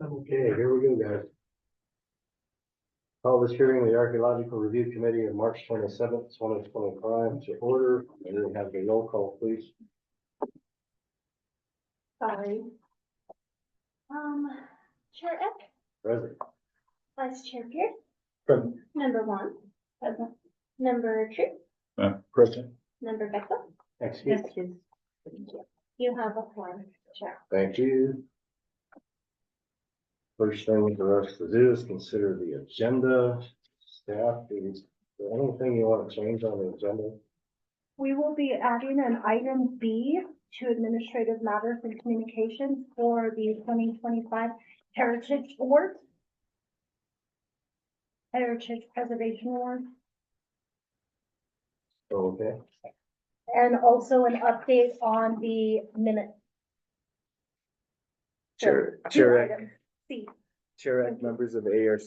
Okay, here we go, guys. Call this hearing of the Archaeological Review Committee of March 27th, 2025 to order. And we have the roll call, please. Sorry. Chair Eck, Present. Vice Chair Pierce, Present. Member One, present. Member True, Present. Member Beckler. Excuse. You have a form, Chair. Thank you. First thing for us to do is consider the agenda. Staff, is there anything you want to change on the agenda? We will be adding an item B to administrative matters and communications for the 2025 Heritage Award. Heritage Preservation Award. Okay, And also an update on the minute. Chair, So, Chair, item C. Chair, members of the ARC.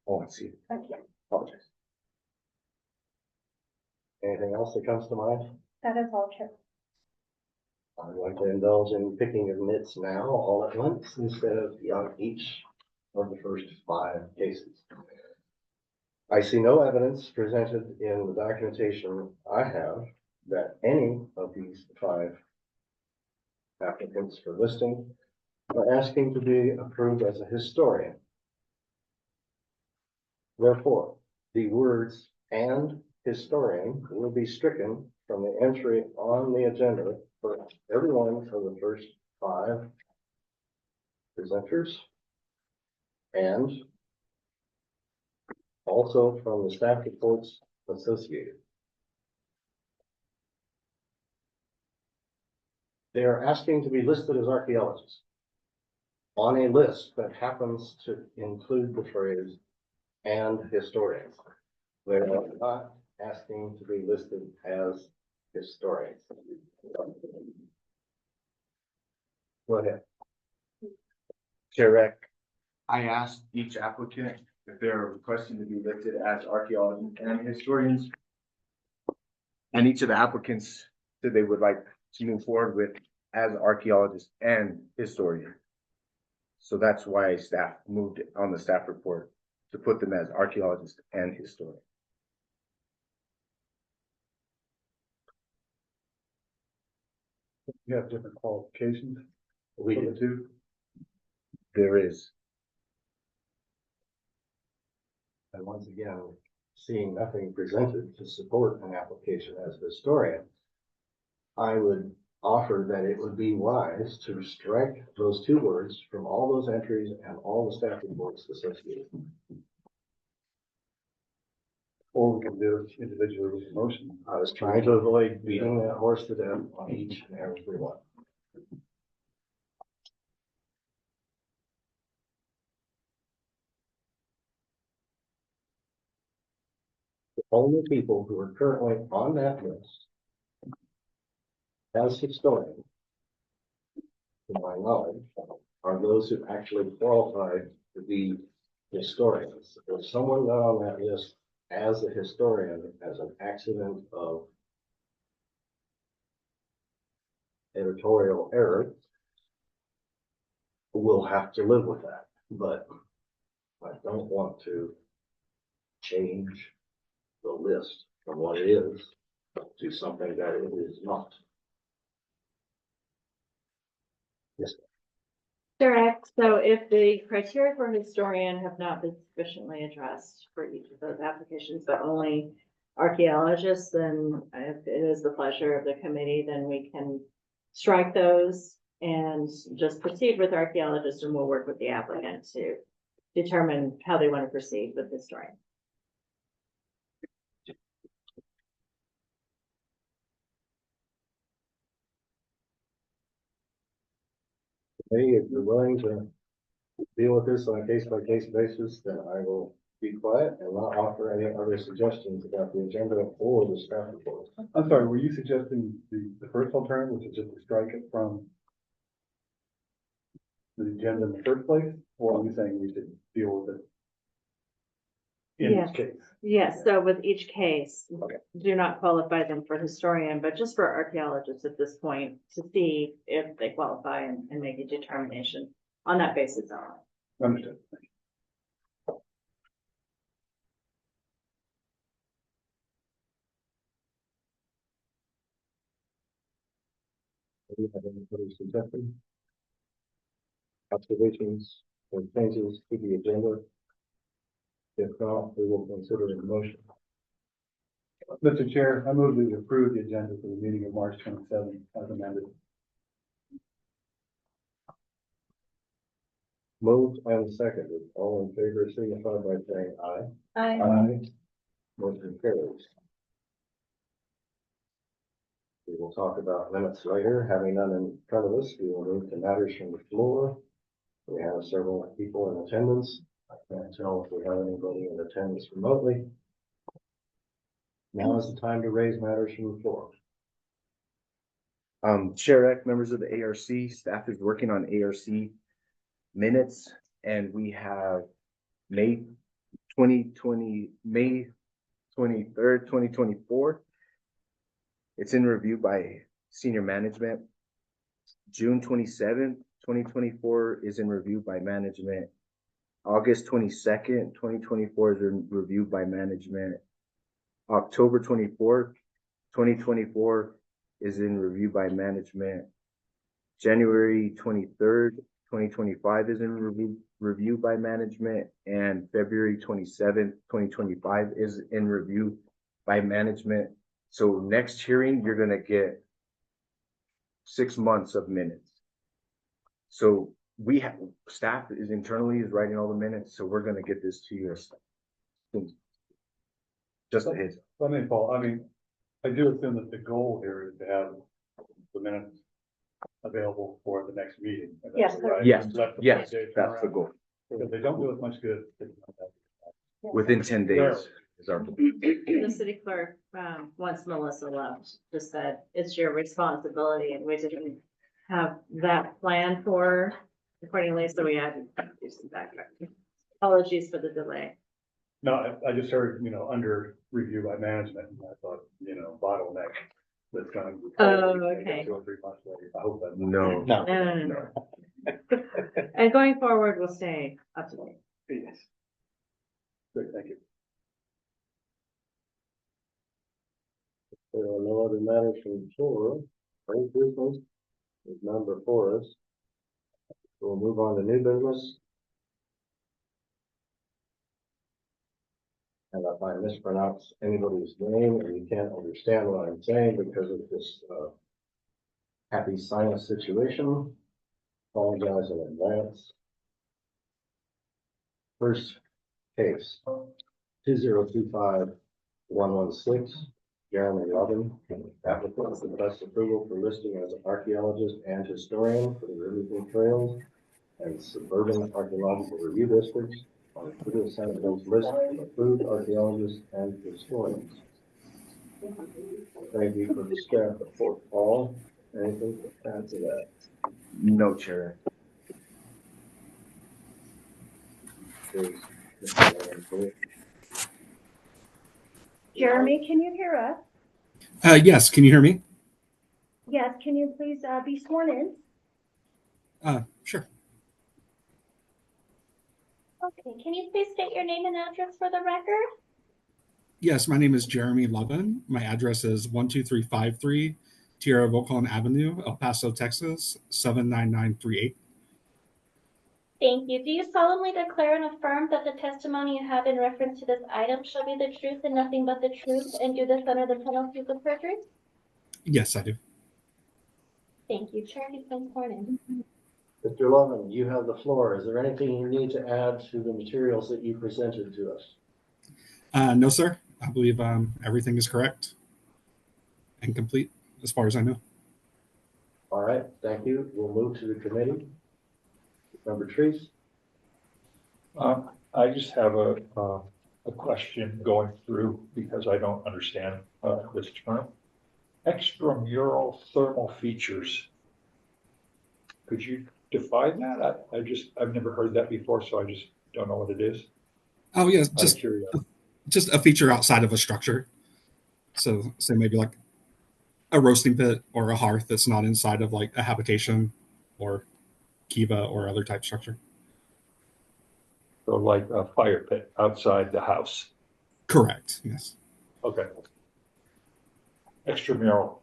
Oh, I see. Okay, Apologize. anything else that comes to mind? that is all, Chair. I'd like to indulge in picking of nits now all at once instead of on each of the first 5 cases. I see no evidence presented in the documentation I have that any of these 5 applicants for listing are asking to be approved as a historian. Therefore, the words "and historian" will be stricken from the entry on the agenda for everyone for the first 5 presenters, and also from the staff reports associated. They are asking to be listed as archaeologists on a list that happens to include the phrase "and historians." They are not asking to be listed as historians. Go ahead. Chair, I asked each applicant if they're requesting to be listed as archaeologists and historians. And each of the applicants said they would like to move forward with as archaeologists and historian. So that's why staff moved it on the staff report to put them as archaeologists and historian. You have different qualifications. We do too. There is. And once again, seeing nothing presented to support an application as historian, I would offer that it would be wise to strike those 2 words from all those entries and all the staff reports associated. Or we can do it individually with a motion. I was trying to avoid beating that horse to death on each and every one. The only people who are currently on that list as historians, to my knowledge, are those who actually qualified to be historians. If someone got on that list as a historian as an accident of editorial error, we'll have to live with that. But I don't want to change the list from what it is to something that it is not. Yes. Correct. So if the criteria for historian have not been sufficiently addressed for each of those applications, but only archaeologists, then if it is the pleasure of the committee, then we can strike those and just proceed with archaeologists, and we'll work with the applicant to determine how they want to proceed with historian. Hey, if you're willing to deal with this on a case-by-case basis, then I will be quiet and not offer any other suggestions about the agenda or the staff report. I'm sorry, were you suggesting the first alternative, which is just to strike it from the agenda in the first place? Or are you saying we should deal with it? in Yes. this case. Yes, so with each case, Okay. do not qualify them for historian, but just for archaeologists at this point to see if they qualify and make a determination on that basis only. Understood. Do you have any further suggestions? Observations or changes to the agenda? If not, we will consider a motion. Mr. Chair, I move we approve the agenda for the meeting of March 27th as amended. Moved and seconded. All in favor signify by saying aye. Aye. Motion carries. We will talk about minutes later. Having none in front of us, we will move to matters from the floor. We have several people in attendance. I can't tell if we have anybody in attendance remotely. Now is the time to raise matters from the floor. Chair Eck, members of the ARC, staff is working on ARC minutes, and we have May 23rd, 2024. It's in review by senior management. June 27th, 2024 is in review by management. August 22nd, 2024 is in review by management. October 24th, 2024 is in review by management. January 23rd, 2025 is in review by management, and February 27th, 2025 is in review by management. So next hearing, you're gonna get 6 months of minutes. So we have, staff is internally is writing all the minutes, so we're gonna get this to you as soon. Just a heads up. Let me, Paul, I mean, I do assume that the goal here is to have the minutes available for the next meeting. Is that Yes, sir. right? Yes, Let the yes, days that's the turn goal. around. Because they don't do us much good. Within 10 days is our goal. The city clerk, once Melissa left, just said, it's your responsibility, and we didn't have that plan for accordingly, so we had to do some backtracking. Apologies for the delay. No, I just heard, under review by management, and I thought, bottleneck that's gonna. Oh, okay. 2 or 3 months later. I hope that. No. No. And going forward, we'll stay up to date. Yes. Great, thank you. There are no other matters from the floor. Old business is none before us. We'll move on to new business. And if I mispronounce anybody's name and you can't understand what I'm saying because of this happy sinus situation, apologize in advance. First case, 2025116, Jeremy Lovin, applicant requests approval for listing as an archaeologist and historian for the Riverview Trails and Suburban Archaeological Review Districts on the City of Santa Cruz list of approved archaeologists and historians. Thank you for the staff report. Paul, anything to add to that? No, Chair. Jeremy, can you hear us? Yes, can you hear me? Yes, can you please be sworn in? Sure. Okay, can you please state your name and address for the record? Yes, my name is Jeremy Lovin. My address is 12353 Tierra Volcan Avenue, El Paso, Texas, 79938. Thank you. Do you solemnly declare and affirm that the testimony you have in reference to this item shall be the truth and nothing but the truth, and do this under the penalties of perjury? Yes, I do. Thank you. Chair, you've been sworn in. Mr. Lovin, you have the floor. Is there anything you need to add to the materials that you presented to us? No, sir. I believe everything is correct and complete as far as I know. All right, thank you. We'll move to the committee. Member Treese? I just have a question going through because I don't understand this term. Extramural thermal features. Could you define that? I've never heard that before, so I just don't know what it is. Oh yeah, Out of just curiosity. just a feature outside of a structure. So say maybe like a roasting pit or a hearth that's not inside of like a habitation or kiva or other type structure. So like a fire pit outside the house. Correct. Yes. Okay. Extramural.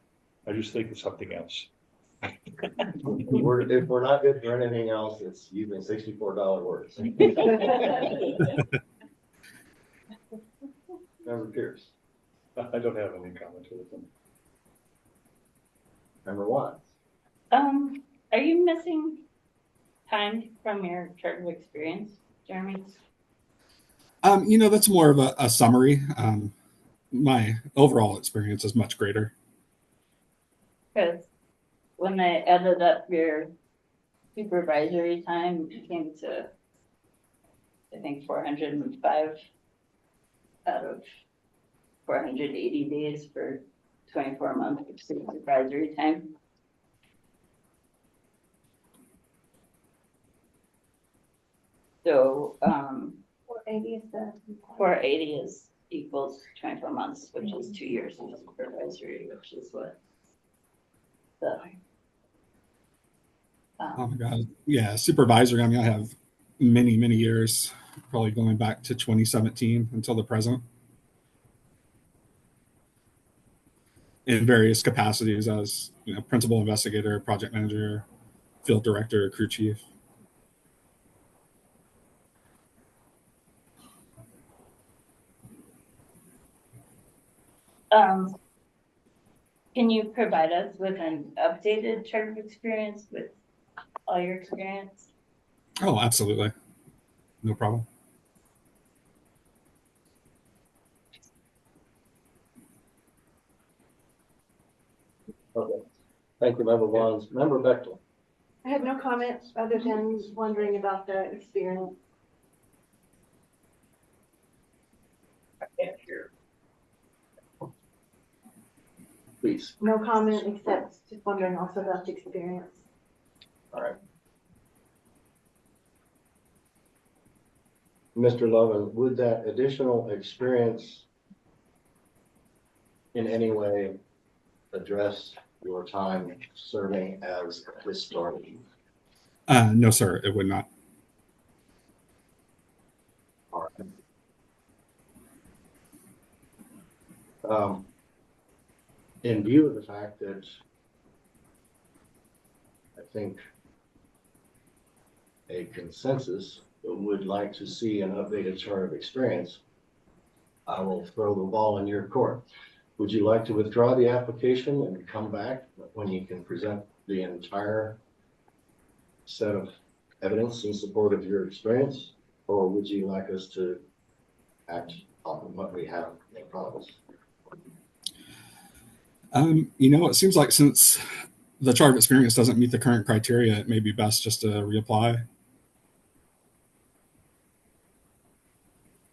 I just think of something else. If we're not good for anything else, it's using $64 words. Member Pierce, I don't have any comment to it. Member Watts. Are you missing time from your chart of experience, Jeremy? That's more of a summary. My overall experience is much greater. Because when I added up your supervisory time, it came to, I think, 405 out of 480 days for 24 months of supervisory time. So, 480 is the. 480 is equals 24 months, which is 2 years of supervisory, which is what the. Oh my god. Yeah, supervisory. I mean, I have many, many years, probably going back to 2017 until the present, in various capacities as principal investigator, project manager, field director, crew chief. Can you provide us with an updated chart of experience with all your experience? Oh, absolutely. No problem. Okay. Thank you, Member Wands. Member Bechtel. I have no comments other than wondering about the experience. Please. No comment except just wondering also about the experience. All right. Mr. Lovin, would that additional experience in any way address your time serving as a historian? No, sir, it would not. All right. In view of the fact that I think a consensus would like to see an updated chart of experience, I will throw the ball in your court. Would you like to withdraw the application and come back when you can present the entire set of evidence in support of your experience? Or would you like us to act on what we have in front of us? It seems like since the chart of experience doesn't meet the current criteria, it may be best just to reapply.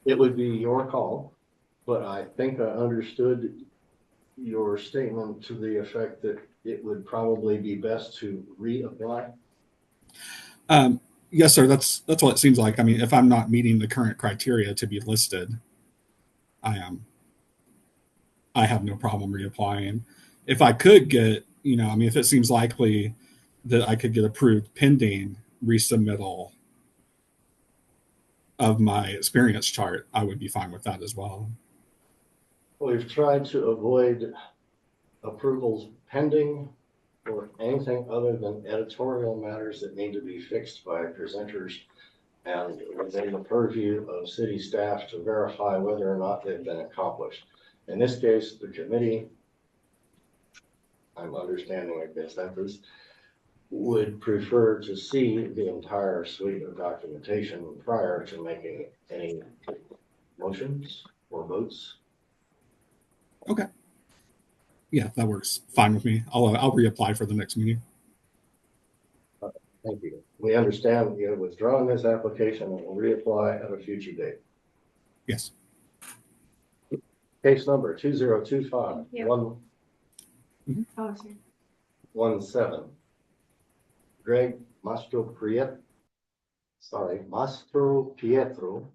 It would be your call, but I think I understood your statement to the effect that it would probably be best to reapply. Yes, sir. That's what it seems like. I mean, if I'm not meeting the current criteria to be listed, I am. I have no problem reapplying. If I could get, if it seems likely that I could get approved pending resubmittal of my experience chart, I would be fine with that as well. We've tried to avoid approvals pending or anything other than editorial matters that need to be fixed by presenters and within the purview of city staff to verify whether or not they've been accomplished. In this case, the committee, I'm understanding a consensus, would prefer to see the entire suite of documentation prior to making any motions or votes. Okay. Yeah, that works fine with me. I'll reapply for the next meeting. Thank you. We understand you have withdrawn this application and will reapply at a future date. Yes. Case number 2025 117. Greg Mastro Pietro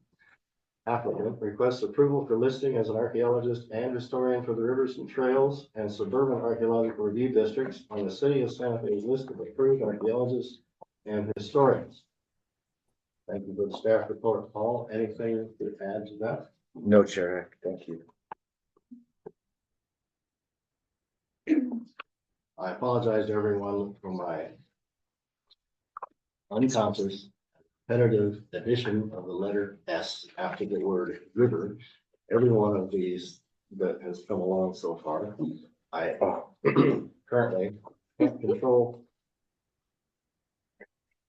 Applicant requests approval for listing as an archaeologist and historian for the rivers and trails and suburban archaeological review districts on the city of Santa Fe's list of approved archaeologists and historians. Thank you for the staff report. Paul, anything to add to that? No, Chair, thank you. I apologize to everyone for my unconscious repetitive addition of the letter S after the word river. Every one of these that has come along so far, I currently can't control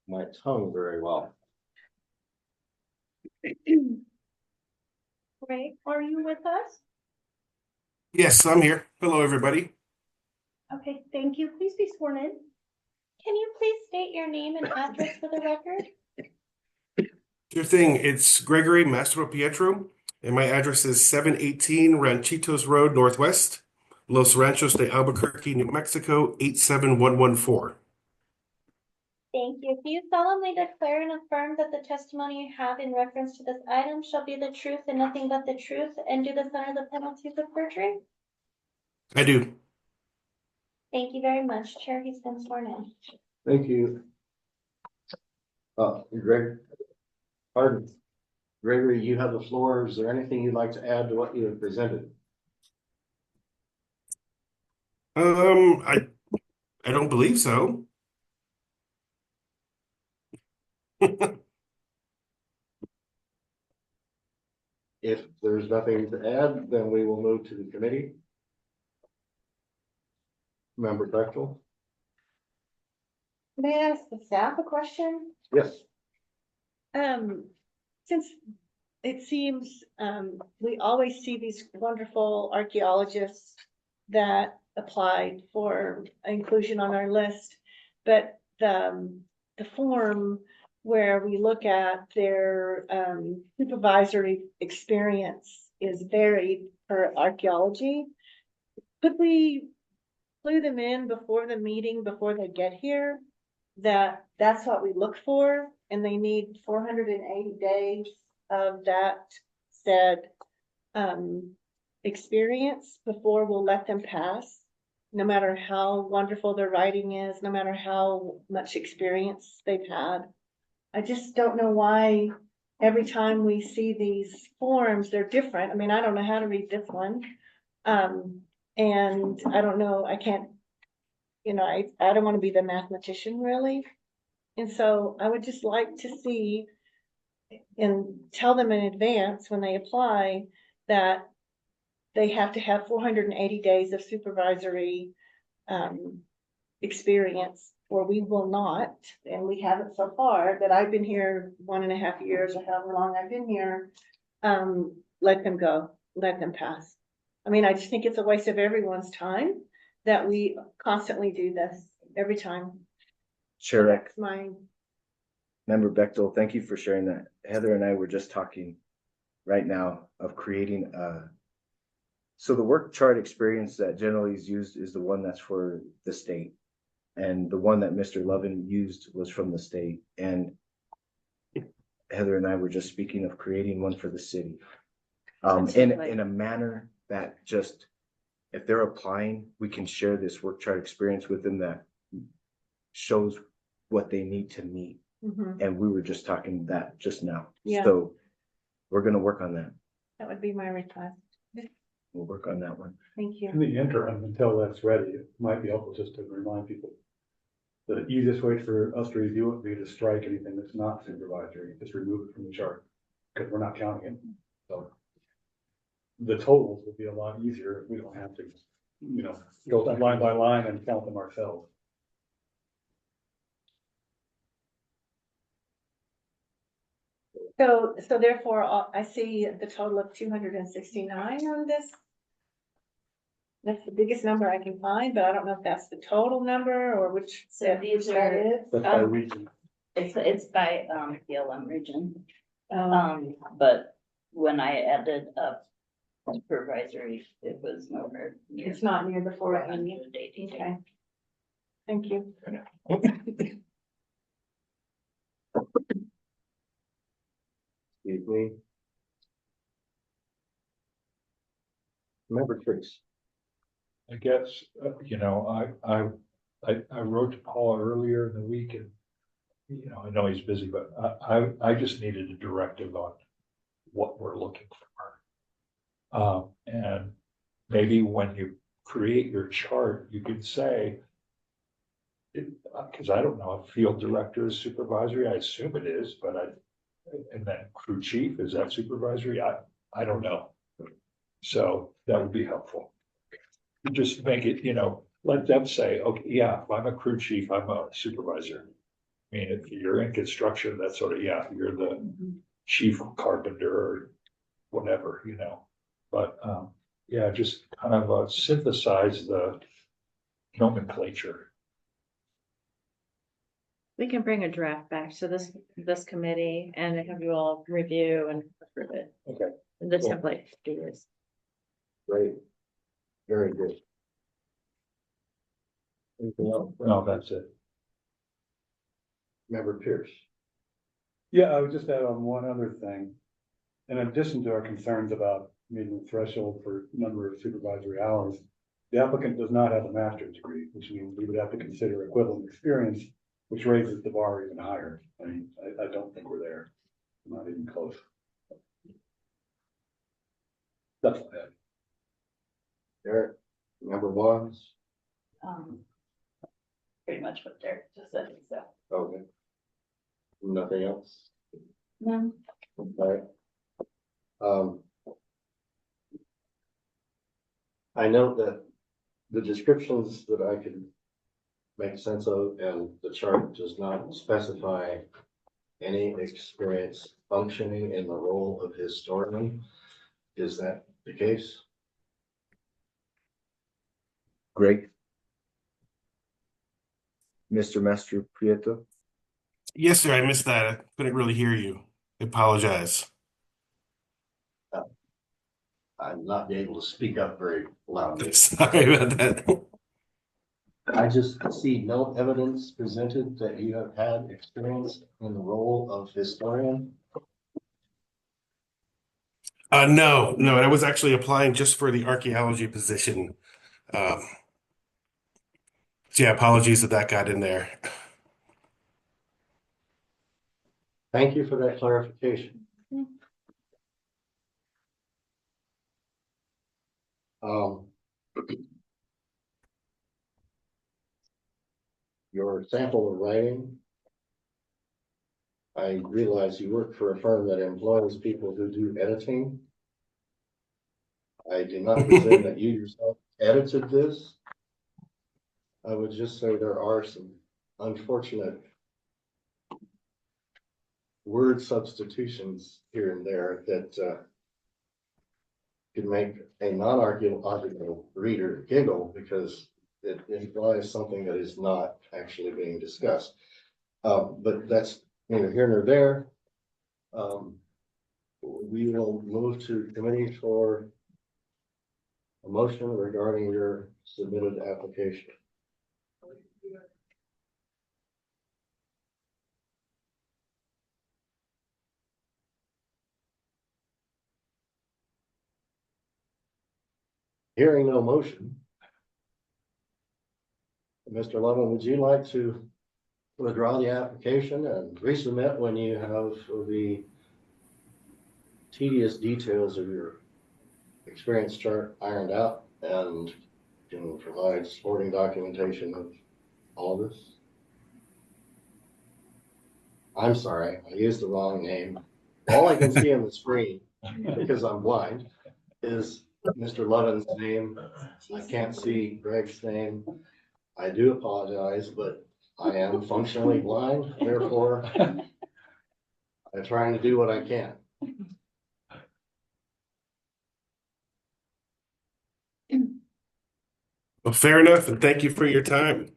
my tongue very well. Ray, are you with us? Yes, I'm here. Hello, everybody. Okay, thank you. Please be sworn in. Can you please state your name and address for the record? Sure thing. It's Gregory Mastro Pietro, and my address is 718 Ranchitos Road Northwest, Los Ranchos de Albuquerque, New Mexico, 87114. Thank you. Do you solemnly declare and affirm that the testimony you have in reference to this item shall be the truth and nothing but the truth, and do this under the penalties of perjury? I do. Thank you very much. Chair, he's been sworn in. Thank you. Pardon. Gregory, you have the floor. Is there anything you'd like to add to what you have presented? I don't believe so. If there's nothing to add, then we will move to the committee. Member Bechtel? May I ask the staff a question? Yes. Since it seems, we always see these wonderful archaeologists that applied for inclusion on our list, but the form where we look at their supervisory experience is varied for archaeology. Could we clue them in before the meeting, before they get here, that that's what we look for, and they need 480 days of that said experience before we'll let them pass, no matter how wonderful their writing is, no matter how much experience they've had. I just don't know why every time we see these forms, they're different. I mean, I don't know how to read this one. And I don't know, I can't, I don't want to be the mathematician really. And so I would just like to see and tell them in advance when they apply that they have to have 480 days of supervisory experience, or we will not, and we haven't so far, that I've been here 1.5 years or however long I've been here, let them go, let them pass. I mean, I just think it's a waste of everyone's time that we constantly do this every time. Chair, That's my, Member Bechtel, thank you for sharing that. Heather and I were just talking right now of creating so the work chart experience that generally is used is the one that's for the state. And the one that Mr. Lovin used was from the state. And Heather and I were just speaking of creating one for the city. In a manner that just, if they're applying, we can share this work chart experience with them that shows what they need to meet. And we were just talking that just now. Yeah. So we're gonna work on that. that would be my request. We'll work on that one. Thank you. In the interim, until that's ready, it might be helpful just to remind people. The easiest way for us to review it would be to strike anything that's not supervisory, just remove it from the chart, because we're not counting it. So the totals will be a lot easier if we don't have to, go line by line and count them ourselves. So therefore, I see the total of 269 on this. That's the biggest number I can find, but I don't know if that's the total number or which. So these that are, is. That's by region. it's by BLM region. But when I added up supervisory, it was nowhere near. It's not near the 480. 480. Okay. Thank you. Excuse me. Member Priest. I guess, I wrote to Paul earlier in the week and, I know he's busy, but I just needed a directive on what we're looking for. And maybe when you create your chart, you could say, because I don't know if field director is supervisory, I assume it is, but and then crew chief, is that supervisory? I don't know. So that would be helpful. Just make it, let them say, okay, yeah, if I'm a crew chief, I'm a supervisor. I mean, if you're in construction, that's sort of, yeah, you're the chief carpenter or whatever, But, yeah, just kind of synthesize the nomenclature. We can bring a draft back to this committee and have you all review and approve it. Okay. The Cool. template to do this. Great. Very good. Anything else? No, that's it. Member Pierce. Yeah, I would just add on one other thing. In addition to our concerns about meeting the threshold for number of supervisory hours, the applicant does not have a master's degree, which means we would have to consider equivalent experience, which raises the bar even higher. I mean, I don't think we're there. Not even close. That's all I have. Derek, member Wands. Pretty much what Derek just said, so. Okay. Nothing else? No. All right. I note that the descriptions that I could make sense of and the chart does not specify any experience functioning in the role of historian. Is that the case? Greg? Mr. Master Prieto? Yes, sir. I missed that. I couldn't really hear you. I apologize. I'm not able to speak up very loudly. Sorry about that. I just see no evidence presented that you have had experience in the role of historian. No, I was actually applying just for the archaeology position. So yeah, apologies that that got in there. Thank you for that clarification. Your sample of writing. I realize you work for a firm that employs people who do editing. I do not presume that you yourself edited this. I would just say there are some unfortunate word substitutions here and there that could make a non-archaeological reader giggle because it implies something that is not actually being discussed. But that's neither here nor there. We will move to committee for a motion regarding your submitted application. Hearing no motion. Mr. Lovin, would you like to withdraw the application and resubmit when you have the tedious details of your experience chart ironed out and can provide supporting documentation of all of this? I'm sorry, I used the wrong name. All I can see on the screen, because I'm blind, is Mr. Lovin's name. I can't see Greg's name. I do apologize, but I am functionally blind, therefore I'm trying to do what I can. Well, fair enough, and thank you for your time.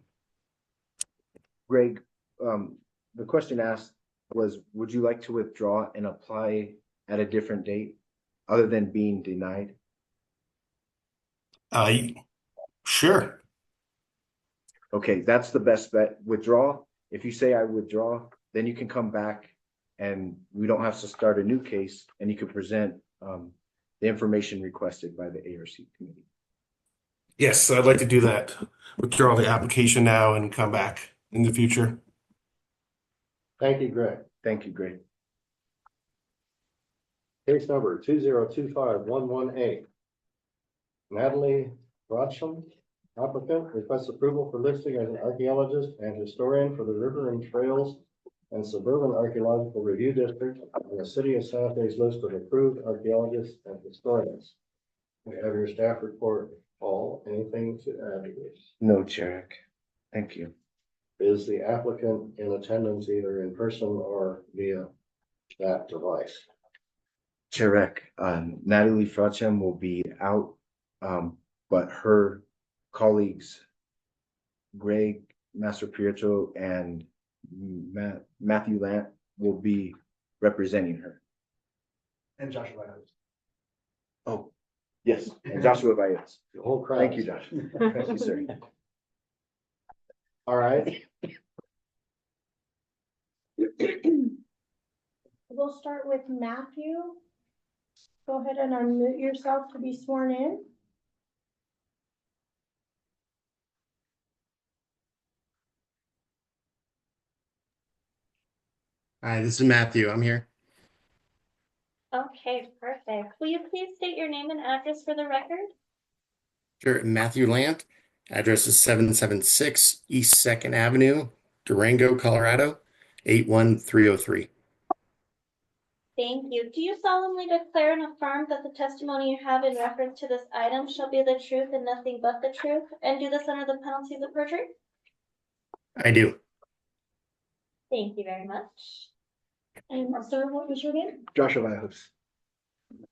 Greg, the question asked was, would you like to withdraw and apply at a different date other than being denied? Sure. Okay, that's the best bet. Withdraw. If you say I withdraw, then you can come back and we don't have to start a new case and you can present the information requested by the ARC committee. Yes, I'd like to do that. Withdraw the application now and come back in the future. Thank you, Greg. Thank you, Greg. Case number 202511A. Natalie Rodsham, applicant, requests approval for listing as an archaeologist and historian for the River and Trails and Suburban Archaeological Review District on the City of Santa Fe's list of approved archaeologists and historians. We have your staff report. Paul, anything to add to this? No, Chair. Thank you. Is the applicant in attendance either in person or via that device? Chair, Natalie Frachem will be out, but her colleagues, Greg Mastropietro and Matthew Lant, will be representing her. And Joshua. Oh, yes, and Joshua Baez. The whole crowd. Thank you, Josh. Thank you, sir. All right. We'll start with Matthew. Go ahead and unmute yourself to be sworn in. Hi, this is Matthew. I'm here. Okay, perfect. Will you please state your name and address for the record? Sure. Matthew Lant. Address is 776 East 2nd Avenue, Durango, Colorado, 81303. Thank you. Do you solemnly declare and affirm that the testimony you have in reference to this item shall be the truth and nothing but the truth, and do this under the penalties of perjury? I do. Thank you very much. And sir, what was your name? Joshua Vallejos.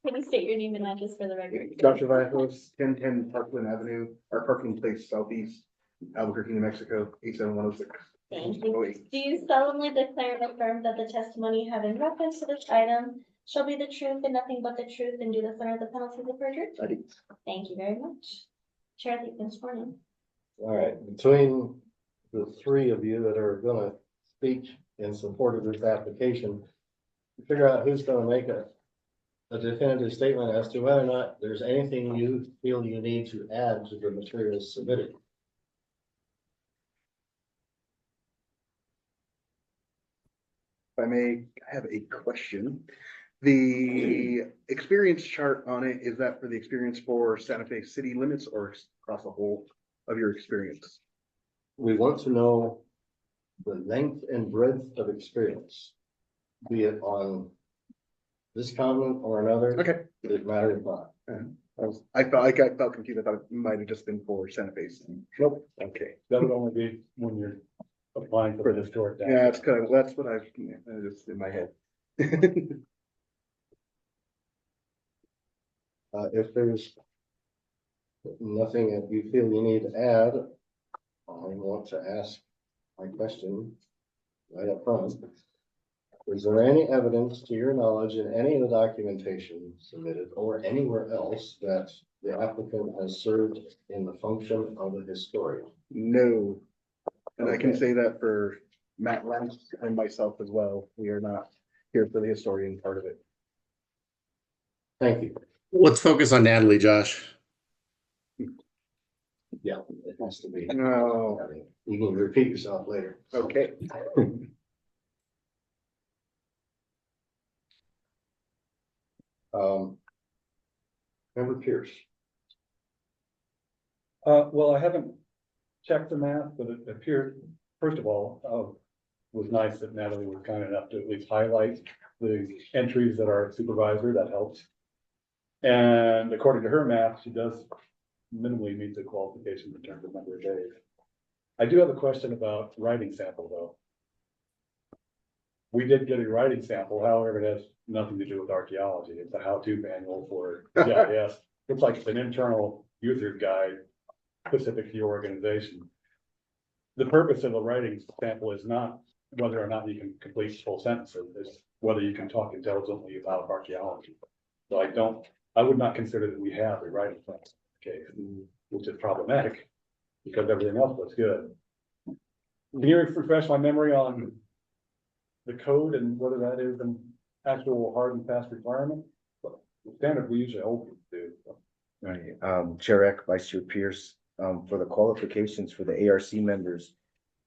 Can you state your name and address for the record? Joshua Vallejos, 1010 Parkland Avenue, our parking place southeast, Albuquerque, New Mexico, 87106. Thank you. Do you solemnly declare and affirm that the testimony you have in reference to this item shall be the truth and nothing but the truth, and do this under the penalties of perjury? I do. Thank you very much. Chair, you've been sworn in. All right, between the three of you that are gonna speak in support of this application, figure out who's gonna make a definitive statement as to whether or not there's anything you feel you need to add to the materials submitted. If I may, I have a question. The experience chart on it, is that for the experience for Santa Fe city limits or across the whole of your experience? We want to know the length and breadth of experience, be it on this continent or another. Okay. It matters not. I felt confused. I thought it might have just been for Santa Fe. Nope. Okay. That would only be when you're applying for the historic. Yeah, that's kind of, that's what I just in my head. If there's nothing that you feel you need to add, I want to ask my question right up front. Is there any evidence to your knowledge in any of the documentation submitted or anywhere else that the applicant has served in the function of a historian? No. And I can Okay. say that for Matt Lance and myself as well. We are not here for the historian part of it. Thank you. Let's focus on Natalie, Josh. Yeah, it has to be. No. You can repeat yourself later. Okay. Member Pierce. Well, I haven't checked the math, but it appeared, first of all, was nice that Natalie was kind enough to at least highlight the entries that are supervisor, that helps. And according to her math, she does minimally meet the qualifications in terms of number of days. I do have a question about writing sample though. We did get a writing sample, however, it has nothing to do with archaeology. It's a how-to manual for GIS. Looks like it's an internal user's guide specific to your organization. The purpose of a writing sample is not whether or not you can complete full sentences, it's whether you can talk intelligently about archaeology. So I would not consider that we have a writing sample case, which is problematic because everything else looks good. Can you refresh my memory on the code and whether that is an actual hard and fast requirement? Standard we usually hold people to. So. Right, Chair Eck, Vice Chair Pierce, for the qualifications for the ARC members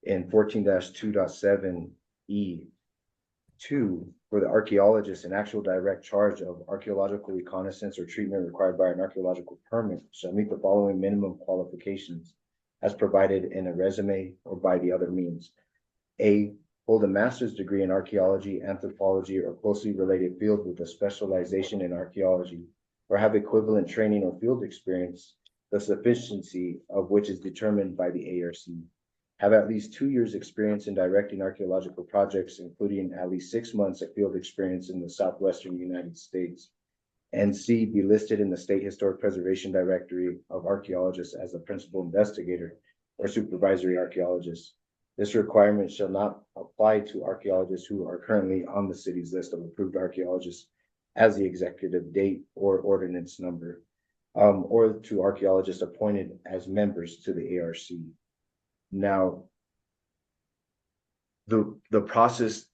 in 14-2.7 E2 for the archaeologist, an actual direct charge of archaeological reconnaissance or treatment required by an archaeological permit shall meet the following minimum qualifications as provided in a resume or by the other means. A, hold a master's degree in archaeology, anthropology, or closely related field with a specialization in archaeology, or have equivalent training or field experience, the sufficiency of which is determined by the ARC. Have at least 2 years experience in directing archaeological projects, including at least 6 months of field experience in the Southwestern United States. And C, be listed in the State Historic Preservation Directory of Archaeologists as a principal investigator or supervisory archaeologist. This requirement shall not apply to archaeologists who are currently on the city's list of approved archaeologists as the executive date or ordinance number, or to archaeologists appointed as members to the ARC. Now, the process,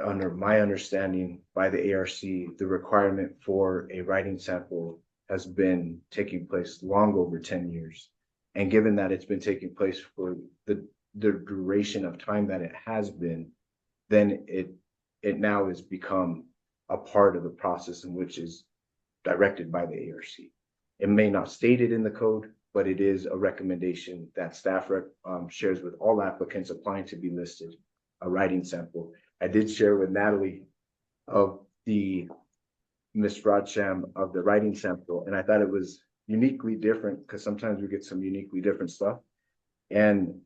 under my understanding by the ARC, the requirement for a writing sample has been taking place long over 10 years. And given that it's been taking place for the duration of time that it has been, then it now has become a part of the process in which is directed by the ARC. It may not state it in the code, but it is a recommendation that staff shares with all applicants applying to be listed, a writing sample. I did share with Natalie of the Ms. Broadsham of the writing sample, and I thought it was uniquely different because sometimes we get some uniquely different stuff. And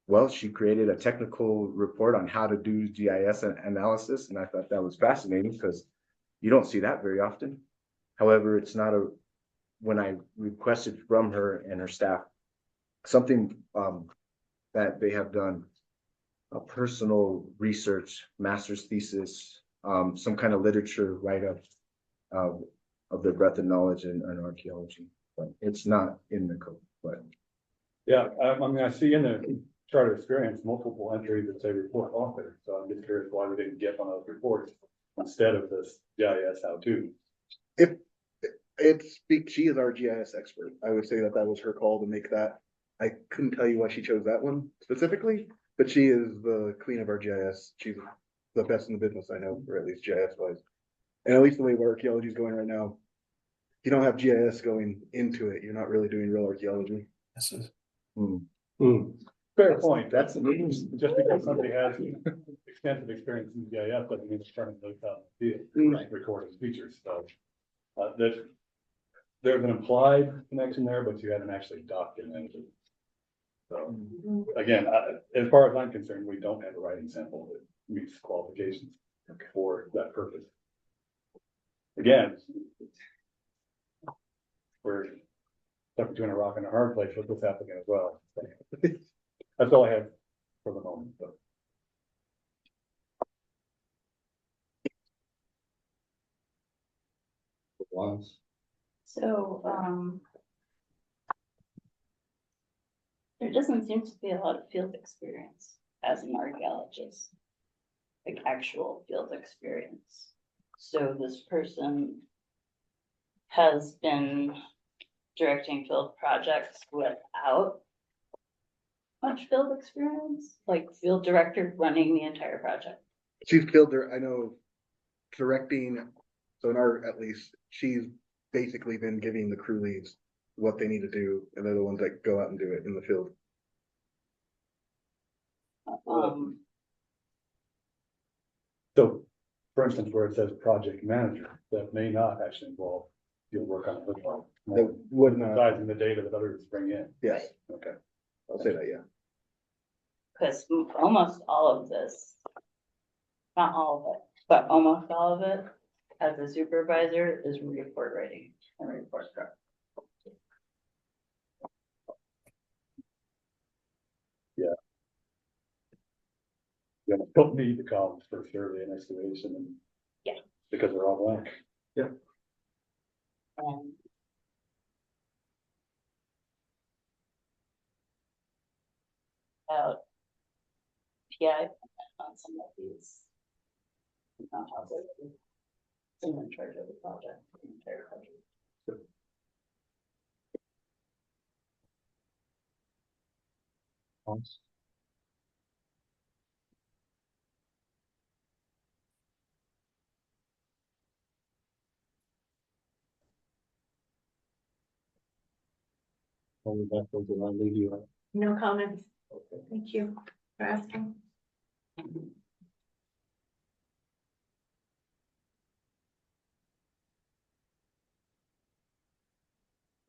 well, she created a technical report on how to do GIS analysis, and I thought that was fascinating because you don't see that very often. However, it's not when I requested from her and her staff something that they have done, a personal research, master's thesis, some kind of literature write-up of their breadth of knowledge in archaeology, but it's not in the code. But yeah, I mean, I see in the chart of experience multiple entries that say report author, so I'm just curious why we didn't get one of those reports instead of this GIS how-to. She is our GIS expert. I would say that was her call to make that. I couldn't tell you why she chose that one specifically, but she is the queen of our GIS. She's the best in the business I know, or at least GIS wise. And at least the way archaeology is going right now, if you don't have GIS going into it, you're not really doing real archaeology. Fair point. That's just because somebody has extensive experience in GIS doesn't mean it's turning those out in the field, recording features. So there's an implied connection there, but you haven't actually documented it. So again, as far as I'm concerned, we don't have a writing sample that meets qualifications for that purpose. Again, we're stuck between a rock and a hard place with this applicant as well. That's all I have for the moment. But. So, there doesn't seem to be a lot of field experience as an archaeologist, like actual field experience. So this person has been directing field projects without much field experience, like field director running the entire project. She's field there. I know directing. So in our, at least, she's basically been giving the crew leads what they need to do, and they're the ones that go out and do it in the field. So, for instance, where it says project manager, that may not actually involve field work on it. That would not. Besides the data that others bring in. Yes. Okay. I'll say that, yeah. Because almost all of this, not all of it, but almost all of it, as a supervisor, is report writing and report prep. Yeah. You don't need the columns for survey and excavation and. Yeah. Because they're all blank. Yeah. About PI on some of these. person in charge of the project. The entire project. Only that was the one leave you. No comments. Thank you for asking.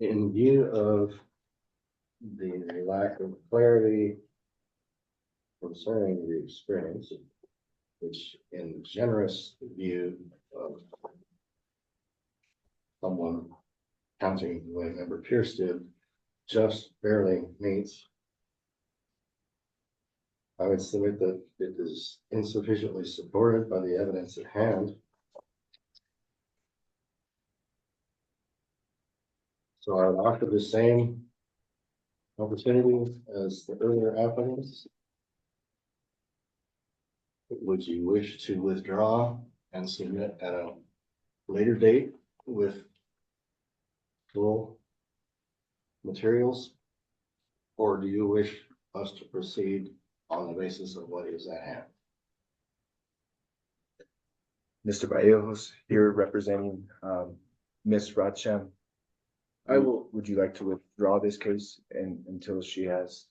In view of the lack of clarity concerning the experience, which in generous view of someone counting the way Member Pierce did, just barely meets. I would submit that it is insufficiently supported by the evidence at hand. So I would offer the same opportunity as the earlier applicants. Would you wish to withdraw and submit at a later date with full materials? Or do you wish us to proceed on the basis of what is at hand? Mr. Vallejos, here representing Ms. Ratcham. I will, Would you like to withdraw this case until she has?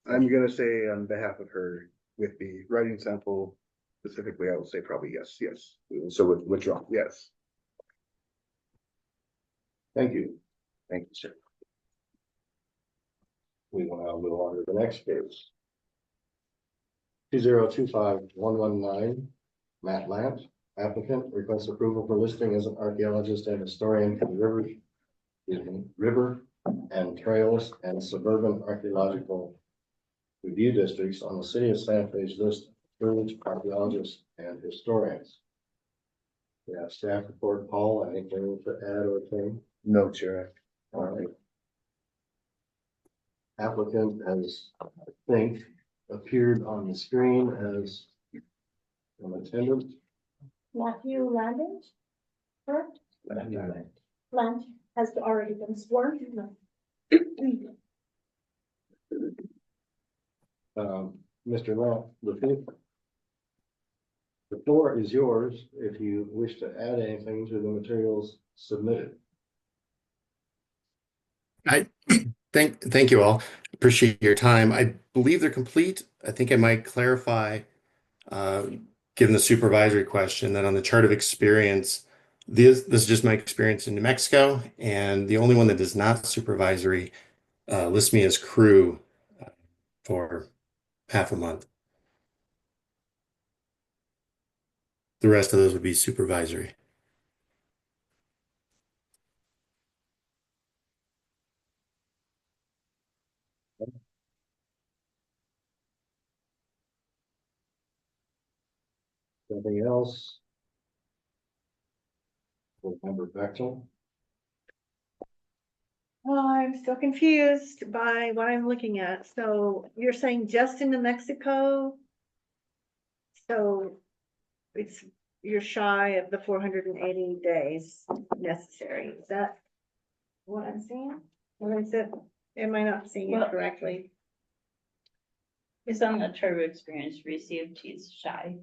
I'm gonna say on behalf of her, with the writing sample specifically, I will say probably yes, yes. We will, So withdraw. yes. Thank you. Thank you, sir. We will now move on to the next case. 2025119, Matt Lant, applicant, requests approval for listing as an archaeologist and historian for the river and trails and suburban archaeological review districts on the city of Santa Fe's list of archaeologists and historians. We have staff report. Paul, anything to add or anything? No, Chair. All right. Applicant has, I think, appeared on the screen as an attendant. Matthew Landon, correct? Land has already been sworn. Mr. Lant, the floor is yours if you wish to add anything to the materials submitted. Thank you all. Appreciate your time. I believe they're complete. I think I might clarify, given the supervisory question, that on the chart of experience, this is just my experience in New Mexico, and the only one that is not supervisory lists me as crew for half a month. The rest of those would be supervisory. Anything else? Board Member Bechtel? Oh, I'm still confused by what I'm looking at. So you're saying just in New Mexico? So you're shy of the 480 days necessary. Is that what I'm seeing? Or is it, am I not seeing it Well, correctly? Based on the turbo experience received, he's shy.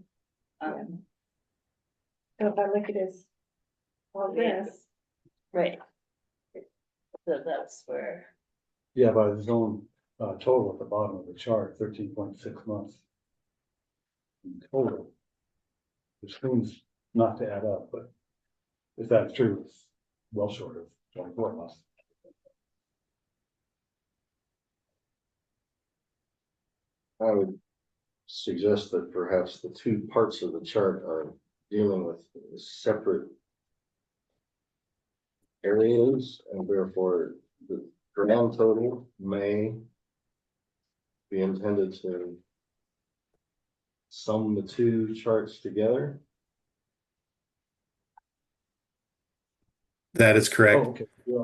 So if I look at his, all Yeah. this, Right. So that's where, Yeah, by his own total at the bottom of the chart, 13.6 months. In total. Which seems not to add up, but if that's true, it's well short of 24 months. I would suggest that perhaps the two parts of the chart are dealing with separate areas, and therefore the grand total may be intended to sum the two charts together. That is correct. Oh, okay. Yeah,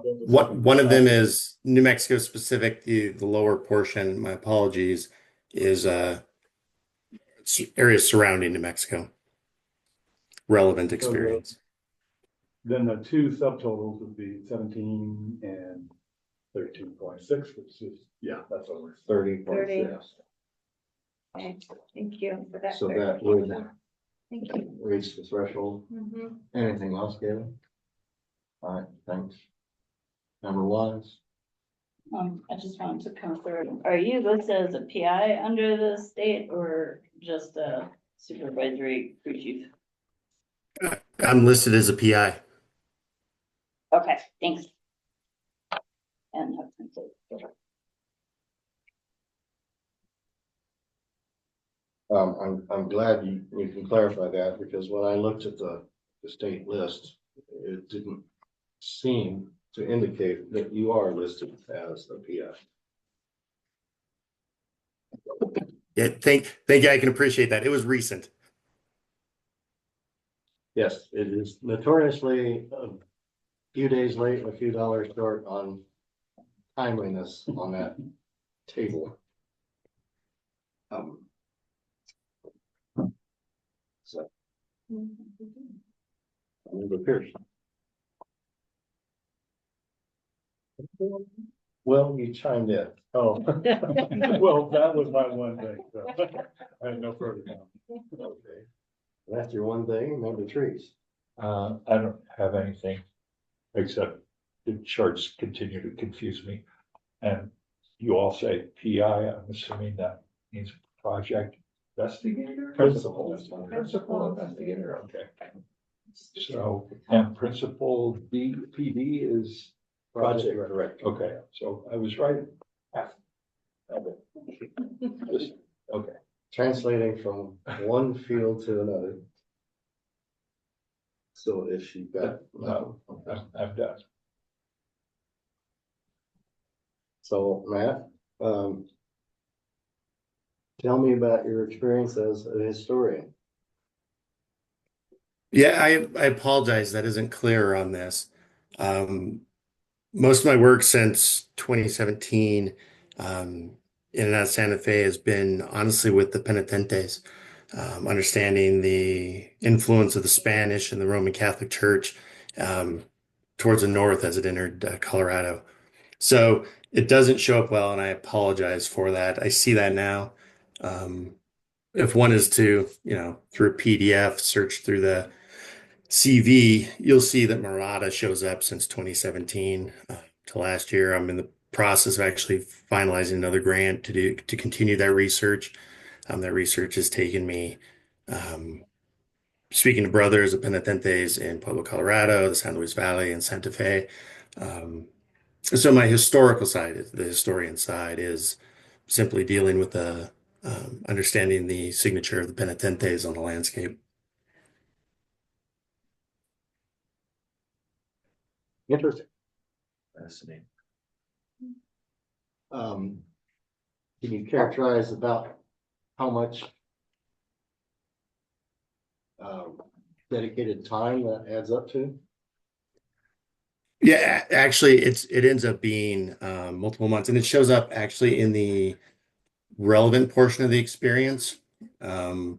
One of them is New Mexico specific. The lower portion, my apologies, is areas surrounding New Mexico. Relevant experience. Then the two subtotals would be 17 and 13.6, which is, yeah, that's over. 30.6. Okay, thank you for that. So that would Thank you. reach the threshold. Mhm. Anything else, Gavin? All right, thanks. Number one, I just wanted to confirm, are you listed as a PI under the state or just a supervisory crew chief? I'm listed as a PI. Okay, thanks. And I'm glad you can clarify that, because when I looked at the state list, it didn't seem to indicate that you are listed as a PI. Yeah, thank you. I can appreciate that. It was recent. Yes, it is notoriously a few days late, a few dollars short on timeliness on that table. So. Member Pierce. Well, you chimed in. Oh, well, that was my one thing, so I had no further comment. Okay. That's your one thing, member trees. I don't have anything except the charts continue to confuse me. And you all say PI, I'm assuming that means project investigator? Principal. Principal investigator, okay. So, and principal PD is Project director. okay, so I was right. Half of it. Just, okay. Translating from one field to another. So if you got, No, I'm done. So Matt, tell me about your experience as a historian. Yeah, I apologize. That isn't clear on this. Most of my work since 2017 in and out of Santa Fe has been honestly with the penitentes, understanding the influence of the Spanish and the Roman Catholic Church towards the north as it entered Colorado. So it doesn't show up well, and I apologize for that. I see that now. If one is to, through a PDF, search through the CV, you'll see that Murata shows up since 2017 to last year. I'm in the process of actually finalizing another grant to continue that research. That research has taken me speaking to brothers of penitentes in Pueblo, Colorado, the San Luis Valley, and Santa Fe. So my historical side, the historian side, is simply dealing with the understanding the signature of the penitentes on the landscape. Interesting. Fascinating. Can you characterize about how much dedicated time that adds up to? Yeah, actually, it ends up being multiple months, and it shows up actually in the relevant portion of the experience. In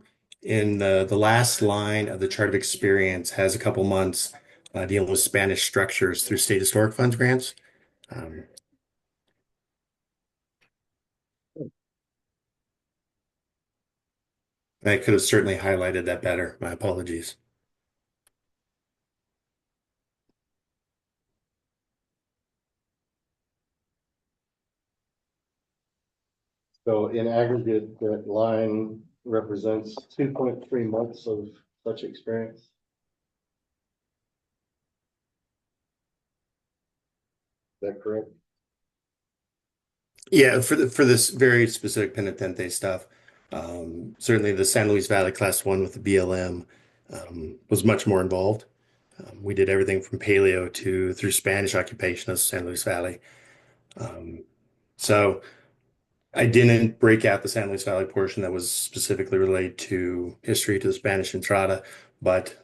the last line of the chart of experience has a couple months dealing with Spanish structures through state historic funds grants. I could have certainly highlighted that better. My apologies. So in aggregate, that line represents 2.3 months of such experience. Is that correct? Yeah, for this very specific penitente stuff, certainly the San Luis Valley Class 1 with the BLM was much more involved. We did everything from paleo through Spanish occupation of San Luis Valley. So I didn't break out the San Luis Valley portion that was specifically related to history to the Spanish Entrada, but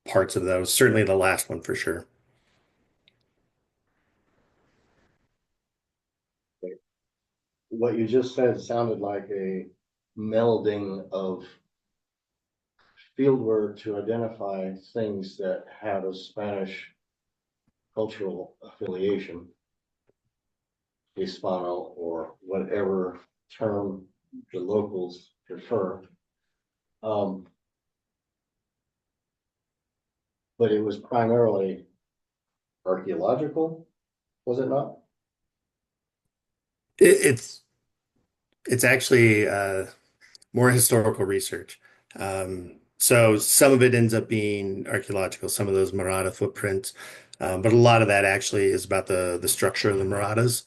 parts of those, certainly the last one for sure. What you just said sounded like a melding of field work to identify things that have a Spanish cultural affiliation, Hispano, or whatever term the locals prefer. But it was primarily archaeological, was it not? It's actually more historical research. So some of it ends up being archaeological, some of those Marata footprints, but a lot of that actually is about the structure of the Maratas,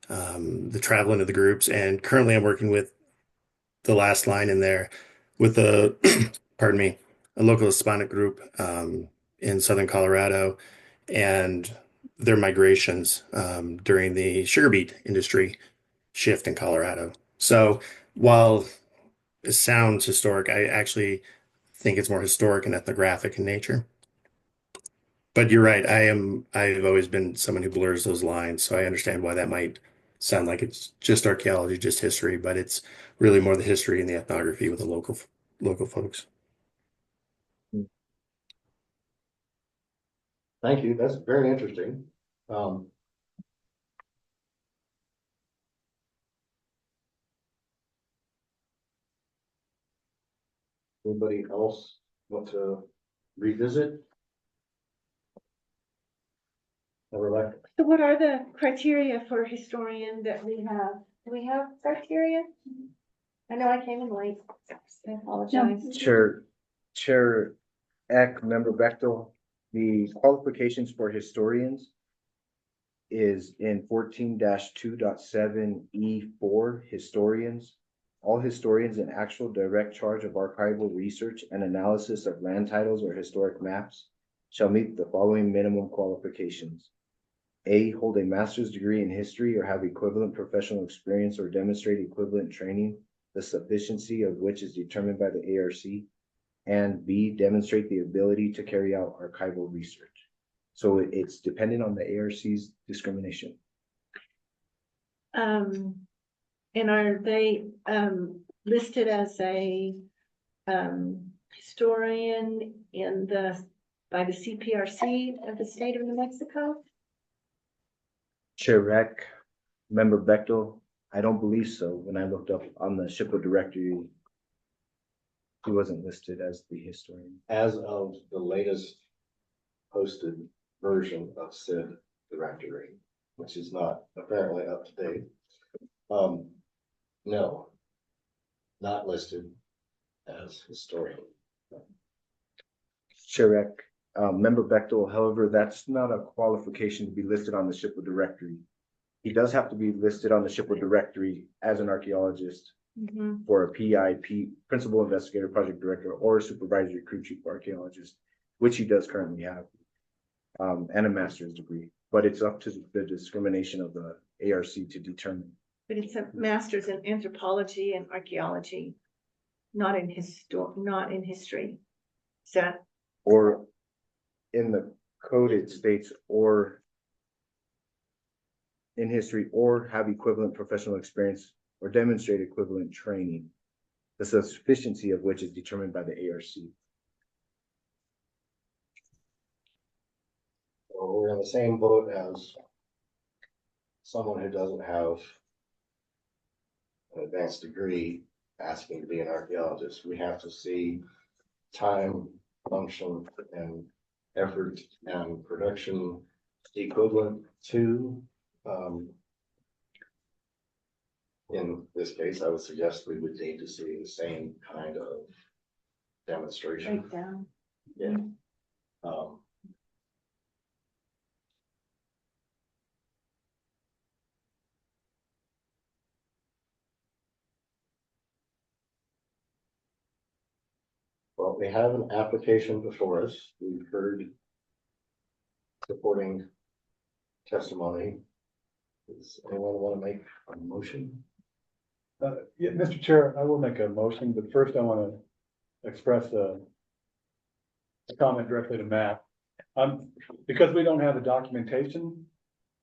the traveling of the groups. And currently, I'm working with the last line in there with a pardon me, a local Hispanic group in southern Colorado, and their migrations during the sugar beet industry shift in Colorado. So while it sounds historic, I actually think it's more historic and ethnographic in nature. But you're right, I've always been someone who blurs those lines, so I understand why that might sound like it's just archaeology, just history, but it's really more the history and the ethnography with the local folks. Thank you, that's very interesting. Anybody else want to revisit? Rebecca? So what are the criteria for historian that we have? Do we have criteria? I know I came in late. I apologize. Chair Eck, Member Bechtel, the qualifications for historians is in 14-2.7E4, historians. All historians in actual direct charge of archival research and analysis of land titles or historic maps shall meet the following minimum qualifications. A, hold a master's degree in history or have equivalent professional experience or demonstrate equivalent training, the sufficiency of which is determined by the ARC. And B, demonstrate the ability to carry out archival research. So it's dependent on the ARC's discrimination. And are they listed as a historian by the CPRC of the state of New Mexico? Chair Rec, Member Bechtel, I don't believe so. When I looked up on the SHPO directory, he wasn't listed as the historian. As of the latest posted version of said directory, which is not apparently up to date. No, not listed as historian. Chair Rec, Member Bechtel, however, that's not a qualification to be listed on the SHPO directory. He does have to be listed on the SHPO directory as an archaeologist for a PIP, Principal Investigator, Project Director, or a Supervisory Crew Chief Archaeologist, which he does currently have, and a master's degree. But it's up to the discrimination of the ARC to determine. But it's a master's in anthropology and archaeology, not in history. Is that? Or in the code, it states or in history, or have equivalent professional experience or demonstrate equivalent training, the sufficiency of which is determined by the ARC. Well, we're in the same boat as someone who doesn't have an advanced degree asking to be an archaeologist. We have to see time, function, and effort and production equivalent to, in this case, I would suggest we would need to see the same kind of demonstration. Breakdown. Yeah. Well, we have an application before us. We've heard supporting testimony. Does anyone want to make a motion? Yeah, Mr. Chair, I will make a motion, but first I want to express a comment directly to Matt. Because we don't have the documentation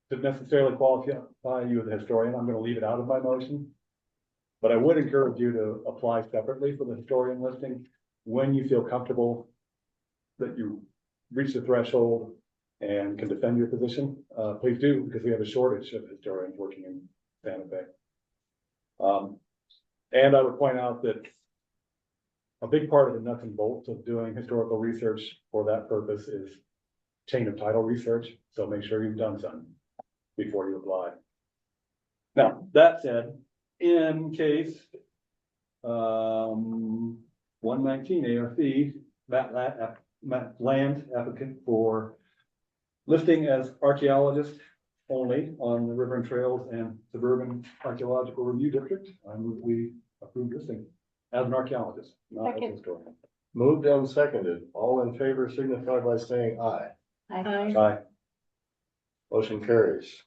to necessarily qualify you as a historian, I'm going to leave it out of my motion. But I would encourage you to apply separately for the historian listing, when you feel comfortable that you reach the threshold and can defend your position, please do, because we have a shortage of historians working in Santa Fe. And I would point out that a big part of the nuts and bolts of doing historical research for that purpose is chain of title research. So make sure you've done some before you apply. Now, that said, in case 119 ARC, land applicant for listing as archaeologist only on the River and Trails and Suburban Archaeological Review District. I move we approve listing as an archaeologist, not as a Second. historian. Moved and seconded. All in favor signify by saying aye. Aye. Motion carries.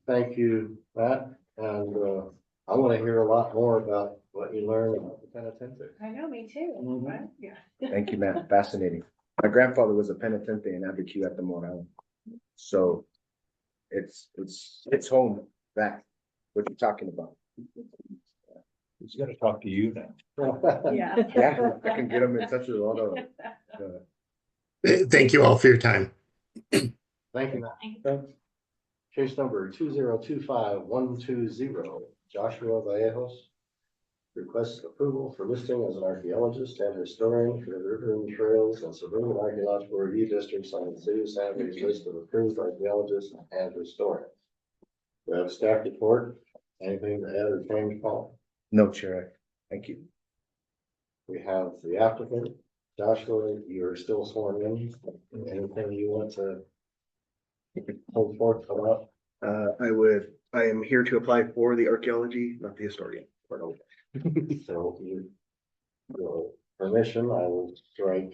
Thank you, Matt, and I want to hear a lot more about what you learned about the penitentiary. I know, me too. Mhm. Right? Yeah. Thank you, Matt. Fascinating. My grandfather was a penitente in Abiquiu at the Mont Island. So it's home back, what you're talking about. He's gonna talk to you then. Yeah. Yeah, I can get him in touch with all the. Thank you all for your time. Thank you, Matt. Thanks. Case number 2025120, Joshua Vallejos. Requests approval for listing as an archaeologist and historian for the River and Trails and Suburban Archaeological Review Districts on the City of Santa Fe's list of approved archaeologists and historians. We have a staff report. Anything to add or change, Paul? No, Chair. Thank you. We have the applicant, Joshua, you're still sworn in. Anything you want to hold forth about? I am here to apply for the archaeology, not the historian. So your permission, I will strike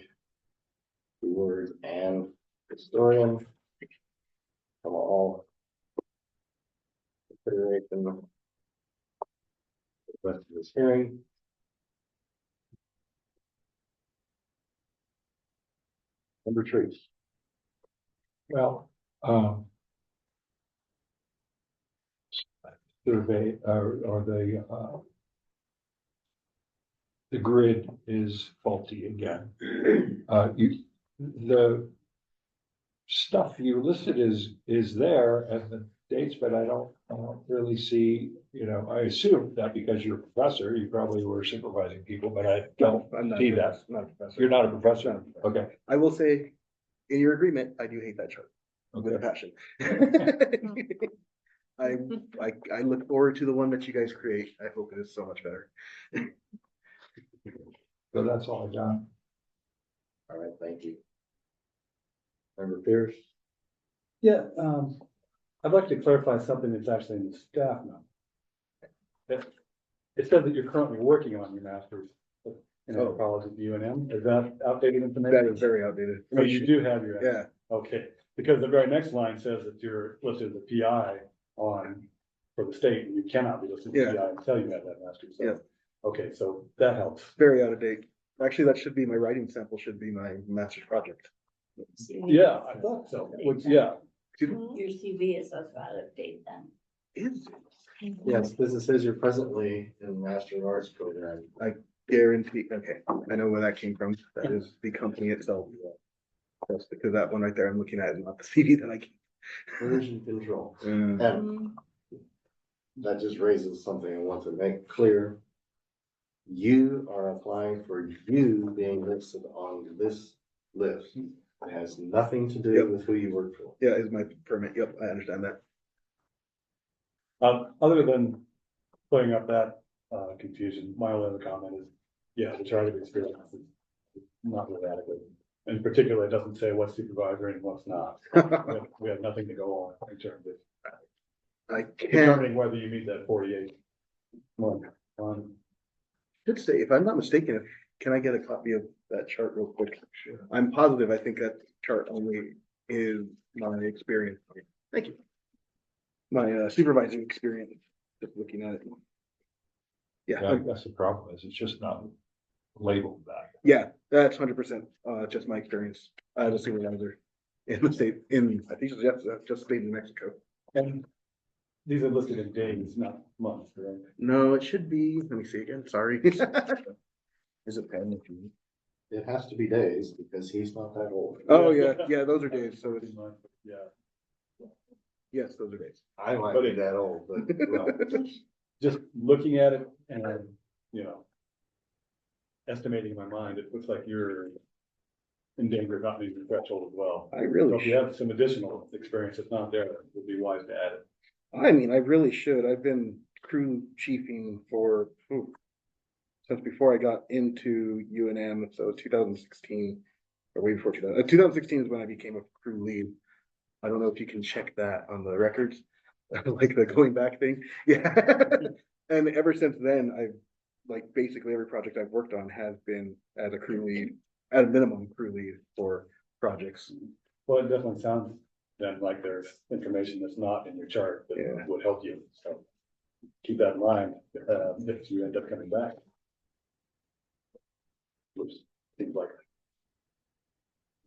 the word and historian from all consideration of the rest of this hearing. Number trees. Well, survey or the grid is faulty again. The stuff you listed is there and the dates, but I don't really see, I assume that because you're a professor, you probably were supervising people, but I don't I'm not. see that. Not a professor. You're not a professor? Okay. I will say, in your agreement, I do hate that chart with a passion. I look forward to the one that you guys create. I hope it is so much better. So that's all I got. All right, thank you. Member Pierce. Yeah, I'd like to clarify something that's actually in the staff note. It said that you're currently working on your master's in anthropology at UNM. Is that outdated information? That is very outdated. So you do have your. Yeah. Okay, because the very next line says that you're listed as a PI for the state, and you cannot be listed as a PI until you have that master's. So, Yeah. okay, so that helps. Very out of date. Actually, that should be my writing sample, should be my master's project. Yeah, I thought so, which, yeah. Your CV is also out of date then. Is Yes, this says you're presently in the Master of Arts program. guarantee, okay, I know where that came from. That is the company itself. That's because that one right there I'm looking at is not the CV that I keep. Version control. Mm. And that just raises something I want to make clear. You are applying for you being listed on this list. It has nothing to do with who you work for. Yeah, is my permit. Yep, I understand that. Other than clearing up that confusion, my only other comment is, yeah, the chart of experience is not really adequate. In particular, it doesn't say what's supervisory and what's not. We have nothing to go on in terms of I can, determining whether you meet that 48. should say, if I'm not mistaken, can I get a copy of that chart real quick? Sure. I'm positive, I think that chart only is my experience. Thank you. My supervising experience, just looking at it. Yeah, That's the problem, is it's just not labeled that. yeah, that's 100%, just my experience as a supervisor in the state, I think it's just state in Mexico. And these are listed in days, not months, correct? No, it should be, let me see again, sorry. Is it pen if you? it has to be days because he's not that old. Oh, yeah, yeah, those are days, so it's, Yeah. yes, those are days. I might be that old, but well, Just looking at it and, you know, estimating in my mind, it looks like you're in danger of not meeting the threshold as well. I So really if you have some additional experience that's not there, it would be wise to add it. I mean, I really should. I've been crew chiefing for, since before I got into UNM, so 2016, or way before 2000. 2016 is when I became a crew lead. I don't know if you can check that on the records, like the going back thing. Yeah. And ever since then, I've, like, basically every project I've worked on has been as a crew lead, at a minimum crew lead for projects. Well, it definitely sounds then like there's information that's not in your chart that Yeah. would help you, so keep that in mind, if you end up coming back. Which seems like.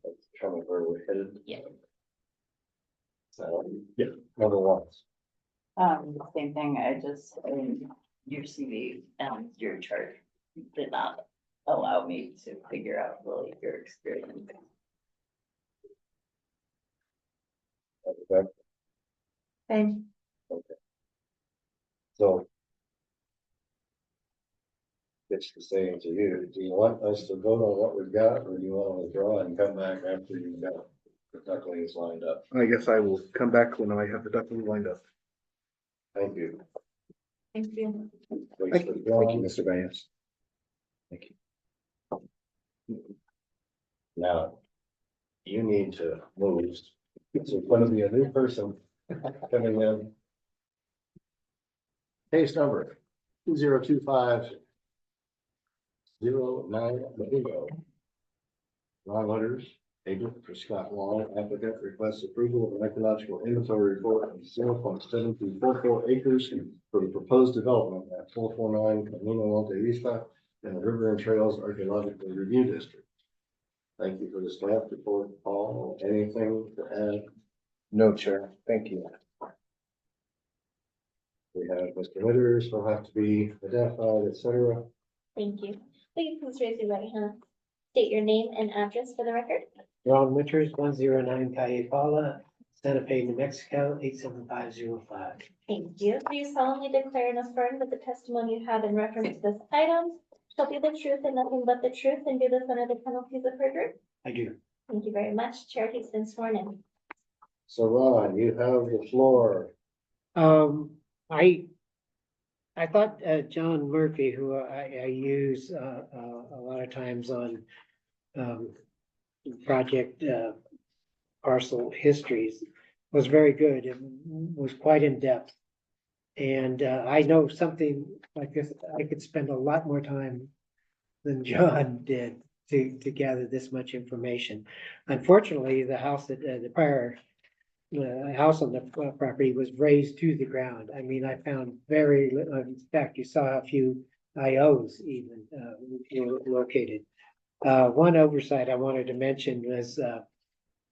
that's kind of where we're headed. Yeah. So, Yeah. number one. Same thing, your CV and your chart did not allow me to figure out really your experience. Okay, And so. It's the same to you. Do you want us to vote on what we've got, or do you want to withdraw and come back after you've got the ducklings lined up? I guess I will come back when I have the ducking lined up. Thank you. thank you. Thank you, Mr. Vance. Thank you. Now, you need to move. So it's going to be a new person coming in. Case number 2025 09 Ron Letters, agent for Scott Long, applicant requests approval of an ecological inventory report of 0.7244 acres for the proposed development at 449 Camino Monte Vista in the River and Trails Archaeological Review District. Thank you for the staff report, Paul. Anything to add? No, Chair. Thank you. We have Mr. Witters, will have to be identified, etc. Thank you. Please raise your right hand. State your name and address for the record. Ron Winters, 109 Calle Paula, Santa Fe, New Mexico, 87505. Thank you. Do you solemnly declare and affirm that the testimony you have in reference to this item shall be the truth and nothing but the truth, and do this under the penalties of perjury? I do. Thank you very much. Charity's been sworn in. So Ron, you have the floor. I thought John Murphy, who I use a lot of times on project parcel histories, was very good and was quite in depth. And I know something like this, I could spend a lot more time than John did to gather this much information. Unfortunately, the house that the prior house on the property was raised to the ground. I mean, I found very little, in fact, you saw a few IOs even located. One oversight I wanted to mention was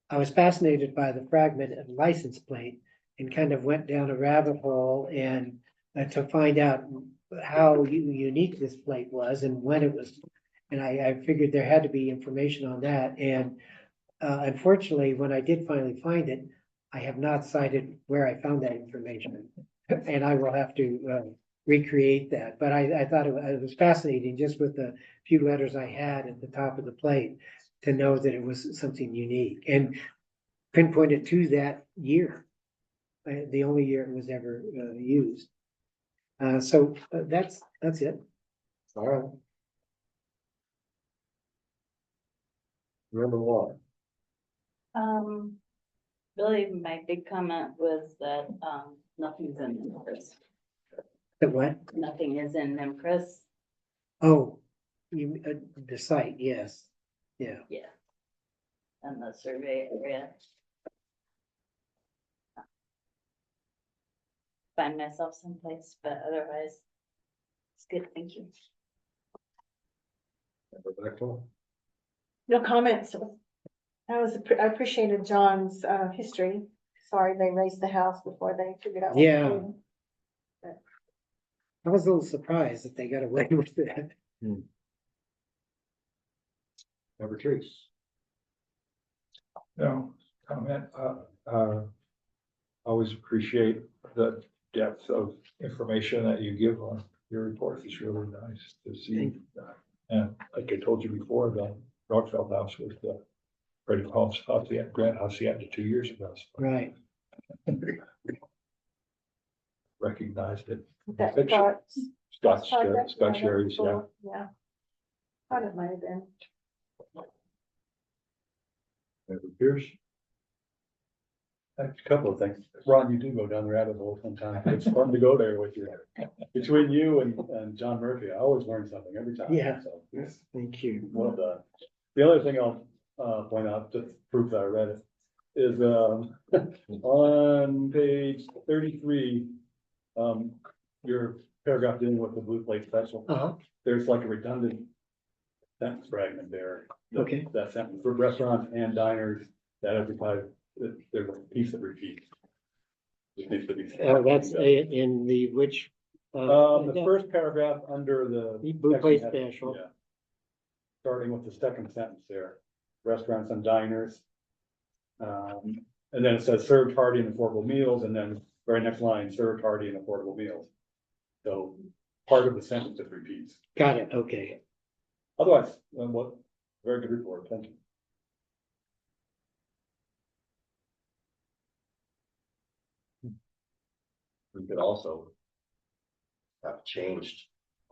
I was fascinated by the fragment of license plate and kind of went down a rabbit hole and to find out how unique this plate was and when it was. And I figured there had to be information on that. And unfortunately, when I did finally find it, I have not cited where I found that information. And I will have to recreate that. But I thought it was fascinating just with the few letters I had at the top of the plate to know that it was something unique and pinpoint it to that year, the only year it was ever used. So that's it. All right. Number one. Really, my big comment was that, nothing's in NIMCRIS. The what? Nothing is in NIMCRIS. Oh, you, the site, yes, yeah. Yeah. And the survey area. Find myself someplace, but otherwise, it's good, thank you. Rebecca? No comments. I appreciated John's history. Sorry, they raised the house before they figured out. what to Yeah. do. I was a little surprised that they got away with that. Member Trees. No, comment, always appreciate the depth of information that you give on your reports. It's really nice to see. And like I told you before, the Northfeld House was the Freddie Holmes Hacienda, Grant Hacienda 2 years ago. Right. Recognized it. That Fiction. Scott's. Scott Sherry's, yeah. Yeah. Thought it might have been. Member Pierce. A couple of things. Ron, you do go down the rabbit hole sometimes. It's fun to go there with you. Between you and John Murphy, I always learn something every time. Yeah. So, Thank you. well done. The other thing I'll point out, just proof that I read it, is on page 33, your paragraph dealing with the blue plate special. There's like a redundant sentence fragment there. Okay. That sentence for restaurants and diners that occupy, there's a piece that repeats. It needs to be. That's in the which? The first paragraph under the. Blue plate section heading, special. yeah. Starting with the second sentence there, restaurants and diners. And then it says served hearty and affordable meals, and then very next line, served hearty and affordable meals. So part of the sentence just repeats. Got it, okay. Otherwise, very good report, thank you. We could also have changed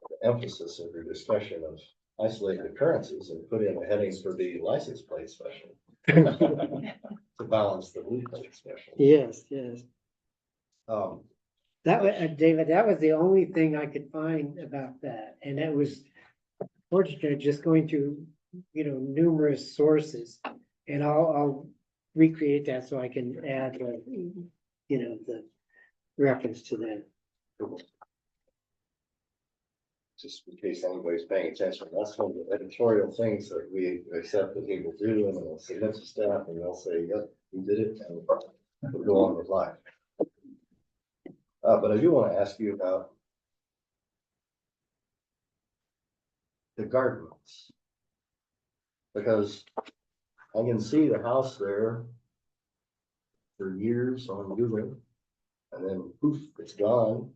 the emphasis of your discussion of isolated occurrences and put in a heading for the license plate special. To balance the blue plate special. Yes, yes. That was, David, that was the only thing I could find about that, and that was fortunate, just going through, numerous sources. And I'll recreate that so I can add, the reference to that. Just in case anybody's paying attention, that's one of the editorial things that we accept that people do, and they'll submit to staff and they'll say, yep, we did it, and we'll go on with life. But I do want to ask you about the gardens. Because I can see the house there for years on Google, and then poof, it's gone.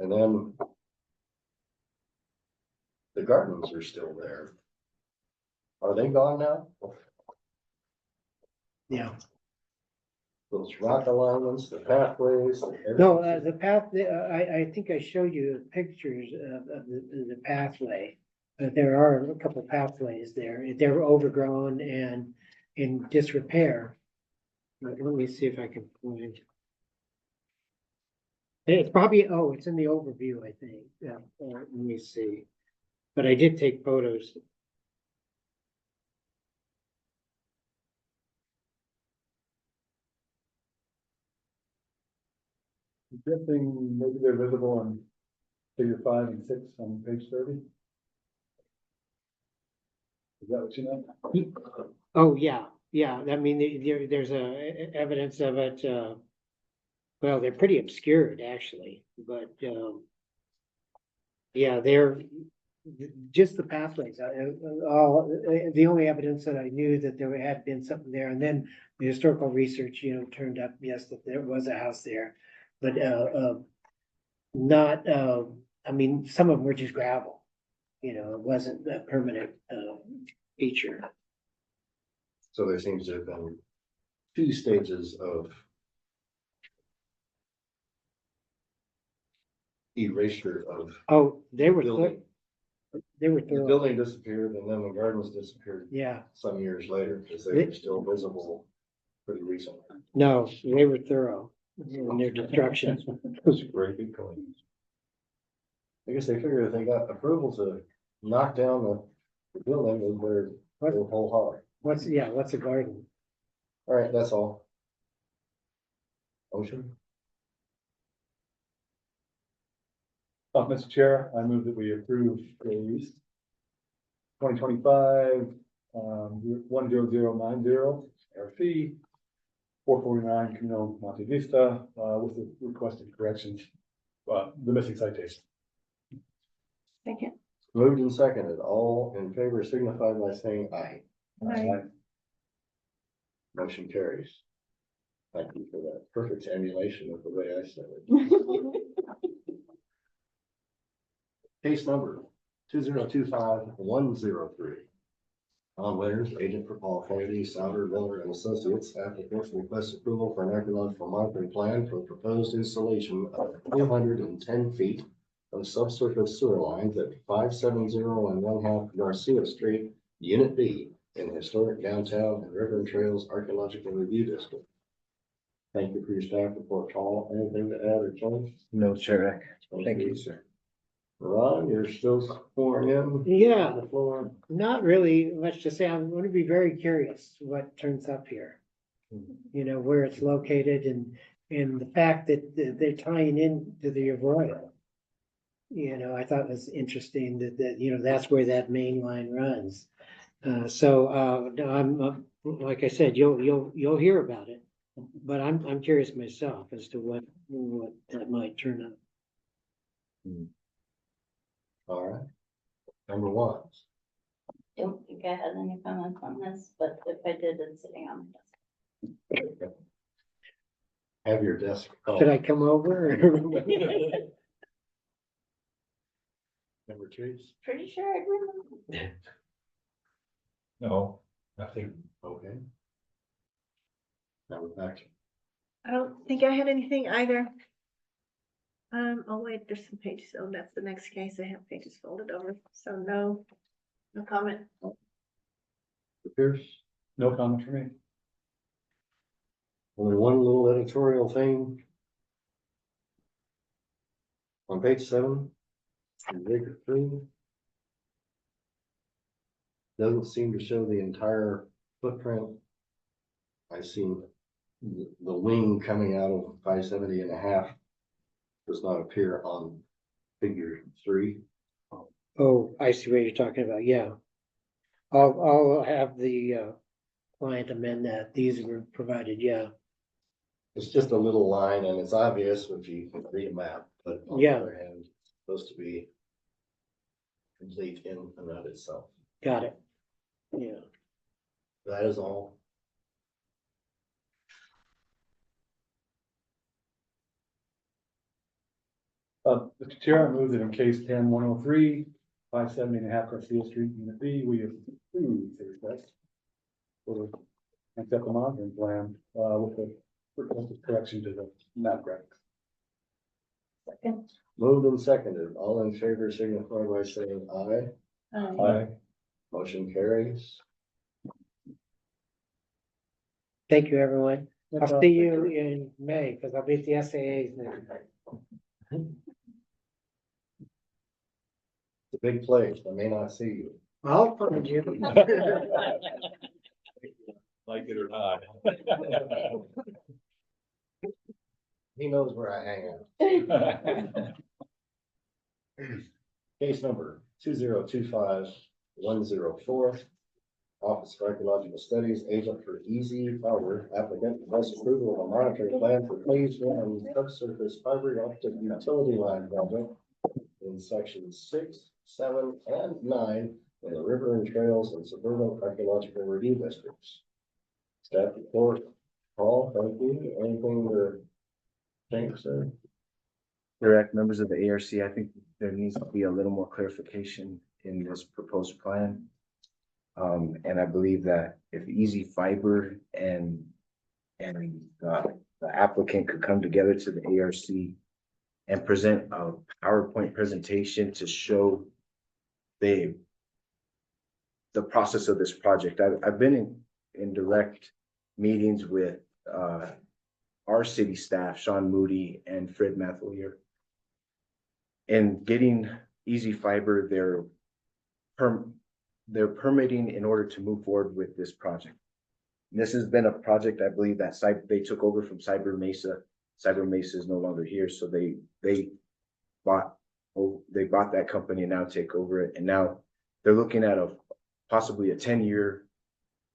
And then the gardens are still there. Are they gone now? Yeah. Those rock alignments, the pathways. No, the path, I think I showed you pictures of the pathway. But there are a couple pathways there. They're overgrown and in disrepair. Let me see if I can find. It's probably, it's in the overview, I think. Yeah, let me see. But I did take photos. I'm guessing maybe they're visible on figure 5 and 6 on page 30. Is that what you meant? Oh, yeah. I mean, there's evidence of it. Well, they're pretty obscured actually, but yeah, they're just the pathways. The only evidence that I knew that there had been something there, and then the historical research, turned up, yes, that there was a house there, but not. I mean, some of them were just gravel. It wasn't a permanent feature. So there seems to have been 2 stages of erasure of. Oh, they were building. They were The building disappeared and then the gardens disappeared. Yeah. Some years later, because they were still visible pretty recently. No, they were thorough in their destruction. It was a great big going. I guess they figured if they got approval to knock down the building, they better go whole hog. What's a garden? All right, that's all. Motion? Mr. Chair, I move that we approve the 2025 10090 RFP 449 Camino Monte Vista with the requested corrections, the missing citation. Thank you. Moved and seconded, all in favor signify by saying aye. Aye. Motion carries. Thank you for that perfect emulation of the way I said it. Case number 2025103. Tom Winters, agent for Paul Kennedy, Souder, Miller and Associates, applicants request approval for an archaeological monitoring plan for the proposed installation of 210 feet of subsurface sewer lines at 570 1/2 Garcia Street, Unit B, in historic downtown and River and Trails Archaeological Review District. Thank you for your staff report, Paul. Anything to add or change? No, Chair. Thank you, sir. Ron, you're still scoring in? Yeah. On the floor. Not really much to say. I'm going to be very curious what turns up here. You know, where it's located and the fact that they're tying into the arroyo. You know, I thought was interesting that, you know, that's where that main line runs. So I'm, like I said, you'll hear about it, but I'm curious myself as to what that might turn up. All right. Number one. Don't think I had any comments on this, but if I did, it's sitting on my desk. Have your desk. called. Should I come over? Number two. Pretty sure I remember. No, nothing. Okay. Now we're back. I don't think I had anything either. Oh wait, there's some pages. Oh, that's the next case. I have pages folded over, so no comment. Pierce, No comment for me. only one little editorial thing. On page 7, Exhibit 3. Doesn't seem to show the entire footprint. I see the wing coming out of 570.5 does not appear on figure 3. Oh, I see what you're talking about. Yeah. I'll have the client amend that. These were provided, yeah. It's just a little line and it's obvious if you can read a map, but on the Yeah. other hand, it's supposed to be complete in and of itself. Got it. Yeah. That is all. Mr. Chair, I move that in case 10-103, 570.5 Garcia Street, Unit B, we approve the request for accept the monitoring plan, with the requested correction to the map graphics. Second. Moved and seconded. All in favor signify by saying aye. Aye. Motion carries. Thank you, everyone. That's I'll all. see you in May because I'll be at the SAA's next. It's a big place. I may not see you. I'll find you. Like it or not. He knows where I hang out. Case number 2025104. Office of Archaeological Studies, agent for Easy Fiber, applicant requests approval of a monitoring plan for phase 1 subsurface fiber optic utility line project in sections 6, 7, and 9 in the River and Trails and Suburban Archaeological Review Districts. Staff report. Paul, thank you. Anything to think, sir? Direct members of the ARC, I think there needs to be a little more clarification in this proposed plan. And I believe that if Easy Fiber and the applicant could come together to the ARC and present a PowerPoint presentation to show the process of this project. I've been in direct meetings with our city staff, Sean Moody and Fred Mathelier. And getting Easy Fiber their permitting in order to move forward with this project. And this has been a project, I believe, that they took over from Cyber Mesa. Cyber Mesa is no longer here, so they bought that company and now take over it. And now they're looking at possibly a 10-year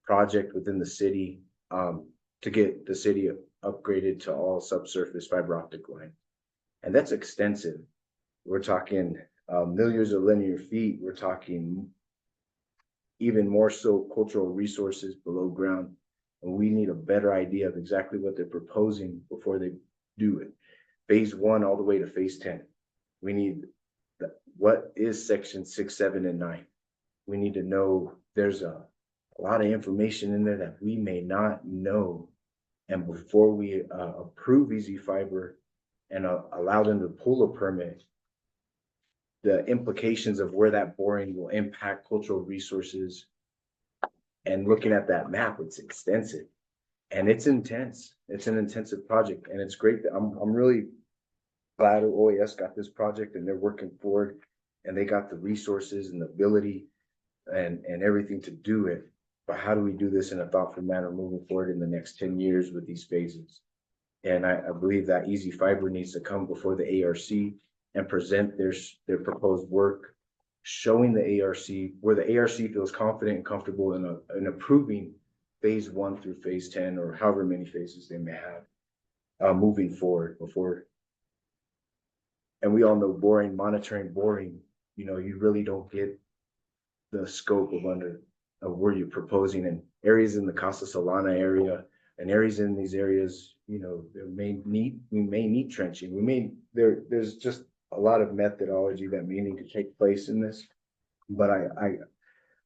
project within the city to get the city upgraded to all subsurface fiber optic line. And that's extensive. We're talking millions of linear feet, we're talking even more so cultural resources below ground. And we need a better idea of exactly what they're proposing before they do it. Phase 1 all the way to phase 10. We need what is section 6, 7, and 9. We need to know there's a lot of information in there that we may not know. And before we approve Easy Fiber and allow them to pull a permit, the implications of where that boring will impact cultural resources. And looking at that map, it's extensive and it's intense. It's an intensive project, and it's great that I'm really glad OAS got this project and they're working forward, and they got the resources and the ability and everything to do it. But how do we do this in a thoughtful manner moving forward in the next 10 years with these phases? And I believe that Easy Fiber needs to come before the ARC and present their proposed work, showing the ARC where the ARC feels confident and comfortable in approving phase 1 through phase 10, or however many phases they may have, moving forward before. And we all know monitoring boring, you really don't get the scope of where you're proposing, and areas in the Casa Solana area and areas in these areas, we may need trenching. There's just a lot of methodology that may need to take place in this, but I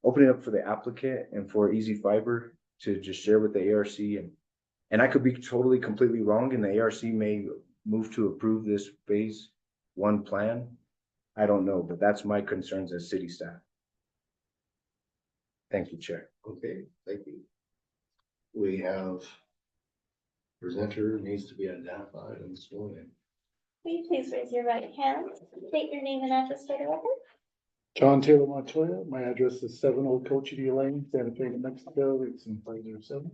open it up for the applicant and for Easy Fiber to just share with the ARC, and I could be totally completely wrong, and the ARC may move to approve this phase 1 plan. I don't know, but that's my concerns as city staff. Thank you, Chair. Okay, thank you. We have presenter needs to be identified and sworn in. Will you please raise your right hand, state your name and address for the record? John Taylor Montoya, my address is 7 Old Cochiti Lane, Santa Fe, New Mexico, it's in 507.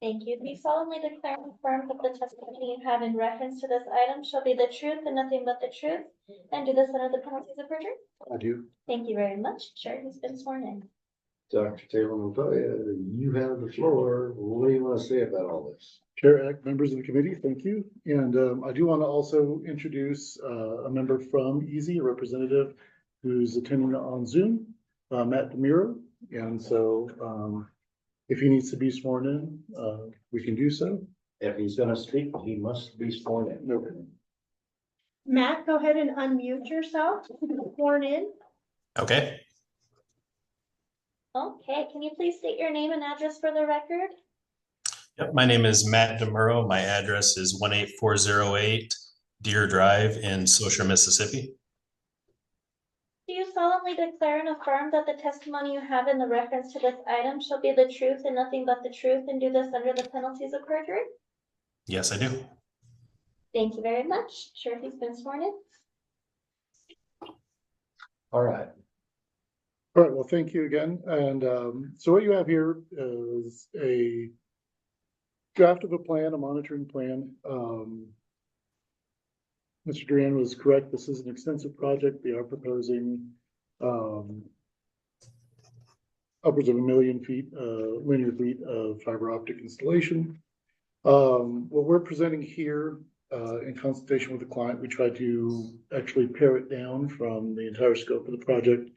Thank you. Do you solemnly declare and affirm that the testimony you have in reference to this item shall be the truth and nothing but the truth, and do this under the penalties of perjury? I do. Thank you very much. Chair has been sworn in. Dr. Taylor Montoya, you have the floor. What do you want to say about all this? Chair, members of the committee, thank you. And I do want to also introduce a member from Easy, a representative who's attending on Zoom, Matt DeMiro. And so if he needs to be sworn in, we can do so. If he's going to speak, he must be sworn in. Okay. Matt, go ahead and unmute yourself, sworn in. Okay. Okay, can you please state your name and address for the record? Yep. My name is Matt DeMuro. My address is 18408 Deer Drive in Saucier, Mississippi. Do you solemnly declare and affirm that the testimony you have in the reference to this item shall be the truth and nothing but the truth, and do this under the penalties of perjury? Yes, I do. Thank you very much. Chair, he's been sworn in. All right. All right, well, thank you again. And so what you have here is a draft of a plan, a monitoring plan. Mr. Duran was correct. This is an extensive project. They are proposing upwards of 1 million linear feet of fiber optic installation. What we're presenting here in consultation with the client, we tried to actually pare it down from the entire scope of the project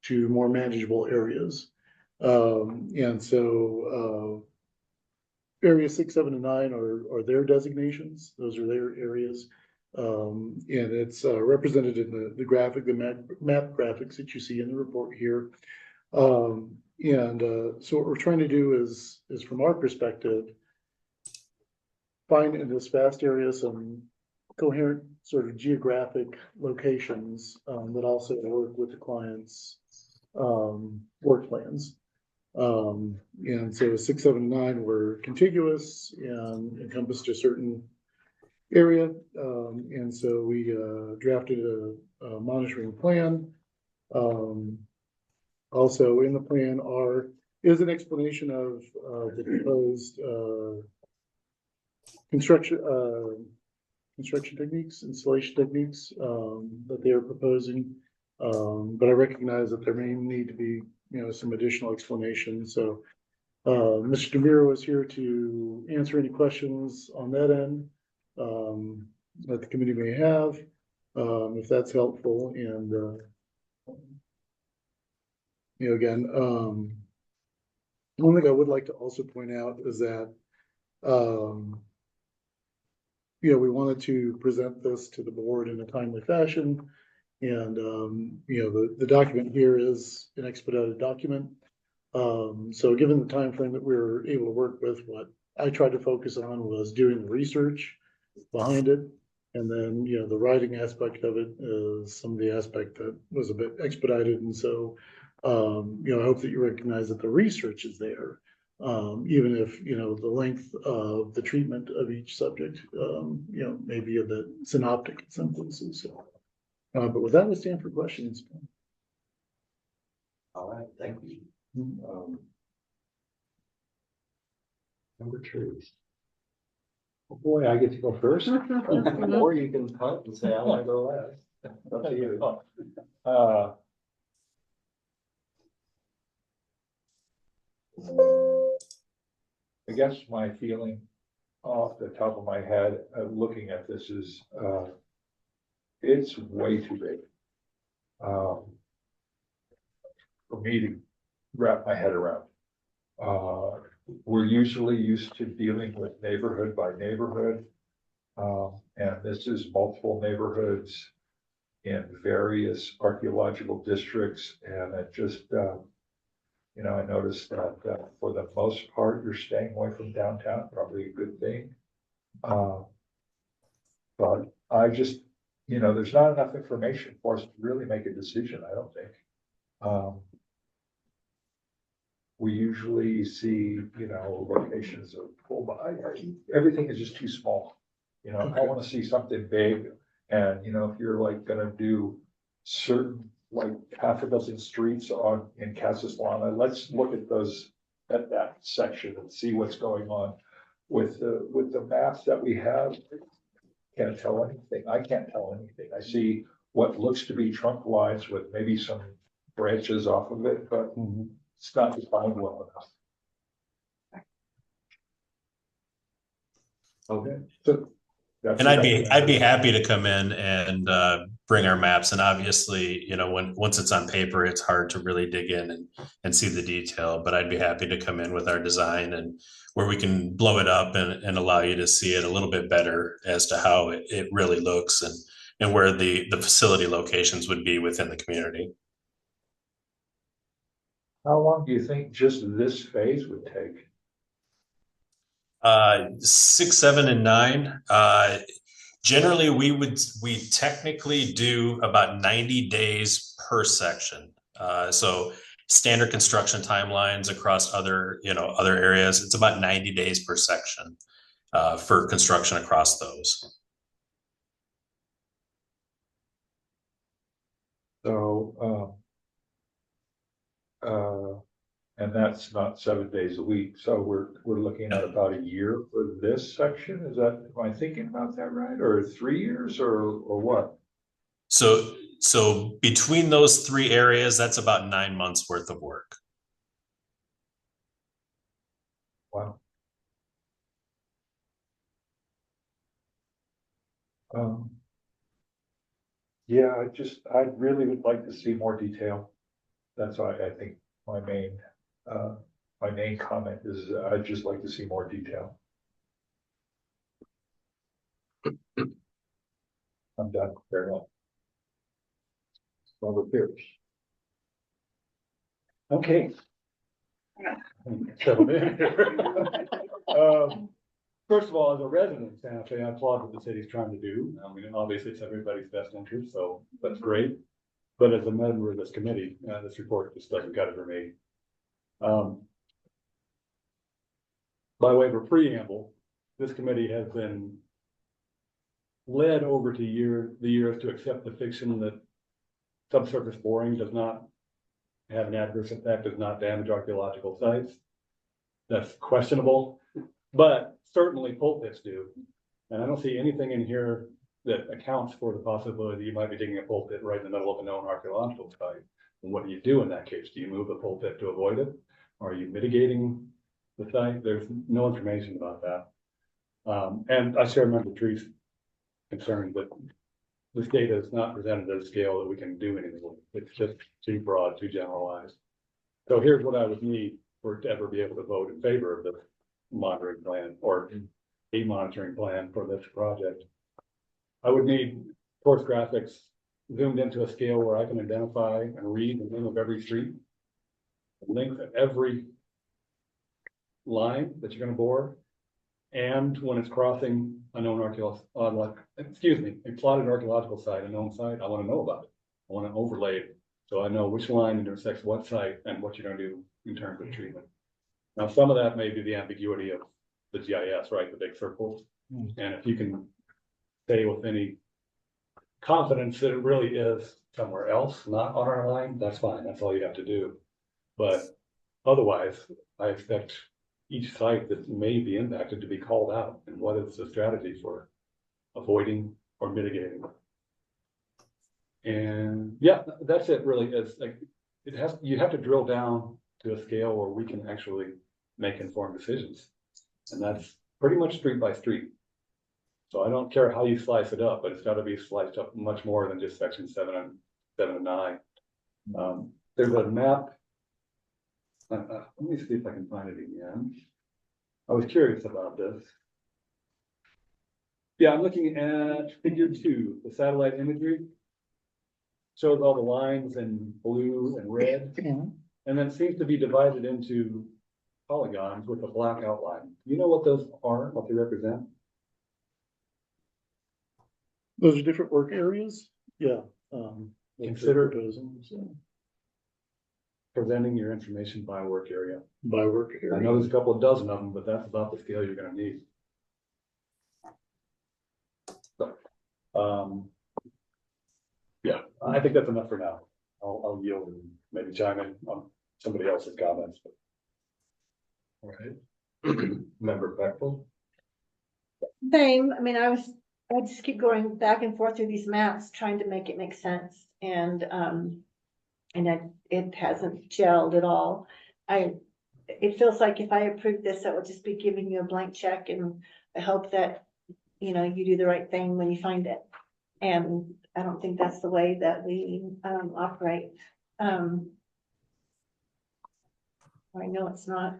to more manageable areas. And so areas 6, 7, and 9 are their designations. Those are their areas. And it's represented in the graphic, the map graphics that you see in the report here. So what we're trying to do is from our perspective, find in this vast area some coherent sort of geographic locations that also work with the client's work plans. And so 6, 7, 9 were contiguous and encompassed a certain area. And so we drafted a monitoring plan. Also in the plan is an explanation of the proposed construction techniques, installation techniques that they are proposing. But I recognize that there may need to be, some additional explanation. So Mr. DeMiro is here to answer any questions on that end that the committee may have. if that's helpful, and, again, one thing I would like to also point out is that, we wanted to present this to the board in a timely fashion. And, the document here is an expedited document. So given the time frame that we were able to work with, what I tried to focus on was doing the research behind it. And then, the writing aspect of it is some of the aspect that was a bit expedited. And so, I hope that you recognize that the research is there. Even if, the length of the treatment of each subject, may be a bit synoptic in some places. So, but with that, I stand for questions. All right, thank you. Number trees. Oh boy, I get to go first. Or you can punt and say, I want to go last. Up to you. I guess my feeling off the top of my head, looking at this is, it's way too big. For me to wrap my head around. We're usually used to dealing with neighborhood by neighborhood. And this is multiple neighborhoods in various archaeological districts. And it just, I noticed that for the most part, you're staying away from downtown, probably a good thing. But I just, there's not enough information for us to really make a decision, I don't think. We usually see, locations of pull by, everything is just too small. I want to see something big. And, if you're like gonna do certain, like half a dozen streets in Casaslana, let's look at that section and see what's going on with the maps that we have. Can't tell anything. I can't tell anything. I see what looks to be trunk lines with maybe some branches off of it, but it's not defined well enough. Okay. So And I'd be happy to come in and bring our maps. And obviously, once it's on paper, it's hard to really dig in and see the detail. But I'd be happy to come in with our design and where we can blow it up and allow you to see it a little bit better as to how it really looks and where the facility locations would be within the community. How long do you think just this phase would take? 6, 7, and 9. Generally, we technically do about 90 days per section. So standard construction timelines across other areas, it's about 90 days per section for construction across those. So, and that's not 7 days a week. So we're looking at about a year for this section. Am I thinking about that right? Or 3 years or what? So between those 3 areas, that's about 9 months worth of work. Wow. Yeah, I really would like to see more detail. That's why I think my main comment is I'd just like to see more detail. I'm done. Very well. Robert Pierce. Okay. Settled in here. First of all, as a resident of Santa Fe, I applaud what the city's trying to do. I mean, obviously it's everybody's best interest, so that's great. But as a member of this committee, this report just doesn't cut it for me. By way of a preamble, this committee has been led over the years to accept the fiction that subsurface boring does not have an adverse effect, does not damage archaeological sites. That's questionable, but certainly pole pits do. And I don't see anything in here that accounts for the possibility that you might be digging a pole pit right in the middle of a known archaeological site. And what do you do in that case? Do you move the pole pit to avoid it? Are you mitigating the site? There's no information about that. And I share Member Tree's concern that this data is not presented at a scale that we can do anything with. It's just too broad, too generalized. So here's what I would need for it to ever be able to vote in favor of the monitoring plan or a monitoring plan for this project. I would need course graphics zoomed into a scale where I can identify and read the name of every street, the length of every line that you're gonna bore, and when it's crossing a known a plotted archaeological site, a known site, I wanna know about it. I wanna overlay it, so I know which line intersects what site and what you're gonna do in terms of treatment. Now, some of that may be the ambiguity of the GIS, right, the big circles. And if you can say with any confidence that it really is somewhere else, not on our line, that's fine, that's all you have to do. But otherwise, I expect each site that may be impacted to be called out and what is the strategy for avoiding or mitigating. And yeah, that's it really. Is like you have to drill down to a scale where we can actually make informed decisions. And that's pretty much street by street. So I don't care how you slice it up, but it's got to be sliced up much more than just section 7 and 9. There's a map. Let me see if I can find it again. I was curious about this. Yeah, I'm looking at figure 2, the satellite imagery. Shows all the lines in blue and red, and then seems to be divided into polygons with a black outline. Do you know what those are, what they represent? Those are different work areas? Yeah. Consider proposing, so. Presenting your information by work area. By work area. I know there's a couple of dozen of them, but that's about the scale you're gonna need. So, yeah, I think that's enough for now. I'll yield and maybe chime in on somebody else's comments. All right. Member Beckman? Same, I mean, I just keep going back and forth through these maps, trying to make it make sense, and it hasn't gelled at all. It feels like if I approve this, I will just be giving you a blank check, and I hope that, you know, you do the right thing when you find it. And I don't think that's the way that we, operate. I know it's not.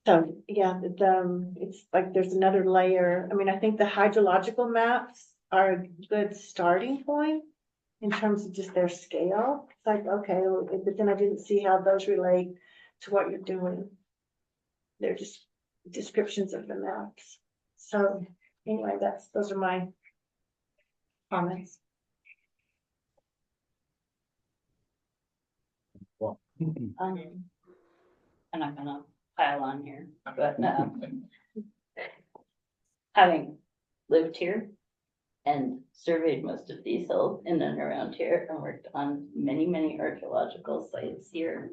So, yeah, it's like there's another layer. I mean, I think the hydrological maps are a good starting point in terms of just their scale. It's like, okay, well, but then I didn't see how those relate to what you're doing. They're just descriptions of the maps. So anyway, those are my comments. I'm not gonna pile on here, but having lived here and surveyed most of these hills in and around here and worked on many archaeological sites here.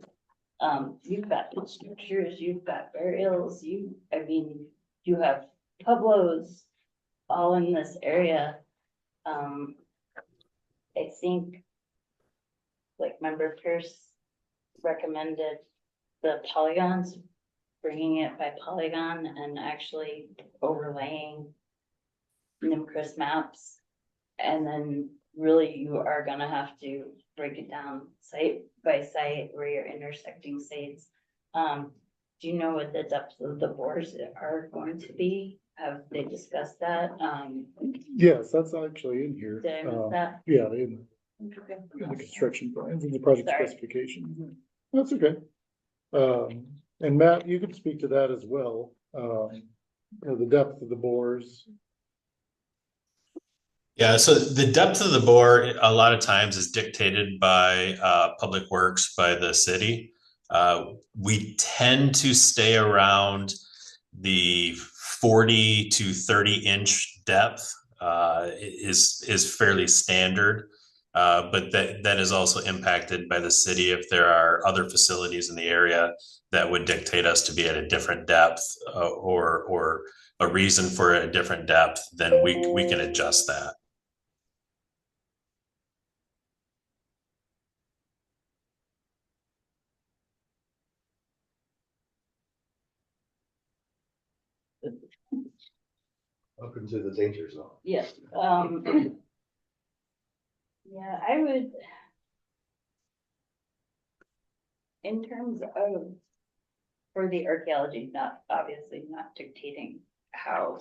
You've got structures, you've got burials, you have pueblos all in this area. I think like Member Pierce recommended the polygons, bringing it by polygon and actually overlaying NMCRIS maps. And then really you are gonna have to break it down site by site where you're intersecting sites. Do you know what the depths of the bores are going to be? Have they discussed that? Yes, that's actually in here. Did I miss that? Yeah, in Okay. the construction plans and the project Sorry. specifications. That's okay. And Matt, you could speak to that as well. You know, the depth of the bores. Yeah, so the depth of the bore a lot of times is dictated by Public Works, by the city. We tend to stay around the 40 to 30-inch depth is fairly standard, but that is also impacted by the city. If there are other facilities in the area that would dictate us to be at a different depth or a reason for a different depth, then we can adjust that. Welcome to the danger zone. Yes, yeah, I would. In terms of, for the archaeology, not obviously not dictating how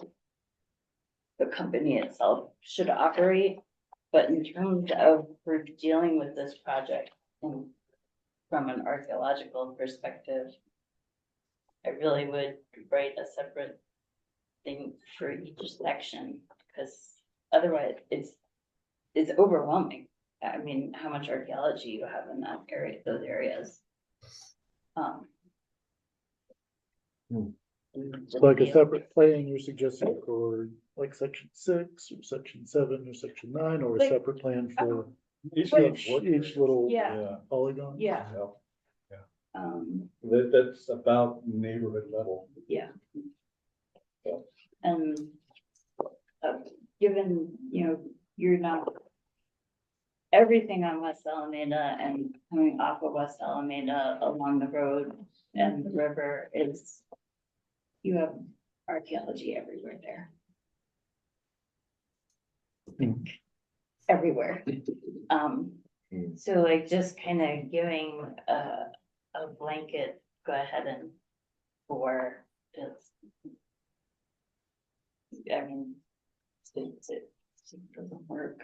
the company itself should operate, but in terms of we're dealing with this project and from an archaeological perspective, I really would write a separate thing for each section, because otherwise it's overwhelming. I mean, how much archaeology you have in that area, those areas. Like a separate plan you're suggesting for like section 6 or section 7 or section 9, or a Like, separate plan for Each little Yeah. polygon? Yeah. That's about neighborhood level. Yeah. And given, you're not everything on West Alameda and coming off of West Alameda along the road and the river is, you have archaeology everywhere there. Everywhere. So like just kind of giving a blanket, go ahead and for it's, I mean, it doesn't work.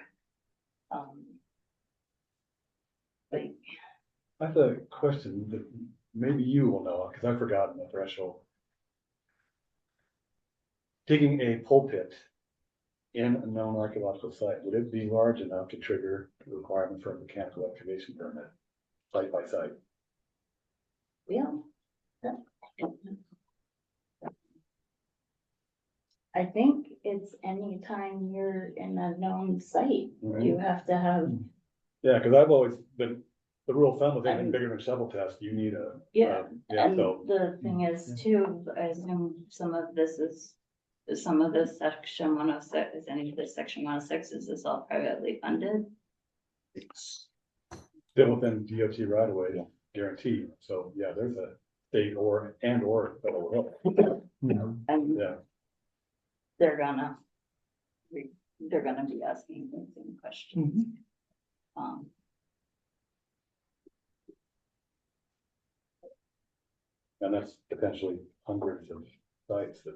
Like, I have a question that maybe you will know, because I've forgotten the threshold. Digging a pulpit in a known archaeological site, would it be large enough to trigger the requirement for a mechanical excavation permit, site by site? yeah. I think it's anytime you're in a known site, you have to have. Yeah, because I've always been, the rule of thumb with anything bigger than a shovel test, you need a. Yeah, and so. the thing is too, I assume some of this section 106, is any of this section 106, is this all privately funded? Still within DOT right away, guarantee, so yeah, there's a state or federal level. And Yeah. they're gonna be asking the same questions. And that's potentially hundreds of sites that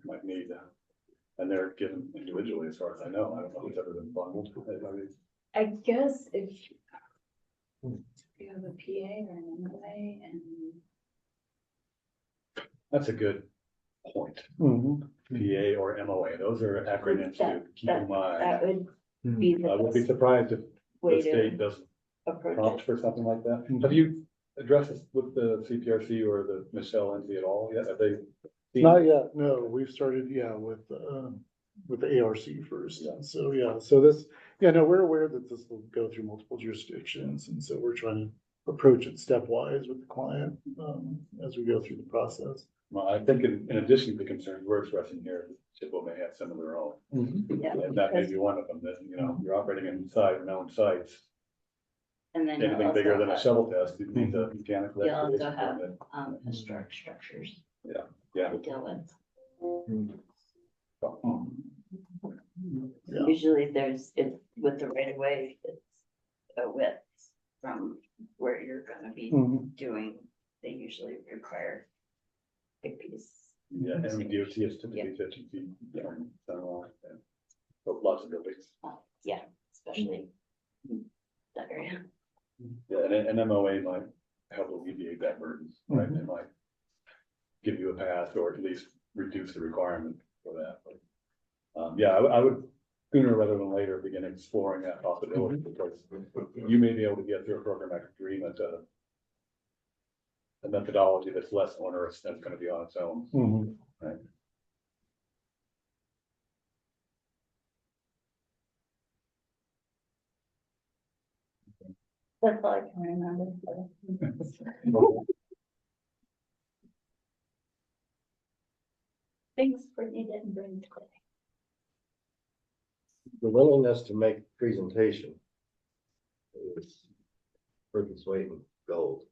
might need that. And they're given individually, as far as I know. I don't know if it's ever been bundled. I guess if you have a PA or an MLA and. That's a good point. PA or MOA, those are acronyms to keep in mind. That would be the I would be best surprised if way the to state doesn't approach prompt it. for something like that. Have you addressed this with the CPRC or the Michelle Lindsay at all yet? Have they? seen- Not yet, no, we've started, with the ARC first, so, so this, no, we're aware that this will go through multiple jurisdictions, and so we're trying to approach it stepwise with the client, as we go through the process. Well, I think in addition to the concerns we're expressing here, Chippewa may have some of their own. Yeah, And that may be one of them, that, you're operating inside known sites. and then you'll Anything bigger also than a have- shovel test, you need a mechanical. you'll also excavation have permit. historic structures Yeah. to deal with. Yeah. Usually it's with the right of way, it's a width from where you're gonna be doing, they usually require a piece. Yeah, and DOT is typically 50 feet. But lots of buildings. Yeah, especially that area. Yeah, and an MOA might help alleviate that burden, right? It might give you a path or at least reduce the requirement for that. But, yeah, I would sooner rather than later begin exploring that possibility because you may be able to get through a programmatic agreement, a methodology that's less onerous that's going to be on its own. Right. That's all I can remember. Thanks for needing to bring today. The willingness to make presentation is worth its weight in gold.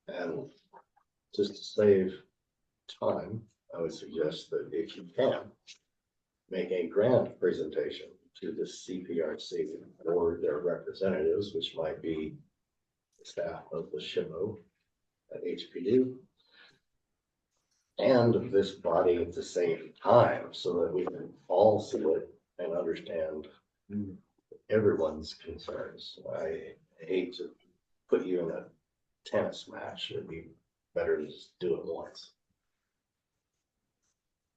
And just to save time, I would suggest that if you can, make a grant presentation to the CPRC or their representatives, which might be the staff of the SHPO at HPU and this body at the same time, so that we can all see it and understand everyone's concerns. I hate to put you in a tennis match. It'd be better to just do it once.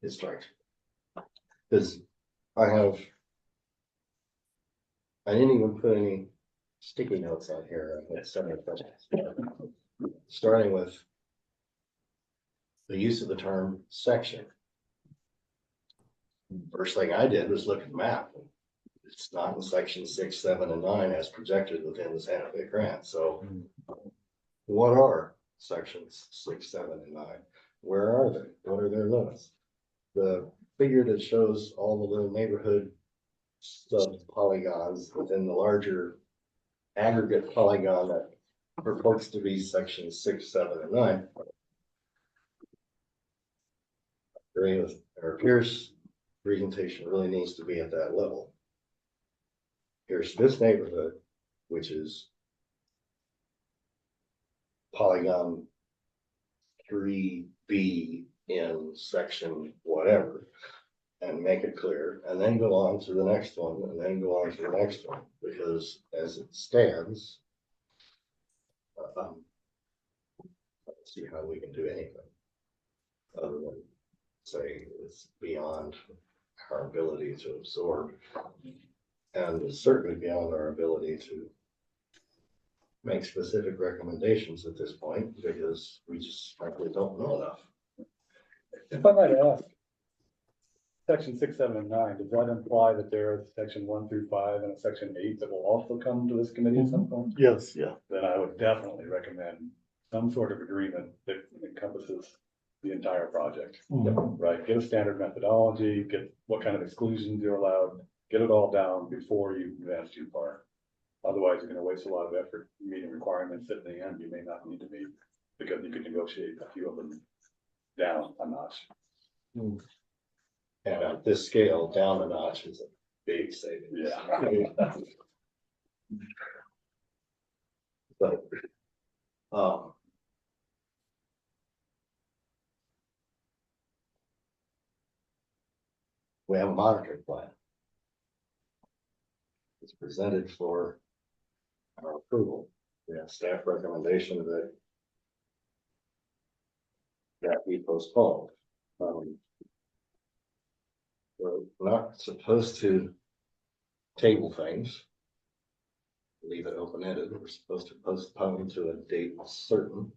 It's right. Because I didn't even put any sticky notes on here. I had several questions. Starting with the use of the term section. First thing I did was look at the map. It's not in section 6, 7, and 9 as projected within the Santa Fe grant. So what are sections 6, 7, and 9? Where are they? What are their limits? The figure that shows all the little neighborhood sub polygons within the larger aggregate polygon that purports to be section 6, 7, and 9. Agree with our Pierce presentation really needs to be at that level. Here's this neighborhood, which is polygon 3B in section whatever, and make it clear, and then go on to the next one, and then go on to the next one, because as it stands, I don't see how we can do anything other than say it's beyond our ability to absorb, and it's certainly beyond our ability to make specific recommendations at this point, because we just frankly don't know enough. If I might ask, section 6, 7, and 9, does that imply that there is section 1 through 5 and a section 8 that will also come to this committee at some point? Yes, yeah. Then I would definitely recommend some sort of agreement that encompasses the entire project. Right, get a standard methodology, get what kind of exclusions you're allowed, get it all down before you advance too far. Otherwise, you're gonna waste a lot of effort meeting requirements that in the end you may not need to meet, because you can negotiate a few of them down a notch. And at this scale, down a notch is a big savings. Yeah. But, we have a monitoring plan. It's presented for our approval. We have staff recommendation that be postponed. We're not supposed to table things, leave it open-ended. We're supposed to postpone to a date certain.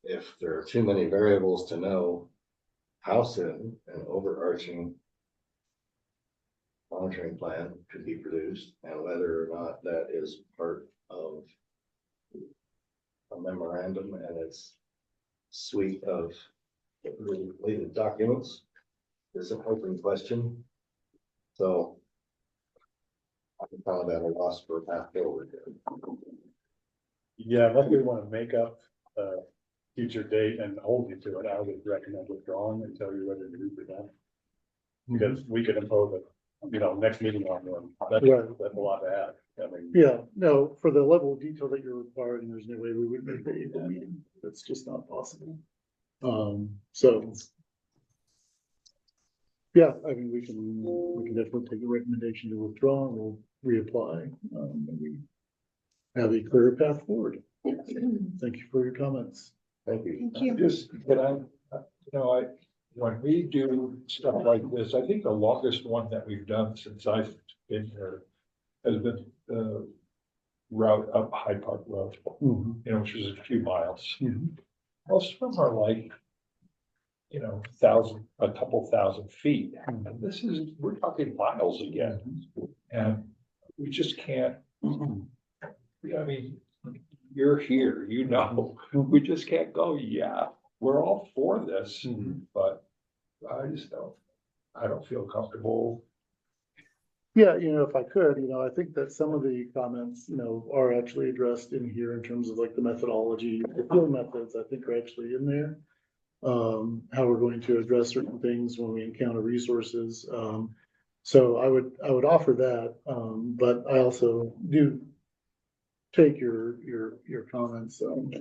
If there are too many variables to know how soon an overarching monitoring plan could be produced and whether or not that is part of a memorandum and its suite of related documents is an open question. So I'm kind of at a loss for a path forward. Yeah, unless we want to make up a future date and hold you to it, I would recommend withdrawing until you're ready to represent. Because we could impose a, next meeting on them. That's a lot to add. I mean, Yeah, no, for the level of detail that you're requiring, there's no way we would make the April meeting. That's just not possible. So. Yeah, I mean, we can definitely take a recommendation to withdraw and we'll reapply. And we have a clearer path forward. Thank you for your comments. Thank you. Thank you. Just, when we do stuff like this, I think the longest one that we've done since I've been here has been the route up Hyde Park Road, which is a few miles. Most of them are like, a couple thousand feet. And this is, we're talking miles again. And we just can't, I mean, you're here, we just can't go, yeah, we're all for this, but I don't feel comfortable. Yeah, if I could, I think that some of the comments, are actually addressed in here in terms of like the methodology, the field methods, I think are actually in there. how we're going to address certain things when we encounter resources. So I would offer that, but I also do take your comments, and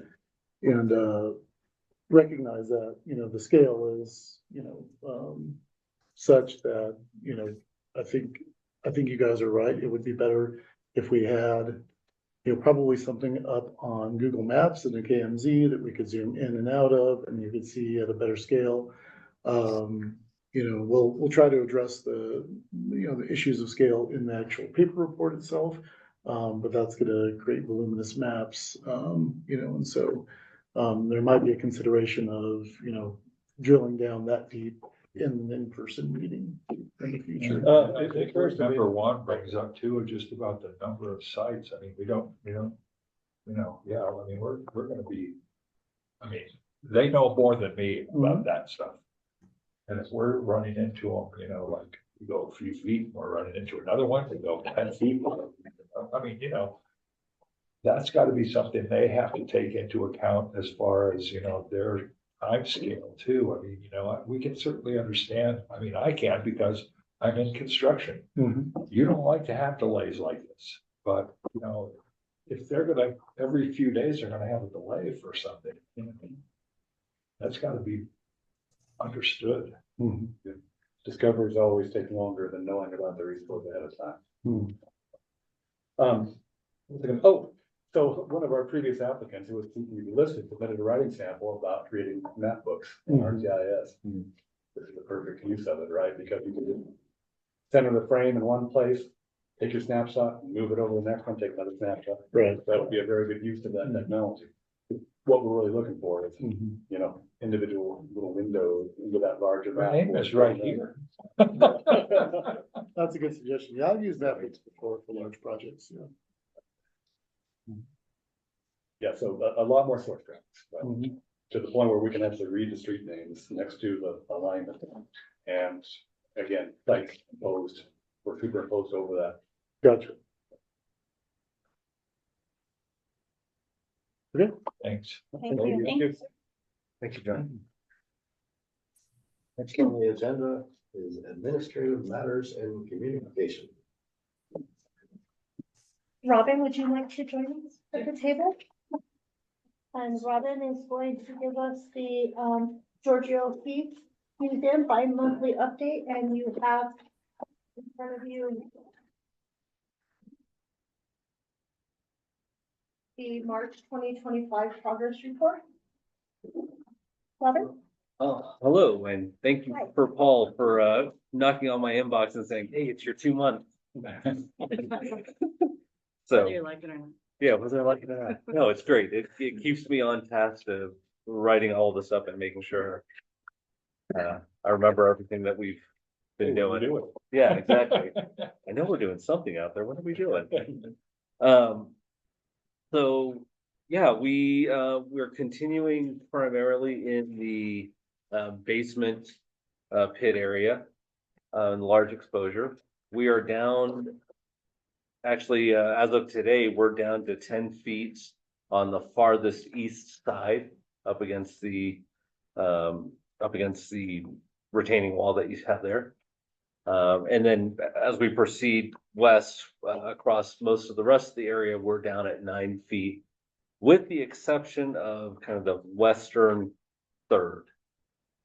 recognize that, the scale is, such that, I think you guys are right. It would be better if we had, probably something up on Google Maps and the KMZ that we could zoom in and out of, and you could see at a better scale. We'll try to address the issues of scale in the actual paper report itself. But that's gonna create voluminous maps, and so, there might be a consideration of, drilling down that deep in an in-person meeting in the future. I think number one brings up too, just about the number of sites. I mean, we don't, yeah, I mean, we're gonna be, I mean, they know more than me about that stuff. And if we're running into them, like we go a few feet, and we're running into another one, we go 10 feet. I mean, that's gotta be something they have to take into account as far as, their time scale too. I mean, we can certainly understand. I mean, I can because I'm in construction. You don't like to have delays like this, but if they're gonna, every few days, they're gonna have a delay for something, that's gotta be understood. Discoveries always take longer than knowing about the resource ahead of time. So one of our previous applicants who was seeking to be listed submitted a writing sample about creating map books in ArcGIS. This is the perfect use of it, right? Because you can just center the frame in one place, take your snapshot, move it over to the next one, take another snapshot. Right. That would be a very good use of that technology. What we're really looking for is, individual little windows into that larger map. My name is right here. That's a good suggestion. Yeah, I've used that before for large projects, Yeah, so a lot more source graphics, right? To the point where we can actually read the street names next to the alignment. And again, sites imposed or superimposed over that. Gotcha. Okay. Thanks. Thank you. Thanks. Thank you, John. Next on the agenda is administrative matters and communication. Robin, would you like to join us at the table? And Robin is going to give us the Giorgio Keith Museum bi-monthly update, and you have in front of you the March 2025 progress report. Robin? Oh, hello, and thank you for Paul for knocking on my inbox and saying, hey, it's your 2 months. So, Whether you like it or not. yeah, was I like that? No, it's great. It keeps me on task of writing all this up and making sure I remember everything that we've been doing. Yeah, exactly. I know we're doing something out there. What are we doing? So yeah, we're continuing primarily in the basement pit area, large exposure. We are down, actually, as of today, we're down to 10 feet on the farthest east side, up against the retaining wall that you have there. And then as we proceed west across most of the rest of the area, we're down at 9 feet, with the exception of kind of the western third.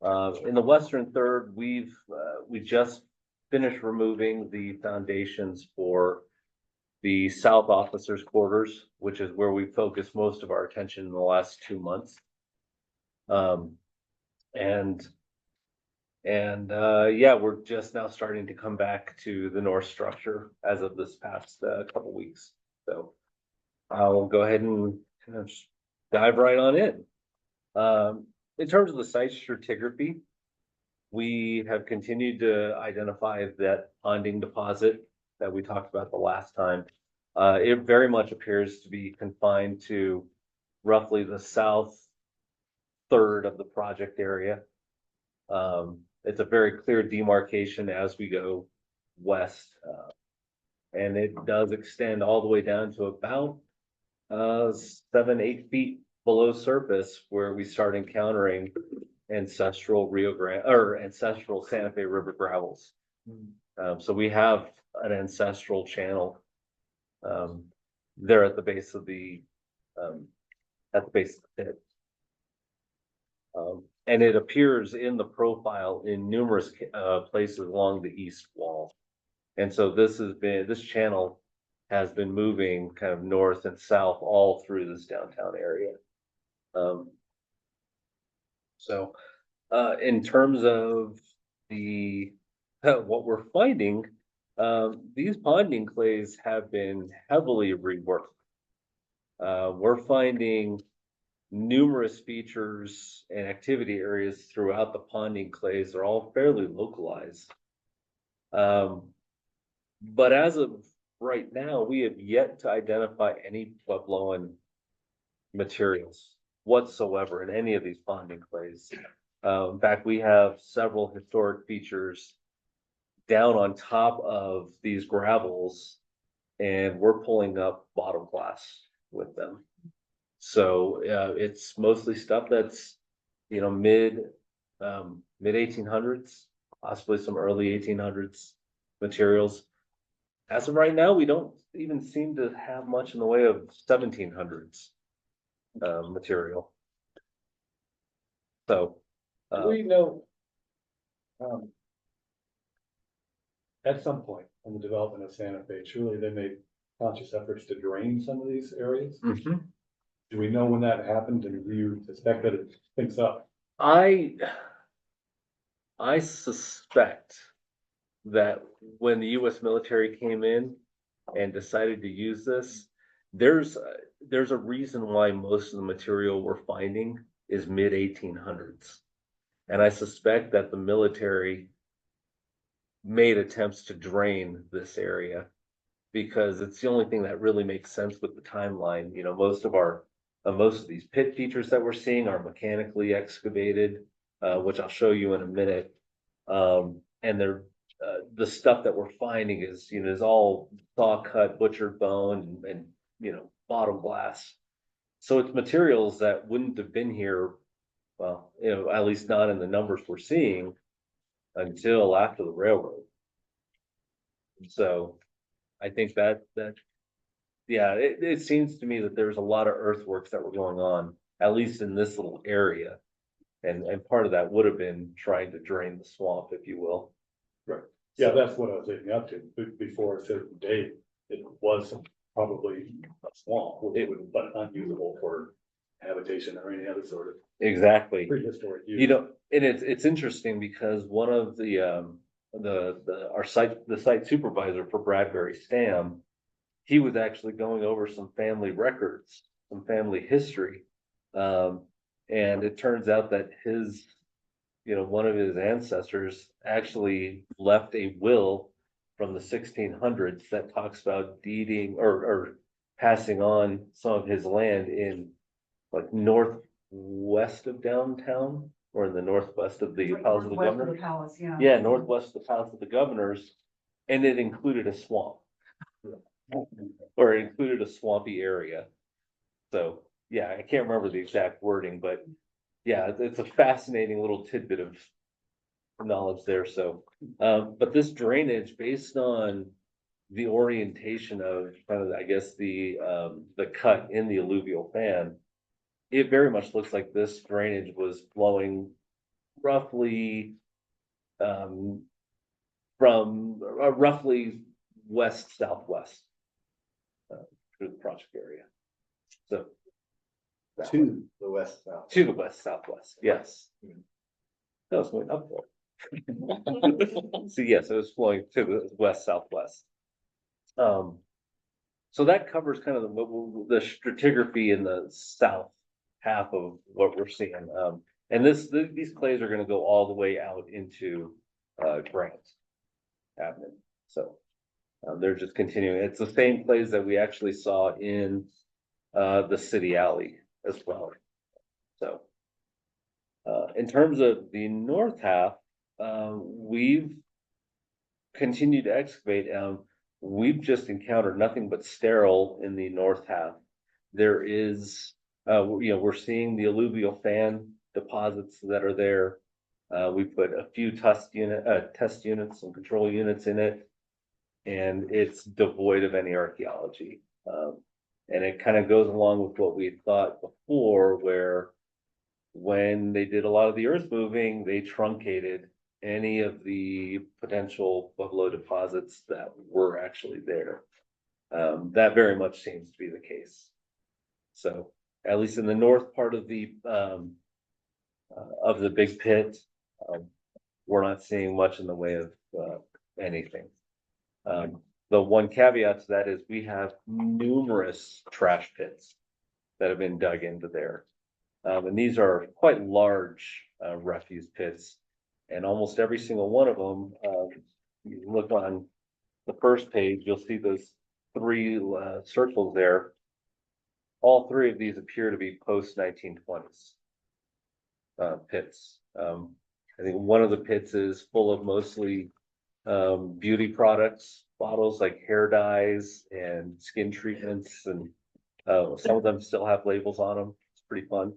In the western third, we just finished removing the foundations for the south officers' quarters, which is where we focused most of our attention in the last 2 months. Yeah, we're just now starting to come back to the north structure as of this past couple weeks. So I'll go ahead and kind of dive right on in. In terms of the site stratigraphy, we have continued to identify that ponding deposit that we talked about the last time. It very much appears to be confined to roughly the south third of the project area. It's a very clear demarcation as we go west, and it does extend all the way down to about 7-8 feet below surface, where we start encountering ancestral Rio Grande or ancestral Santa Fe River gravels. So we have an ancestral channel there at the base of the pit. And it appears in the profile in numerous places along the east wall. And so this channel has been moving kind of north and south all through this downtown area. So in terms of the what we're finding, these ponding clays have been heavily reworked. We're finding numerous features and activity areas throughout the ponding clays. They're all fairly localized. But as of right now, we have yet to identify any Puebloan materials whatsoever in any of these ponding clays. In fact, we have several historic features down on top of these gravels, and we're pulling up bottom glass with them. So it's mostly stuff that's, mid 1800s, possibly some early 1800s materials. As of right now, we don't even seem to have much in the way of 1700s material. So we know at some point in the development of Santa Fe, surely they made conscious efforts to drain some of these areas. Do we know when that happened, and do you suspect that it picks up? I suspect that when the U.S. military came in and decided to use this, there's a reason why most of the material we're finding is mid 1800s. And I suspect that the military made attempts to drain this area because it's the only thing that really makes sense with the timeline. Most of these pit features that we're seeing are mechanically excavated, which I'll show you in a minute. And they're the stuff that we're finding is all saw cut, butchered bone, and bottom glass. So it's materials that wouldn't have been here, well, at least not in the numbers we're seeing until after the railroad. So I think that it seems to me that there's a lot of earthworks that were going on, at least in this little area. And part of that would have been trying to drain the swamp, if you will. Right. Yeah, that's what I was leading up to. Before a certain date, it was probably a swamp, but unusable for habitation or any other sort of exactly prehistoric use. And it's interesting because one of the site supervisor for Bradbury Stam, he was actually going over some family records, some family history. And it turns out that one of his ancestors actually left a will from the 1600s that talks about deeding or passing on some of his land in like northwest of downtown or in the northwest of the Palace of the Governor. Yeah, northwest of the Palace of the Governors, and it included a swamp. Or it included a swampy area. So yeah, I can't remember the exact wording, but yeah, it's a fascinating little tidbit of knowledge there. So, but this drainage, based on the orientation of kind of, I guess, the cut in the alluvial fan, it very much looks like this drainage was flowing roughly from roughly west southwest through the project area. So to the west south. To the west southwest, yes. That was going up there. So yes, it was flowing to the west southwest. So that covers kind of the stratigraphy in the south half of what we're seeing. And these clays are going to go all the way out into Grant Avenue. So they're just continuing. It's the same clays that we actually saw in the city alley as well. So in terms of the north half, we've continued to excavate. We've just encountered nothing but sterile in the north half. There is, we're seeing the alluvial fan deposits that are there. We put a few test units and control units in it, and it's devoid of any archaeology. And it kind of goes along with what we had thought before, where when they did a lot of the earth moving, they truncated any of the potential Pueblo deposits that were actually there. That very much seems to be the case. So at least in the north part of the big pit, we're not seeing much in the way of anything. The one caveat to that is we have numerous trash pits that have been dug into there. And these are quite large refuse pits. And almost every single one of them, you look on the first page, you'll see those three circles there. All three of these appear to be post-1920s pits. I think one of the pits is full of mostly beauty products, bottles like hair dyes and skin treatments, and some of them still have labels on them. It's pretty fun.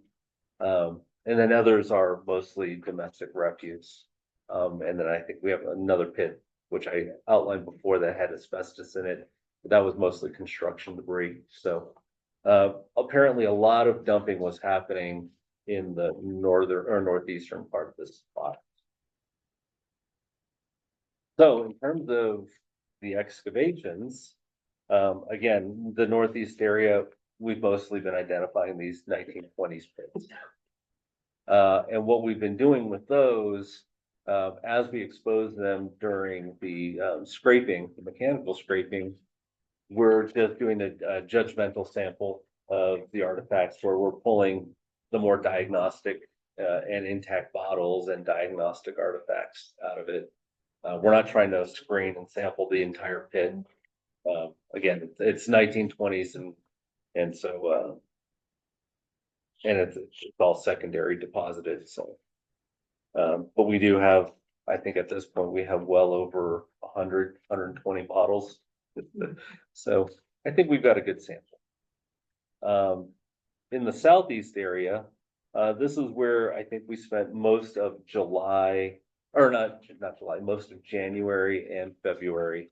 And then others are mostly domestic refuse. And then I think we have another pit, which I outlined before, that had asbestos in it, but that was mostly construction debris. So apparently a lot of dumping was happening in the northern or northeastern part of this spot. So in terms of the excavations, again, the northeast area, we've mostly been identifying these 1920s pits. And what we've been doing with those, as we expose them during the scraping, the mechanical scraping, we're just doing a judgmental sample of the artifacts, where we're pulling the more diagnostic and intact bottles and diagnostic artifacts out of it. We're not trying to screen and sample the entire pit. Again, it's 1920s, and so and it's all secondary deposited. So, but we do have, I think at this point, we have well over 100, 120 bottles. So I think we've got a good sample. In the southeast area, this is where I think we spent most of July, or not July, most of January and February.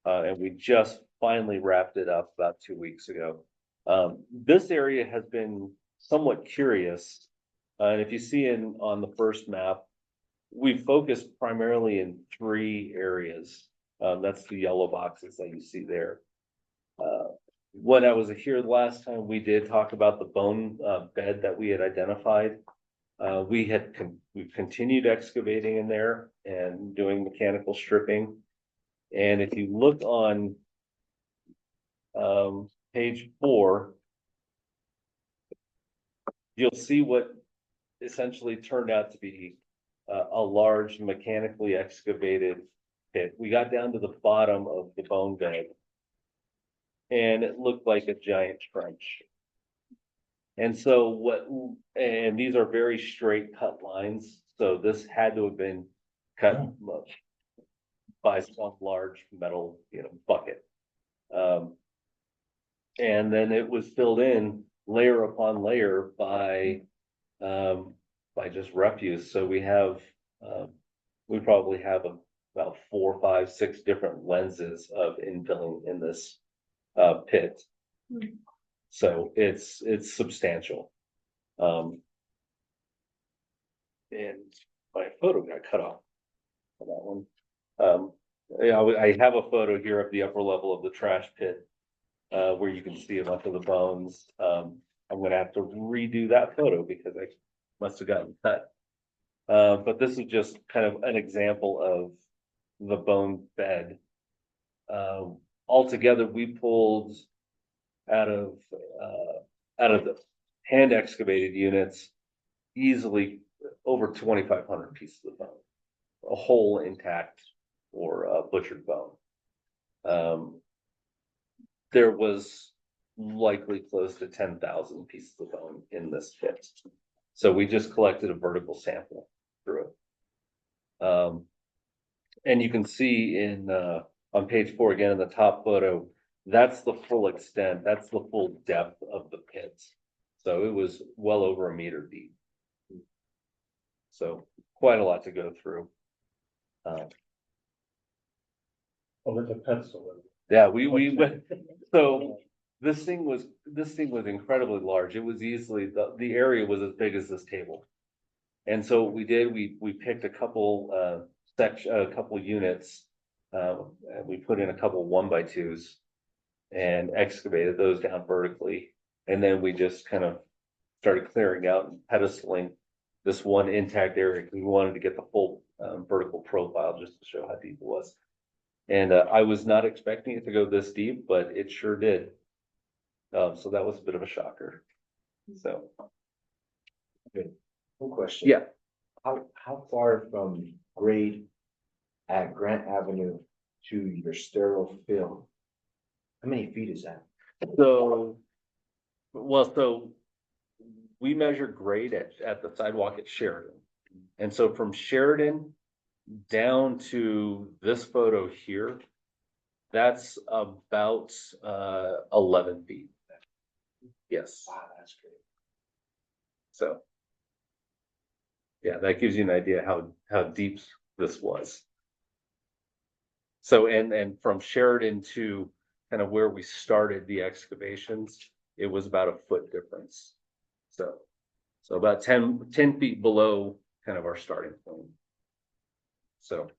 And we just finally wrapped it up about 2 weeks ago. This area has been somewhat curious. And if you see on the first map, we focused primarily in 3 areas. That's the yellow boxes that you see there. When I was here the last time, we did talk about the bone bed that we had identified. We've continued excavating in there and doing mechanical stripping. And if you look on page 4, you'll see what essentially turned out to be a large mechanically excavated pit. We got down to the bottom of the bone bed, and it looked like a giant trench. And so and these are very straight cut lines. So this had to have been cut by some large metal, bucket. And then it was filled in layer upon layer by just refuse. So we probably have about 4, 5, 6 different lenses of infilling in this pit. So it's substantial. And my photo got cut off on that one. I have a photo here of the upper level of the trash pit, where you can see a bunch of the bones. I'm going to have to redo that photo because I must have gotten cut. But this is just kind of an example of the bone bed. Altogether, we pulled out of the hand excavated units easily over 2,500 pieces of bone, a whole intact or a butchered bone. There was likely close to 10,000 pieces of bone in this pit. So we just collected a vertical sample through it. And you can see on page 4, again, in the top photo, that's the full extent, that's the full depth of the pit. So it was well over 1 meter deep. So quite a lot to go through. Oh, there's a pedestal. Yeah, we went, so this thing was incredibly large. It was easily, the area was as big as this table. And so what we did, we picked a couple, a couple units, and we put in a couple 1x2s and excavated those down vertically. And then we just kind of started clearing out and pedestaling this one intact area. We wanted to get the full vertical profile just to show how deep it was. And I was not expecting it to go this deep, but it sure did. So that was a bit of a shocker. So. Good. One question. Yeah. How far from grade at Grant Avenue to your sterile fill? How many feet is that? So we measure grade at the sidewalk at Sheridan. And so from Sheridan down to this photo here, that's about 11 feet. Yes. Wow, that's great. So yeah, that gives you an idea how deep this was. So and from Sheridan to kind of where we started the excavations, it was about a foot difference. So about 10 feet below kind of our starting point. So,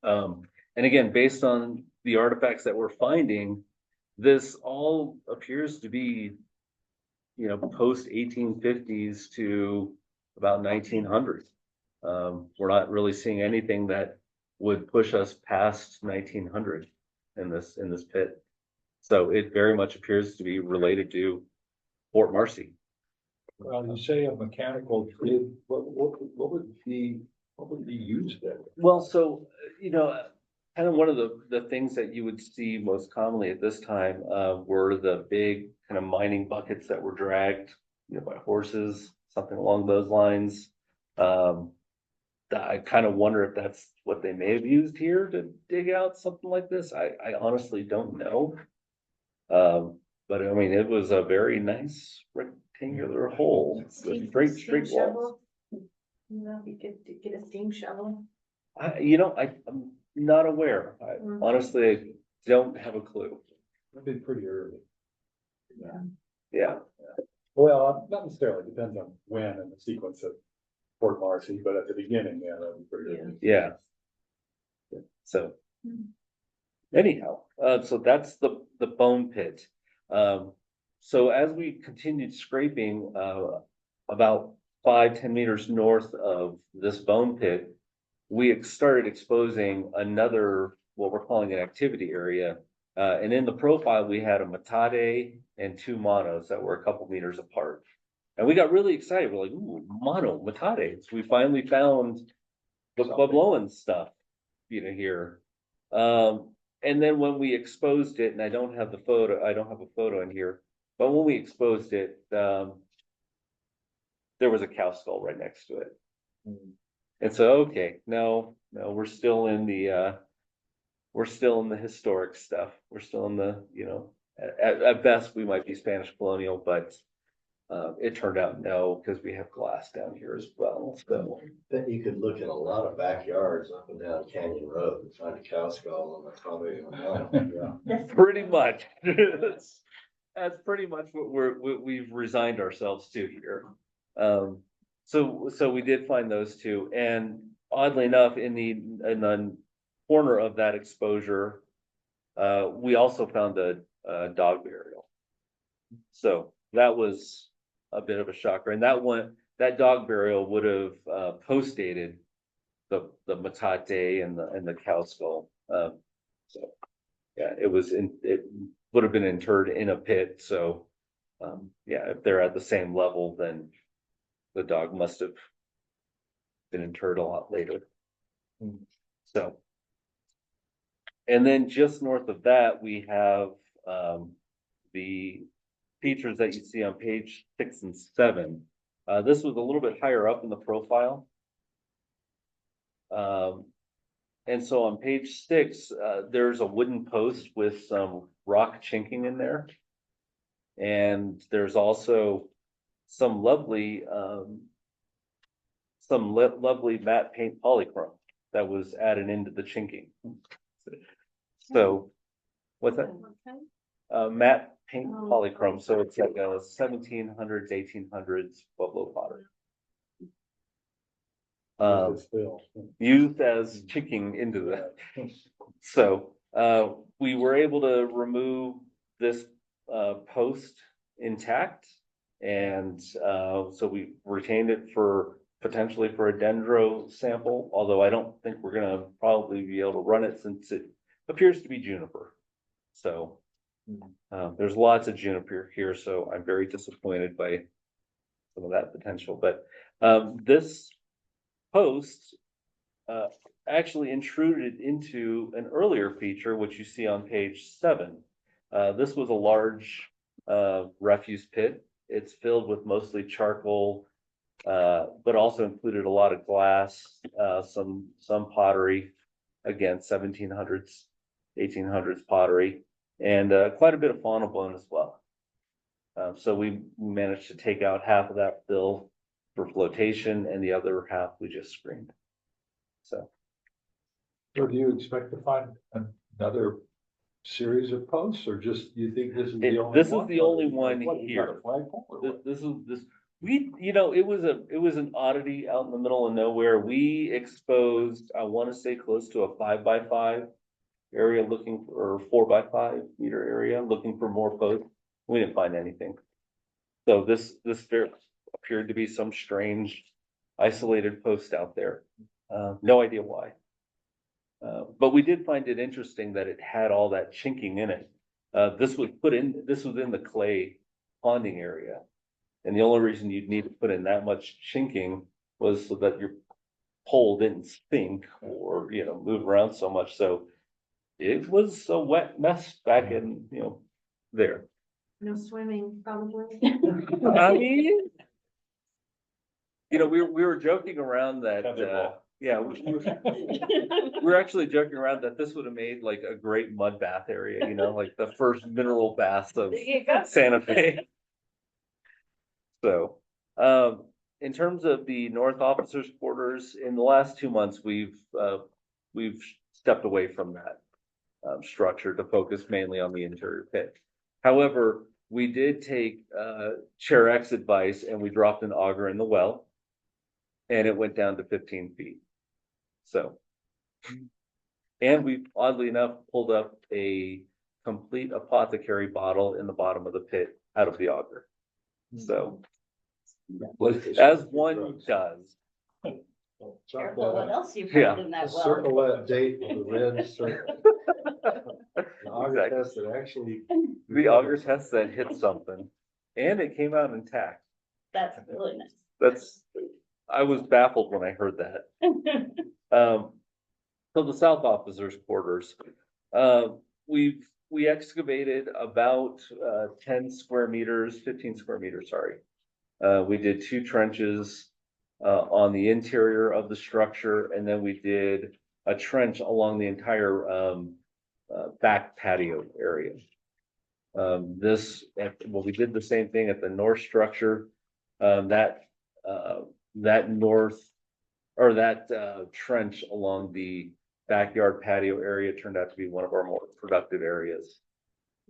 and again, based on the artifacts that we're finding, this all appears to be, you know, post 1850s to about 1900. We're not really seeing anything that would push us past 1900 in this pit. So it very much appears to be related to Fort Marcy. Well, you say a mechanical grid, what would be used there? Well, so, you know, kind of one of the things that you would see most commonly at this time were the big kind of mining buckets that were dragged, you know, by horses, something along those lines. I kind of wonder if that's what they may have used here to dig out something like this. I honestly don't know. But I mean, it was a very nice rectangular hole, with straight walls. You know, you could get a steam shovel. I'm not aware. I honestly don't have a clue. That'd be pretty early. Yeah. Well, not necessarily, depends on when and the sequence of Fort Marcy, but at the beginning, yeah, that'd be pretty early. Yeah. So anyhow, so that's the bone pit. So as we continued scraping, about 5-10 meters north of this bone pit, we started exposing another, what we're calling an activity area. And in the profile, we had a metate and 2 monos that were a couple meters apart. And we got really excited. We're like, ooh, mono, metates. We finally found the Puebloan stuff, you know, here. And then when we exposed it, and I don't have a photo in here, but when we exposed it, there was a cow skull right next to it. And so, okay, no, we're still in the historic stuff. We're still in the, you know, at best we might be Spanish colonial, but it turned out no, because we have glass down here as well. So Bet you could look in a lot of backyards up and down Canyon Road and find a cow skull, and that's probably, yeah. Pretty much. That's pretty much what we've resigned ourselves to here. So we did find those two, and oddly enough, in the corner of that exposure, we also found a dog burial. So that was a bit of a shocker, and that dog burial would have postdated the metate and the cow skull. So yeah, it would have been interred in a pit. So yeah, if they're at the same level, then the dog must have been interred a lot later. So, and then just north of that, we have the features that you see on page 6 and 7. This was a little bit higher up in the profile. And so on page 6, there's a wooden post with some rock chinking in there. And there's also some lovely some lovely matte paint polychrome that was added into the chinking. So, what's that? Matte paint polychrome, so it's like a 1700s, 1800s Pueblo pottery. Used as chinking into the, so, we were able to remove this, post intact. And, so we retained it for potentially for a dendro sample, although I don't think we're gonna probably be able to run it since it appears to be juniper. So, there's lots of juniper here, so I'm very disappointed by some of that potential, but, this post, actually intruded into an earlier feature, which you see on page 7. This was a large, refuse pit. It's filled with mostly charcoal, but also included a lot of glass, some pottery, again, 1700s, 1800s pottery, and quite a bit of fauna bone as well. So we managed to take out half of that fill for flotation, and the other half we just screened. So Or do you expect to find another series of posts, or just, you think this is the only one? This is the only one What, you got a here. flagpole or what? This is we, you know, it was an oddity out in the middle of nowhere. We exposed, I want to say, close to a 5x5 area looking for, or 4x5 meter area looking for more posts. We didn't find anything. So this appeared to be some strange isolated post out there. No idea why. But we did find it interesting that it had all that chinking in it. This was in the clay ponding area. And the only reason you'd need to put in that much chinking was so that your pole didn't sink or, you know, move around so much. So it was a wet mess back in, you know, there. No swimming, probably. I mean, you know, we were joking around that, yeah, we're actually joking around that this would have made like a great mud bath area, you know, like the first mineral bath of Santa Fe. So, in terms of the North Officers Quarters, in the last 2 months, we've stepped away from that structure to focus mainly on the interior pit. However, we did take Chair X advice and we dropped an auger in the well, and it went down to 15 feet. So, and we oddly enough pulled up a complete apothecary bottle in the bottom of the pit out of the auger. So, as one does. Careful what else you Yeah. put in that well. Circle that date with a red circle. The auger test that actually. The auger test that hit something, and it came out intact. That's really nice. I was baffled when I heard that. So the South Officers Quarters, we excavated about 10 square meters, 15 square meters, sorry. We did 2 trenches on the interior of the structure, and then we did a trench along the entire back patio area. We did the same thing at the north structure. That trench along the backyard patio area turned out to be one of our more productive areas.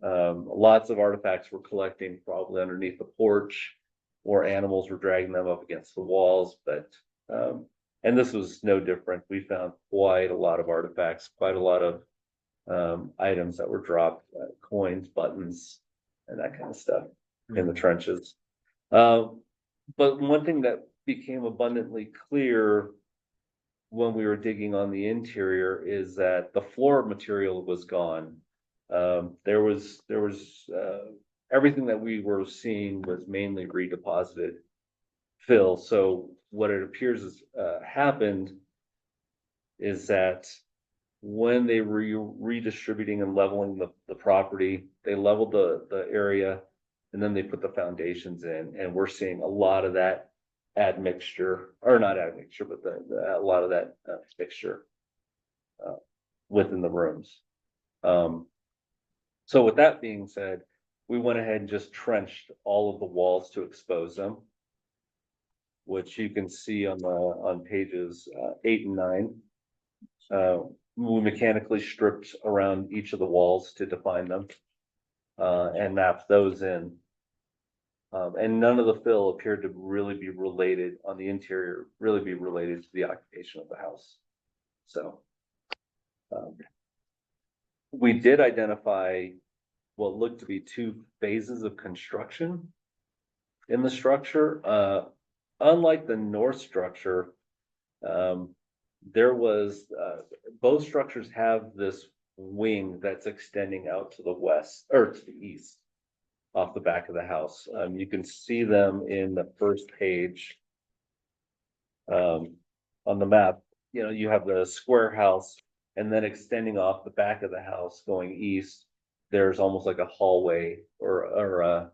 Lots of artifacts were collecting probably underneath the porch, or animals were dragging them up against the walls, but and this was no different. We found quite a lot of artifacts, quite a lot of items that were dropped, coins, buttons, and that kind of stuff in the trenches. But one thing that became abundantly clear when we were digging on the interior is that the floor material was gone. There was everything that we were seeing was mainly redeposited fill. So what it appears has happened is that when they were redistributing and leveling the property, they leveled the area, and then they put the foundations in, and we're seeing a lot of that admixture, or not admixture, but a lot of that mixture within the rooms. So with that being said, we went ahead and just trenched all of the walls to expose them. which you can see on pages 8 and 9. We mechanically stripped around each of the walls to define them, and mapped those in. And none of the fill appeared to really be related on the interior, really be related to the occupation of the house. So we did identify what looked to be 2 phases of construction in the structure. Unlike the north structure, there was, both structures have this wing that's extending out to the west or to the east off the back of the house. You can see them in the first page on the map. You know, you have the square house, and then extending off the back of the house going east, there's almost like a hallway or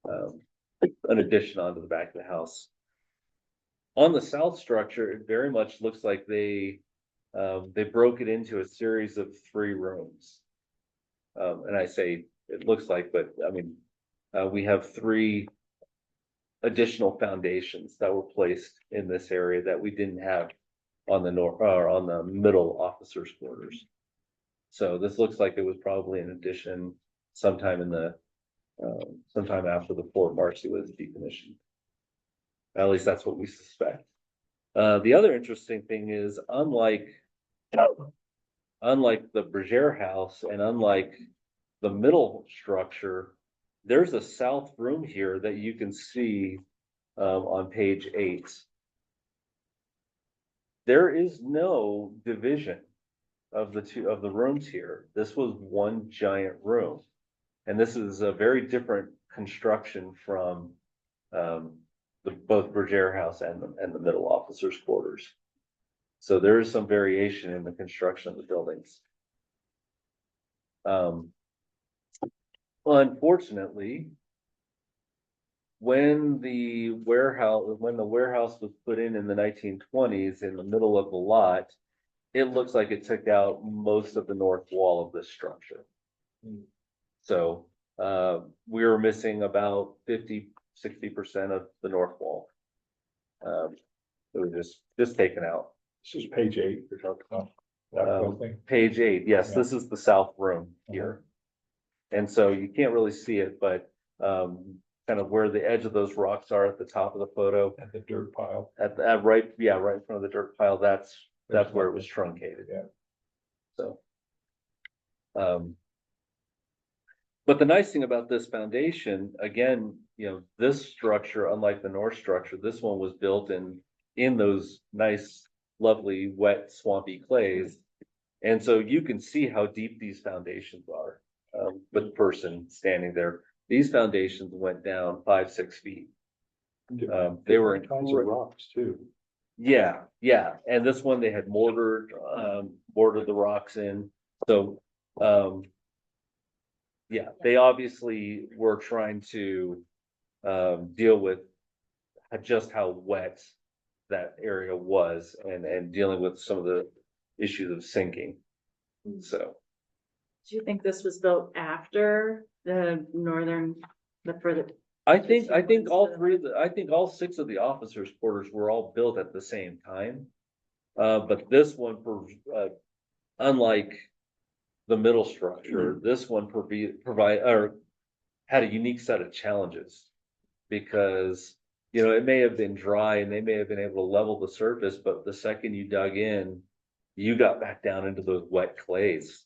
an addition onto the back of the house. On the south structure, it very much looks like they broke it into a series of 3 rooms. And I say it looks like, but I mean, we have 3 additional foundations that were placed in this area that we didn't have on the north or on the middle officers' quarters. So this looks like it was probably an addition sometime in the sometime after the Fort Marcy was decommissioned. At least that's what we suspect. The other interesting thing is, unlike the Bergère house and unlike the middle structure, there's a south room here that you can see on page 8. There is no division of the rooms here. This was one giant room, and this is a very different construction from both Bergère house and the middle officers' quarters. So there is some variation in the construction of the buildings. Unfortunately, when the warehouse was put in the 1920s in the middle of the lot, it looks like it took out most of the north wall of this structure. So we were missing about 50-60% of the north wall. It was just taken out. This is page 8 you're talking about. That whole thing. Page 8, yes, Yeah. this is the south room here. And so you can't really see it, but kind of where the edge of those rocks are at the top of the photo. At the dirt pile. Right in front of the dirt pile, that's where it was truncated. Yeah. So, but the nice thing about this foundation, again, you know, this structure, unlike the north structure, this one was built in those nice, lovely, wet, swampy clays. And so you can see how deep these foundations are. With the person standing there, these foundations went down 5-6 feet. They were in kinds of rocks too. Yeah, and this one they had mortared the rocks in. So, yeah, they obviously were trying to deal with just how wet that area was, and dealing with some of the issues of sinking. So. Do you think this was built after the further? I think all 6 of the officers' quarters were all built at the same time. But this one, unlike the middle structure, this one had a unique set of challenges, because, you know, it may have been dry and they may have been able to level the surface, but the second you dug in, you got back down into those wet clays.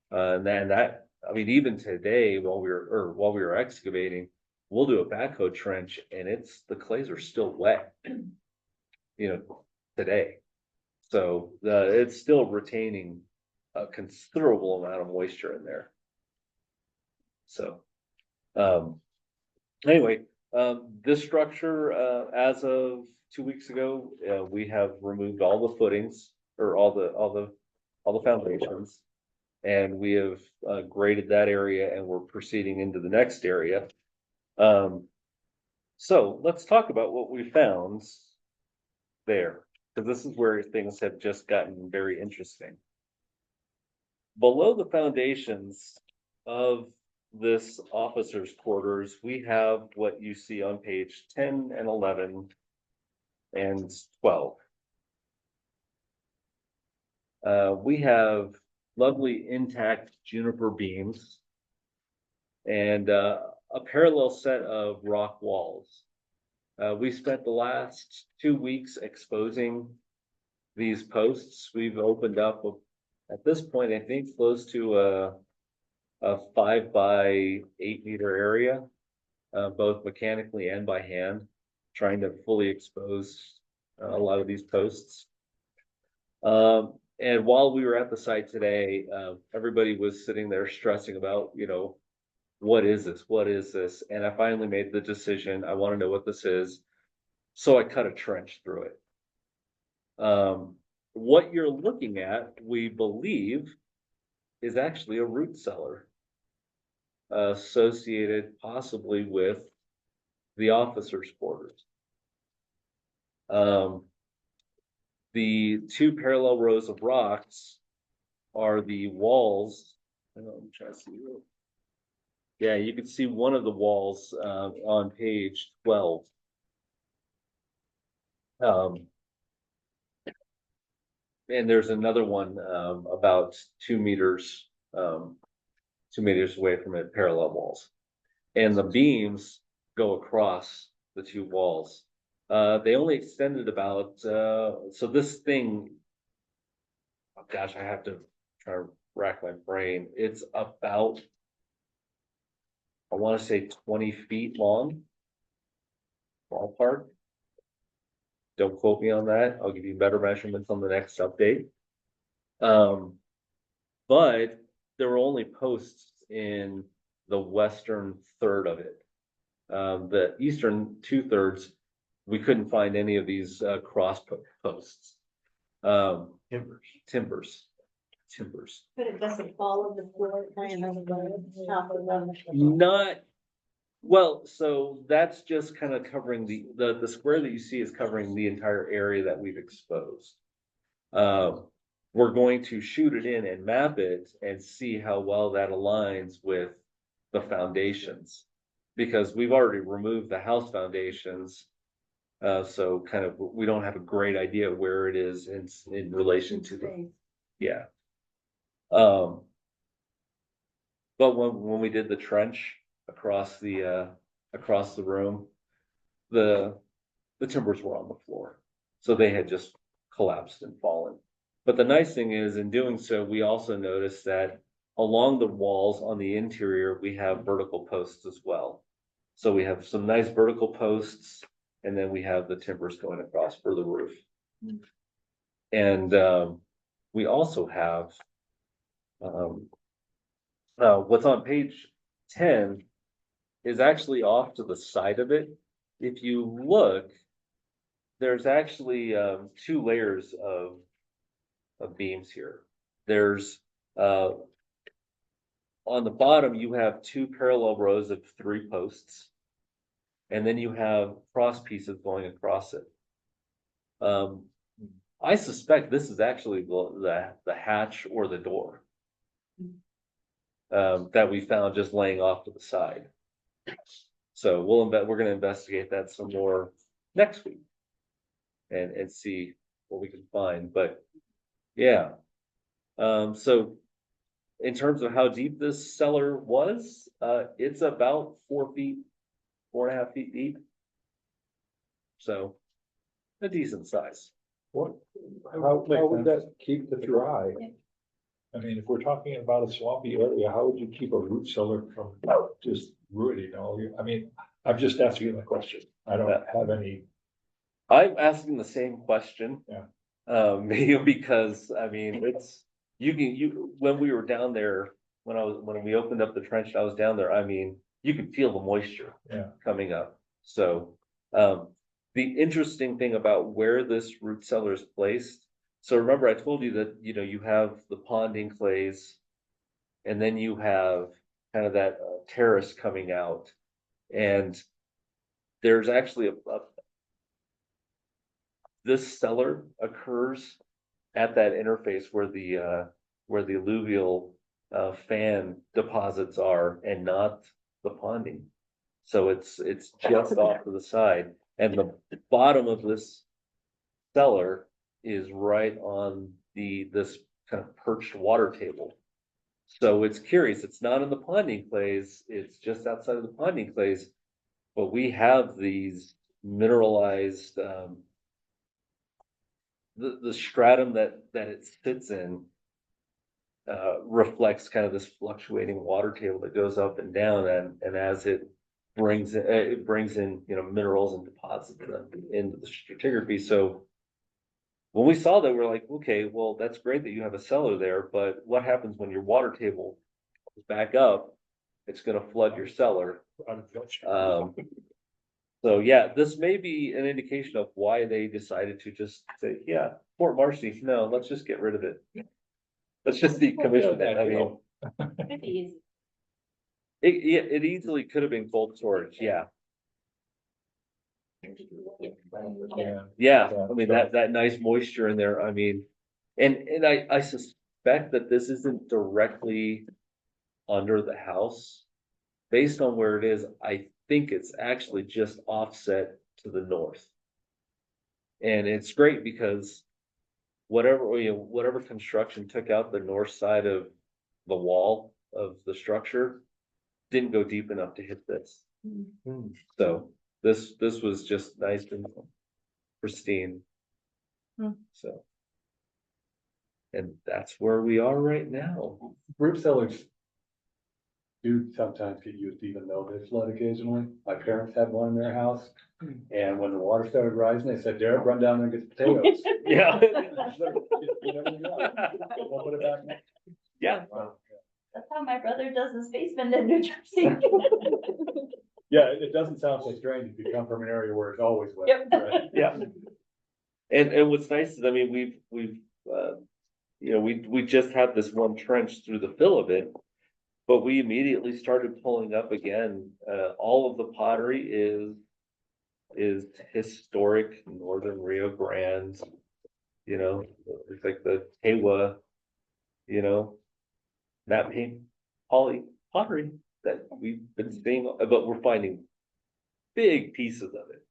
And then I mean, even today, while we were excavating, we'll do a backhoe trench and the clays are still wet, you know, today. So it's still retaining a considerable amount of moisture in there. So, anyway, this structure, as of 2 weeks ago, we have removed all the footings, or all the foundations. And we have graded that area, and we're proceeding into the next area. So let's talk about what we found there, because this is where things have just gotten very interesting. Below the foundations of this officer's quarters, we have what you see on page 10 and 11 and 12. We have lovely intact juniper beams and a parallel set of rock walls. We spent the last 2 weeks exposing these posts. We've opened up at this point, I think, close to a 5 by 8 meter area, both mechanically and by hand, trying to fully expose a lot of these posts. And while we were at the site today, everybody was sitting there stressing about, what is this? What is this? And I finally made the decision, I want to know what this is. So I cut a trench through it. What you're looking at, we believe, is actually a root cellar associated possibly with the officers' quarters. The 2 parallel rows of rocks are the walls. I'm trying to see. Yeah, you can see one of the walls on page 12. And there's another one about 2 meters, 2 meters away from it, parallel walls. And the beams go across the 2 walls. They only extended about, so this thing, oh gosh, I have to try to rack my brain. It's about, I want to say 20 feet long, ballpark. Don't quote me on that. I'll give you better measurements on the next update. But there were only posts in the western third of it. The eastern 2/3, we couldn't find any of these cross posts. Timbers. But it doesn't follow the floor plan of the Not, well, so that's just kind of covering the square that you see is covering the entire area that we've exposed. We're going to shoot it in and map it and see how well that aligns with the foundations, because we've already removed the house foundations. So kind of, we don't have a great idea where it is in relation to the, yeah. But when we did the trench across the room, the timbers were on the floor, so they had just collapsed and fallen. But the nice thing is, in doing so, we also noticed that along the walls on the interior, we have vertical posts as well. So we have some nice vertical posts, and then we have the timbers going across for the roof. And we also have what's on page 10 is actually off to the side of it. If you look, there's actually 2 layers of beams here. There's on the bottom, you have 2 parallel rows of 3 posts, and then you have cross pieces going across it. I suspect this is actually the hatch or the door that we found just laying off to the side. So we're going to investigate that some more next week and see what we can find. But yeah, so in terms of how deep this cellar was, it's about 4.5 feet deep. So a decent size. How would that keep the dry? I mean, if we're talking about a swampy area, how would you keep a root cellar from just ruining all your, I mean, I'm just asking the question. I don't have any. I'm asking the same question. Yeah. Maybe because, I mean, it's, when we were down there, when we opened up the trench, I was down there, I mean, you could feel the moisture coming up. So, the interesting thing about where this root cellar is placed. So remember, I told you that, you have the ponding clays, and then you have kind of that terrace coming out, and there's actually this cellar occurs at that interface where the alluvial fan deposits are, and not the ponding. So it's just off to the side, and the bottom of this cellar is right on this kind of perched water table. So it's curious, it's not in the ponding clays, it's just outside of the ponding clays, but we have these mineralized, the stratum that it sits in reflects kind of this fluctuating water table that goes up and down, and as it brings in, you know, minerals and deposits them into the stratigraphy. So when we saw that, we're like, okay, well, that's great that you have a cellar there, but what happens when your water table goes back up? It's going to flood your cellar. So yeah, this may be an indication of why they decided to just say, yeah, Fort Marcy, no, let's just get rid of it. Let's just decommission it. I mean, Could be easy. it easily could have been cold storage, yeah. Yeah, I mean, that nice moisture in there, I mean, and I suspect that this isn't directly under the house. Based on where it is, I think it's actually just offset to the north. And it's great because whatever construction took out the north side of the wall of the structure didn't go deep enough to hit this. So this was just nice and pristine. So, and that's where we are right now. Root cellars do sometimes get used even though they flood occasionally. My parents had one in their house, and when the water started rising, they said, Derek, run down there and get the potatoes. Yeah. We'll put it back next. Yeah. That's how my brother does his basement in New Jersey. Yeah, it doesn't sound so strange if you come from an area where it's always wet. Yep. Right? Yeah. And what's nice is, I mean, we've you know, we just had this one trench through the fill of it, but we immediately started pulling up again. All of the pottery is historic Northern Rio Grande, you know, it's like the Tewa, you know, that paint pottery that we've been seeing, but we're finding big pieces of it.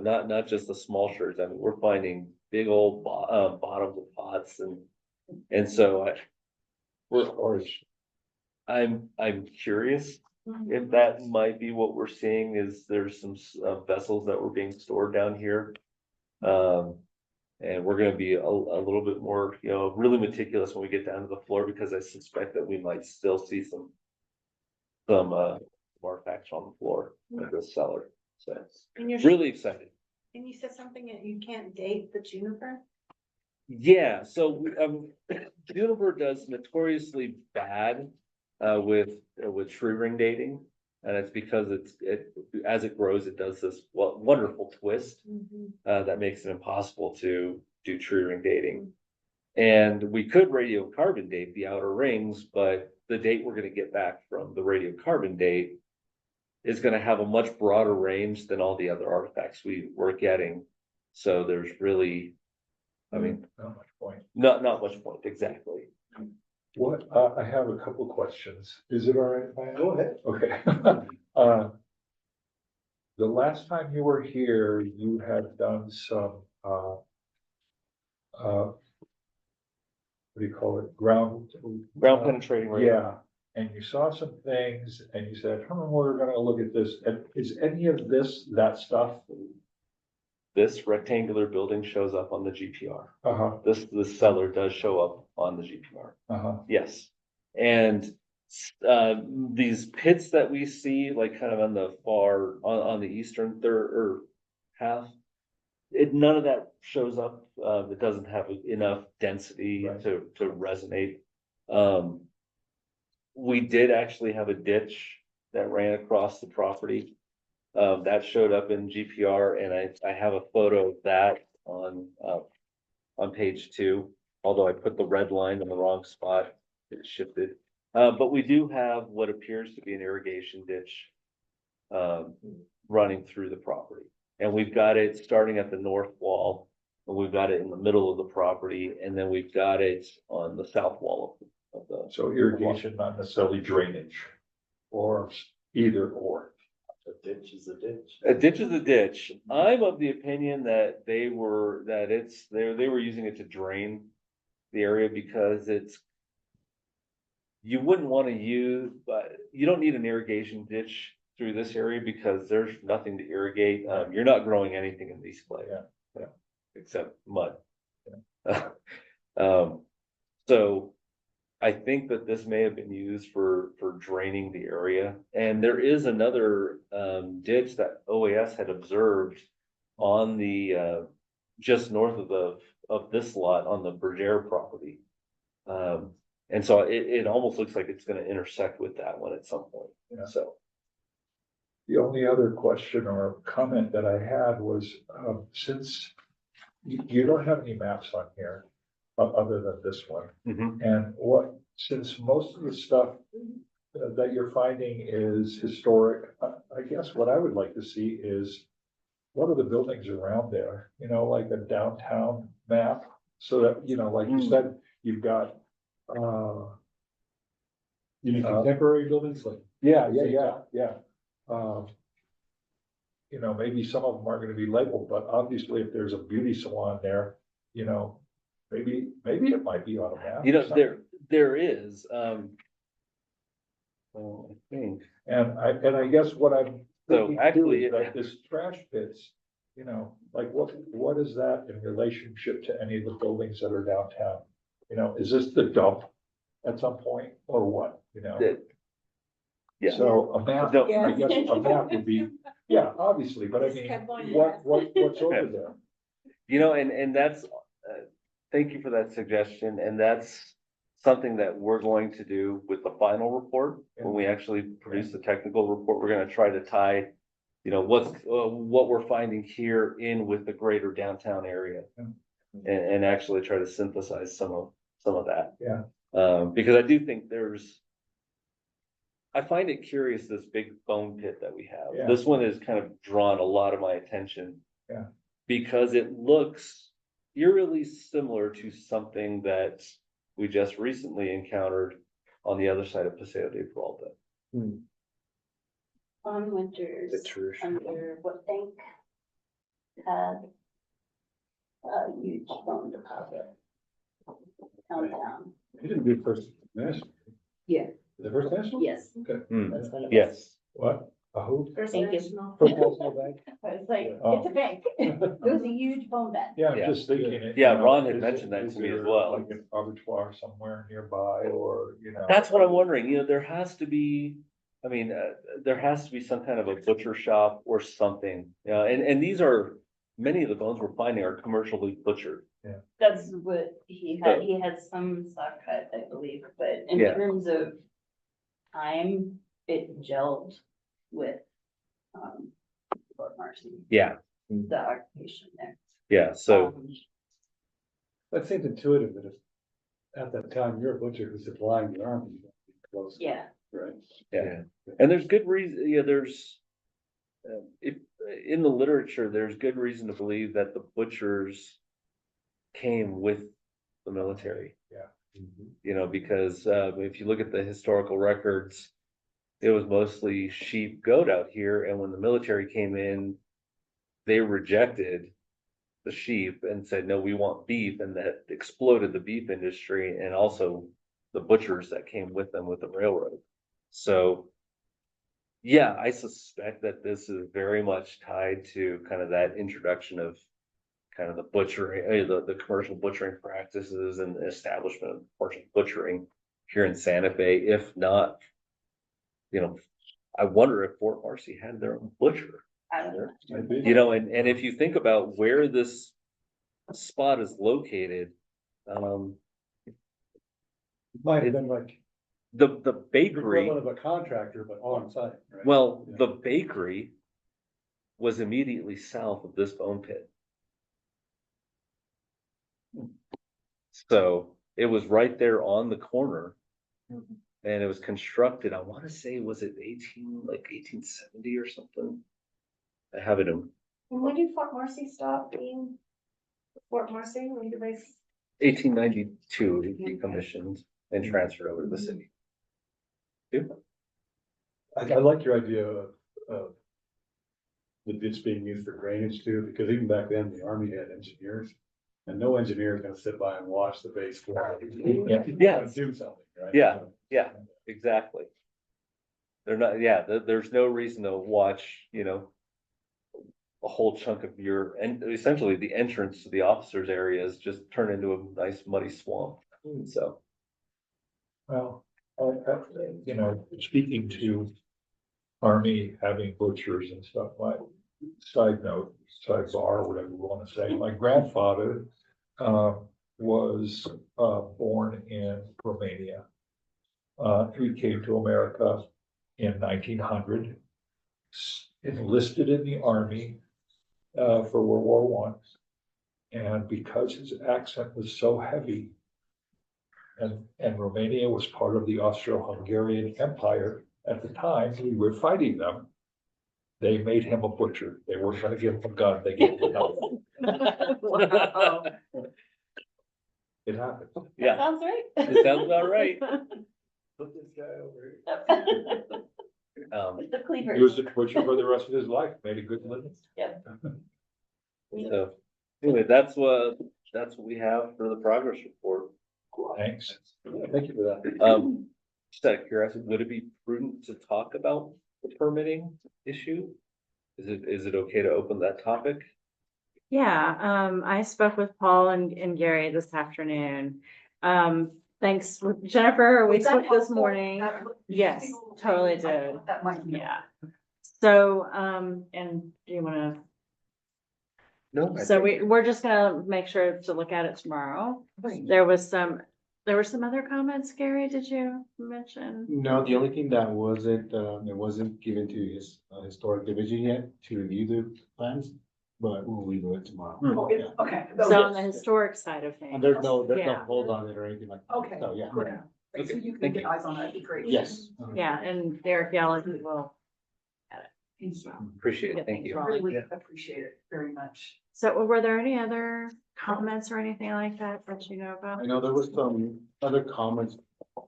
Not just the small shards. I mean, we're finding big old bottoms of pots, and so I'm curious if that might be what we're seeing. Is there's some vessels that were being stored down here, and we're going to be a little bit more, you know, really meticulous when we get down to the floor, because I suspect that we might still see some artifacts on the floor of this cellar. So really excited. And you said something that you can't date the juniper? Yeah, so juniper does notoriously bad with tree ring dating, and it's because as it grows, it does this wonderful twist that makes it impossible to do tree ring dating. And we could radiocarbon date the outer rings, but the date we're going to get back from the radiocarbon date is going to have a much broader range than all the other artifacts we're getting. So there's really, I mean, Not much point. not much point, exactly. What, I have a couple questions. Is it all right if I? Go ahead. Okay. The last time you were here, you had done some, what do you call it? Ground penetrating radar. Yeah, and you saw some things and you said, we're gonna look at this. And is any of this, that stuff? This rectangular building shows up on the GPR. Uh-huh. This cellar does show up on the GPR. Uh-huh. Yes. And these pits that we see, like kind of on the on the eastern third or half, none of that shows up. It doesn't have enough density to resonate. We did actually have a ditch that ran across the property. That showed up in GPR, and I have a photo of that on page 2, although I put the red line in the wrong spot, it shifted. But we do have what appears to be an irrigation ditch running through the property. And we've got it starting at the north wall, and we've got it in the middle of the property, and then we've got it on the south wall of the. So irrigation, not necessarily drainage, or either or. A ditch is a ditch. A ditch is a ditch. I'm of the opinion that they were using it to drain the area because you wouldn't want to use, but you don't need an irrigation ditch through this area because there's nothing to irrigate. You're not growing anything in these clay. Yeah. Except mud. So I think that this may have been used for draining the area. And there is another ditch that OAS had observed on the just north of this lot on the Bergere property. And so it almost looks like it's going to intersect with that one at some point. Yeah. So The only other question or comment that I had was, since you don't have any maps on here, other than this one. And since most of the stuff that you're finding is historic, I guess what I would like to see is what are the buildings around there, like a downtown map, so that, like you said, you've got, You mean contemporary buildings like? yeah. Maybe some of them are gonna be labeled, but obviously if there's a beauty salon there, maybe it might be on a map. there is, I think. And I guess what I'm So thinking actually, too is that this trash pits, like what is that in relationship to any of the buildings that are downtown? Is this the dump at some point or what, Yeah. So a map, I guess a map would be, yeah, obviously, but I mean, what's over there? And that's, thank you for that suggestion, and that's something that we're going to do with the final report. When we actually produce the technical report, we're gonna try to tie, what we're finding here in with the greater downtown area. And actually try to synthesize some of that. Yeah. Because I do think I find it curious, this big bone pit that we have. Yeah. This one has kind of drawn a lot of my attention. Yeah. Because it looks eerily similar to something that we just recently encountered on the other side of Paseo de Peralta. On Winters, under what bank had a huge bone deposit downtown. You didn't do First National. Yeah. The First National? Yes. Okay. That's what it was. Yes. What? A who? First National. First National Bank? I was like, Oh. it's a bank. It was a huge bone bed. Yeah, I'm just thinking it. Yeah, Ron had mentioned that to me as well. Like an abattoir somewhere nearby or, That's what I'm wondering, there has to be, there has to be some kind of a butcher shop or something, and many of the bones we're finding are commercially butchered. Yeah. That's what he had. He had some saw cut, I believe, but in Yeah. terms of time, it gelled with Fort Marcy, Yeah, the occupation there. yeah, so, That seems intuitive that if at that time you're a butcher who's supplying the army, you'd be close. Yeah. Right. yeah, and there's good reason, if, in the literature, there's good reason to believe that the butchers came with the military. Yeah. Because if you look at the historical records, it was mostly sheep, goat out here, and when the military came in, they rejected the sheep and said, no, we want beef, and that exploded the beef industry and also the butchers that came with them with the railroad. So yeah, I suspect that this is very much tied to kind of that introduction of kind of the butchering, the commercial butchering practices and the establishment of commercial butchering here in Santa Fe. If not, I wonder if Fort Marcy had their own butcher. I don't know. And if you think about where this spot is located, Might have been like the bakery, equivalent of a contractor, but on site, right? well, Yeah. the bakery was immediately south of this bone pit. So it was right there on the corner. And it was constructed, I want to say, was it 1870 or something? I have it in And when did Fort Marcy stop being Fort Marcy? When did they? 1892, it decommissioned and transferred over to the city. I like your idea of the ditch being used for drainage too, because even back then, the Army had engineers. And no engineer is gonna sit by and watch the base flood. Yeah. Do something, right? Yeah, exactly. They're not, yeah, there's no reason to watch, a whole chunk of your, and essentially the entrance to the officers' areas just turn into a nice muddy swamp. So, Well, speaking to Army having butchers and stuff, my side note, sidebar, whatever you wanna say, my grandfather was born in Romania. He came to America in 1900, enlisted in the Army for World War One. And because his accent was so heavy, and Romania was part of the Austro-Hungarian Empire at the time, we were fighting them. They made him a butcher. They weren't gonna give him a gun, they gave him a knife. Wow. It happened. yeah, Sounds right. it sounds about right. Put this guy over Um, The cleaver. He was a butcher for the rest of his life, made a good living. Yep. so, anyway, that's what we have for the progress report. Thanks. Thank you for that. Just out of curiosity, would it be prudent to talk about the permitting issue? Is it okay to open that topic? Yeah, I spoke with Paul and Gary this afternoon. Thanks, Jennifer, we spoke this morning. Yes, totally did. That might be. Yeah. So, and do you wanna? No. So we're just gonna make sure to look at it tomorrow. There were some other comments, Gary, did you mention? No, the only thing that wasn't, it wasn't given to his historic division yet to review the plans, but we'll review it tomorrow. Oh, Yeah. okay. So on the historic side of things. And there's no Yeah. hold on it or anything like that. Okay. So, yeah. Okay. So you can get eyes on that, it'd be great. Yes. Yeah, and the archaeology will. Thank you. Appreciate it, thank you. Really appreciate it very much. So were there any other comments or anything like that you know about? I know there was some other comments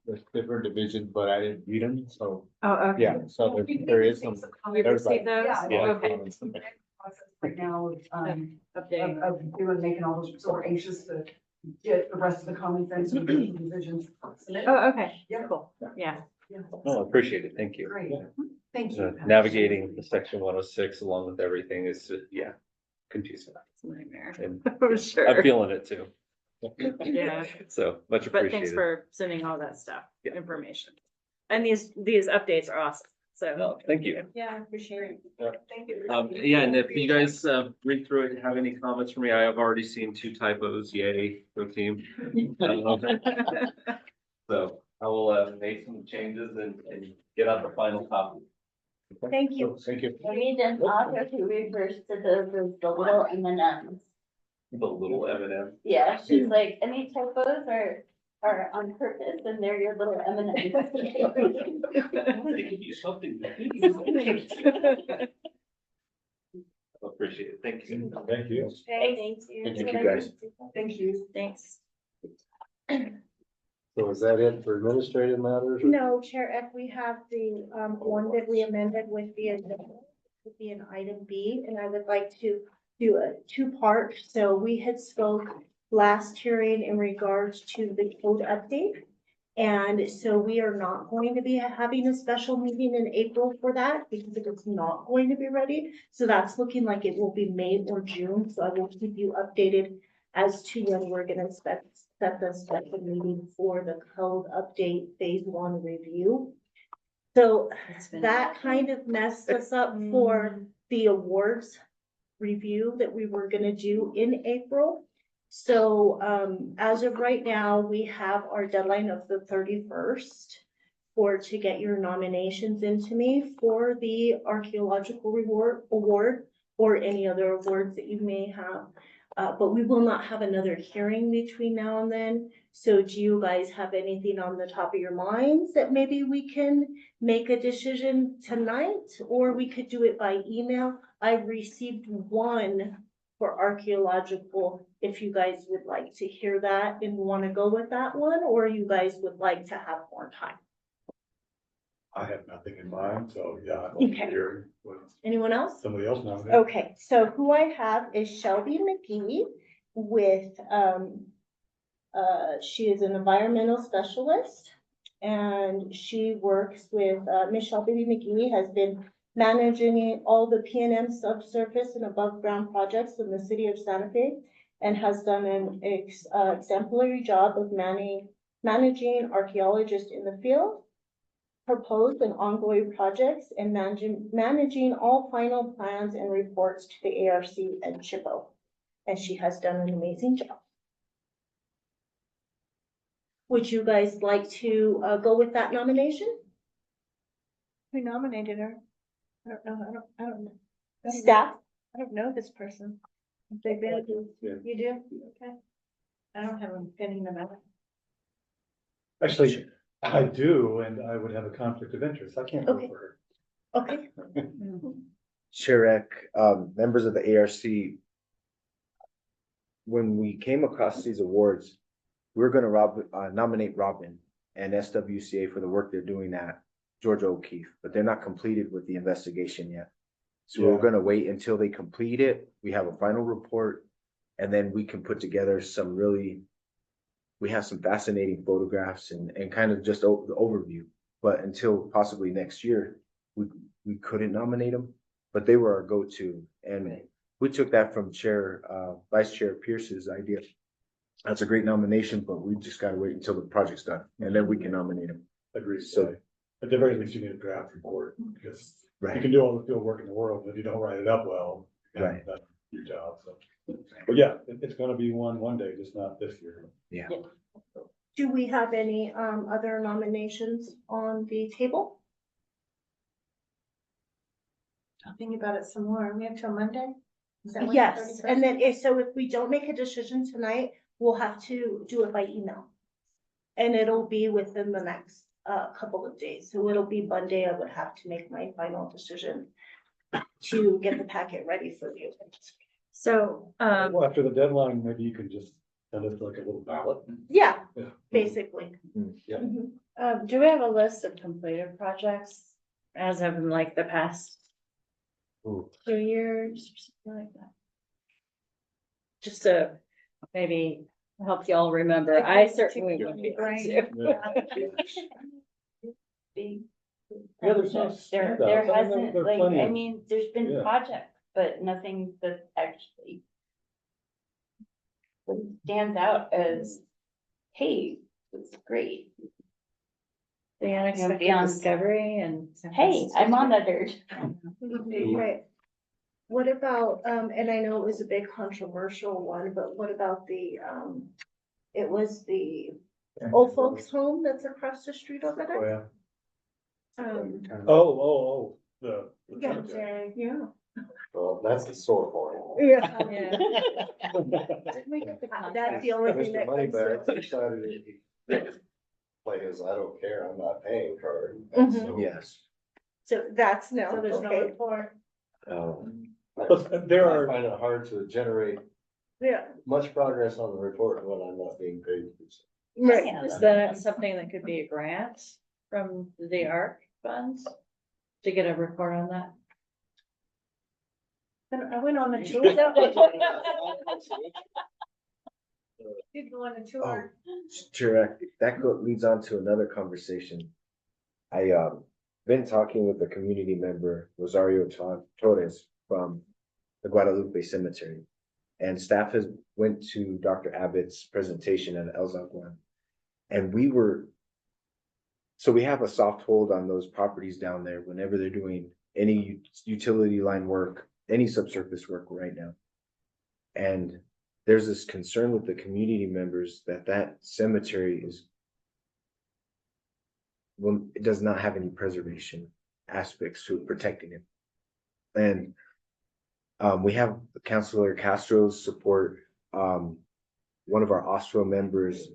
with different divisions, but I didn't read them, so. Oh, okay. Yeah, so there is some. You received those? Yeah. Okay. Right now, Updating. of doing, making all those, so we're anxious to get the rest of the comments and some divisions. Oh, okay, Yeah. cool, yeah. No, I appreciate it, thank you. Great. Thank So you. navigating the section 106 along with everything is, confusing. It's a nightmare. And For sure. I'm feeling it too. Yeah. So much But thanks appreciated. for sending all that stuff, Yeah. information. And these updates are awesome, so. No, thank you. Yeah, appreciate it. Thank you. Yeah, and if you guys read through it and have any comments for me, I have already seen 2 typos. Yay, go team. So I will make some changes and get out the final copy. Thank you. Thank you. I need an author who refers to the little M&Ms. The little M&M. Yeah, she's like, any typos are on purpose and they're your little M&Ms. They could use something. Appreciate it. Thank you. Thank you. Thank you. Thank you, guys. Thank you. Thanks. So is that it for administrative matters? or- No, Chair F, we have the one that we amended with the would be an item B, and I would like to do a two-part. So we had spoke last hearing in regards to the code update. And so we are not going to be having a special meeting in April for that because it is not going to be ready. So that's looking like it will be May or June. So I will keep you updated as to when we're gonna set the special meeting for the code update phase 1 review. So that kind of messed us up for the awards review that we were gonna do in April. So as of right now, we have our deadline of the 31st to get your nominations into me for the archaeological award or any other awards that you may have. But we will not have another hearing between now and then. So do you guys have anything on the top of your minds that maybe we can make a decision tonight, or we could do it by email? I've received one for archaeological, if you guys would like to hear that and want to go with that one, or you guys would like to have more time. I have nothing in mind, so yeah. I'm Okay. hearing what Anyone else? somebody else nominated. Okay, so who I have is Shelby McGee with, she is an environmental specialist. And she works with, Ms. Shelby McGee has been managing all the P&M subsurface and above ground projects in the city of Santa Fe. And has done an exemplary job of managing archaeologists in the field, proposed and ongoing projects, and managing all final plans and reports to the ARC and SHPO. And she has done an amazing job. Would you guys like to go with that nomination? We nominated her. I don't know. I don't know. Staff? I don't know this person. They've been, Yeah. you do? Okay. I don't have an opinion about it. Actually, I do, and I would have a conflict of interest. I can't vote Okay. for her. Okay. Sherek, members of the ARC. When we came across these awards, we were gonna nominate Robin and SWCA for the work they're doing at Georgia O'Keeffe, but they're not completed with the investigation yet. So we're Yeah. gonna wait until they complete it. We have a final report, and then we can put together some we have some fascinating photographs and kind of just the overview. But until possibly next year, we couldn't nominate them, but they were our go-to. And we took that from Vice Chair Pierce's idea. That's a great nomination, but we just gotta wait until the project's done, and then we can nominate them. Agreed. So- At the very least, you need a draft report, because Right. you can do all the field work in the world, but if you don't write it up well, Right. that's your job, so. But yeah, it's gonna be one day, just not this year. Yeah. Do we have any other nominations on the table? I'll think about it some more. We have till Monday? Is that when the Yes, 31st? and then if we don't make a decision tonight, we'll have to do it by email. And it'll be within the next couple of days. So it'll be Monday. I would have to make my final decision to get the packet ready for you. So, Well, after the deadline, maybe you can just send us like a little ballot. Yeah, Yeah. basically. Yeah. Mhm. do we have a list of completed projects as of like the past Ooh. 2 years or something like that? Just to maybe help y'all remember. I certainly would be. Big. Yeah, there's no There standouts. I mean, hasn't, there are like, plenty I of- mean, there's been Yeah. projects, but nothing that actually stands out as, hey, it's great. The unexpected beyond- discovery and. Hey, I monitored. Right. What about, and I know it was a big controversial one, but what about it was the old folks home that's across the street over Oh, there? yeah. Um, The yeah, cemetery. yeah. Well, that's the sore point. Yeah. Didn't we get the That's the only thing Mr. that comes Moneybags to. decided he play his, I don't care, I'm not paying card. Mhm. So, Yes. So that's no, So there's no okay, report. But there I are, find it hard to generate yeah, much progress on the report when I'm not being paid. right. Is that something that could be a grant from the ARC funds to get a report on that? Then I went on the tour. Did go on a tour. Sure, leads on to another conversation. I been talking with a community member, Rosario Torres from the Guadalupe Cemetery. And staff has went to Dr. Abbott's presentation at El Zaguan. And so we have a soft hold on those properties down there whenever they're doing any utility line work, any subsurface work right now. And there's this concern with the community members that cemetery it does not have any preservation aspects to protecting it. And we have Councilor Castro's support. One of our OSTRO members,